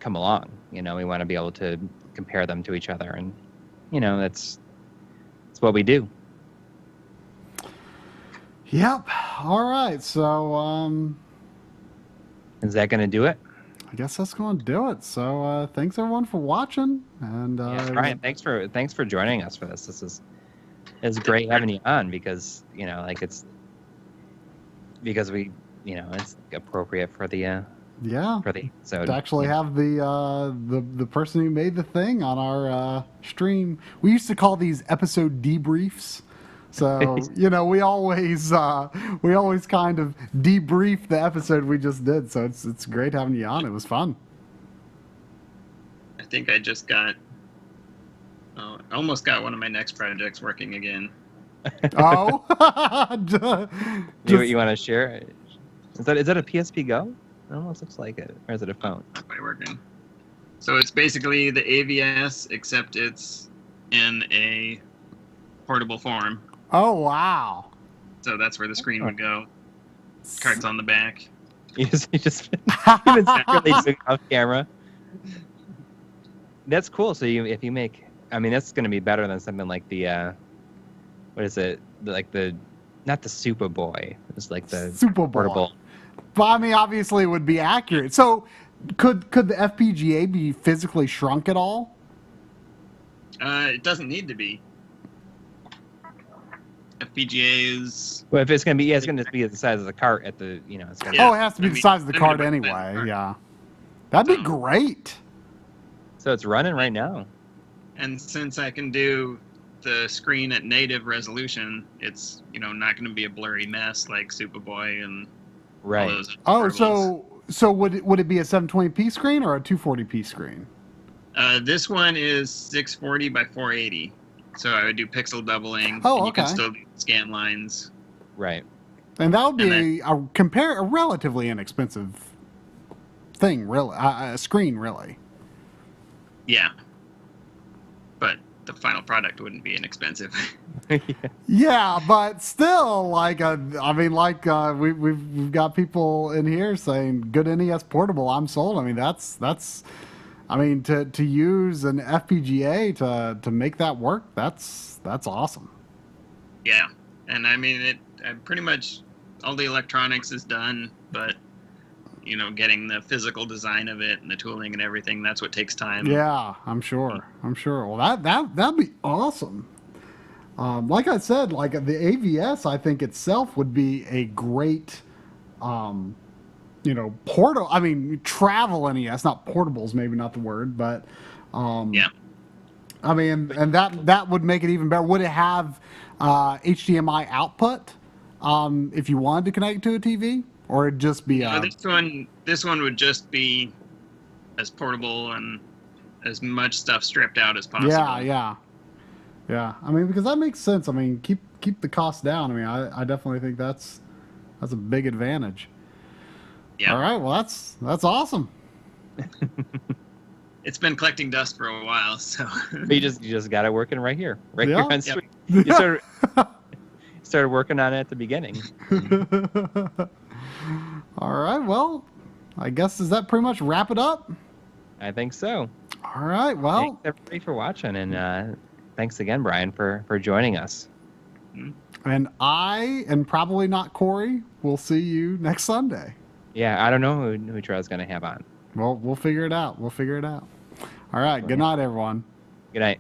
come along. We want to be able to compare them to each other, and that's what we do. Yep. All right. So Is that going to do it? I guess that's going to do it. So thanks everyone for watching, and Yes, Brian, thanks for joining us for this. It's great having you on because it's appropriate for the episode. to actually have the person who made the thing on our stream. We used to call these episode debriefs. So we always kind of debrief the episode we just did. So it's great having you on. It was fun. I think I just almost got one of my next projects working again. Oh, You want to share it? Is that a PSP Go? It almost looks like it. Or is it a phone? Not quite working. So it's basically the AVS, except it's in a portable form. Oh wow! So that's where the screen would go. Cart's on the back. You just you've been secretly doing off camera. That's cool. So if you make, I mean, that's going to be better than something like the what is it? Like not the Super Boy. It's like the Super portable. Bowl. But I mean, obviously, it would be accurate. So, could the FPGA be physically shrunk at all? It doesn't need to be. FPGA is. Well, if it's going to be, it's going to be the size of the cart at the, it's going to. Yeah. Oh, it has to be the size of the card anyway. Yeah, that'd be great. So it's running right now. And since I can do the screen at native resolution, it's not going to be a blurry mess like Superboy and Right. all those. Oh, portables. so would it be a 720p screen or a 240p screen? This one is 640 by 480, so I would do pixel doubling. Oh, and you can okay. still do scan lines. Right. And that would And be a relatively inexpensive thing, really, a screen, really. Yeah, but the final product wouldn't be inexpensive. Yeah, but still, we've got people in here saying good NES portable. I'm sold. I mean, to use an FPGA to make that work, that's awesome. Yeah, and I mean pretty much all the electronics is done, but getting the physical design of it and the tooling and everything, that's what takes time. Yeah, I'm sure. Well, that'd be awesome. Like I said, like the AVS, I think itself would be a great, portable. I mean, travel NES, not portables, maybe not the word, but Yeah. I mean, and that would make it even better. Would it have HDMI output if you wanted to connect to a TV, or it'd just be? This one would just be as portable and as much stuff stripped out as possible. Yeah. I mean, because that makes sense. I mean, keep the cost down. I mean, I definitely think that's a big advantage. Yeah. All right. Well, that's awesome. It's been collecting dust for a while, so. But you just got it working right here Yeah. on Yep. stream. You started working on it at the beginning. All right. Well, I guess does that pretty much wrap it up? I think so. All right. Well, Thanks everybody for watching, and thanks again, Brian, for joining us. and I, and probably not Coury, will see you next Sunday. Yeah, I don't know who Troy's going to have on. Well, we'll figure it out. All right. Good night, everyone. Good night.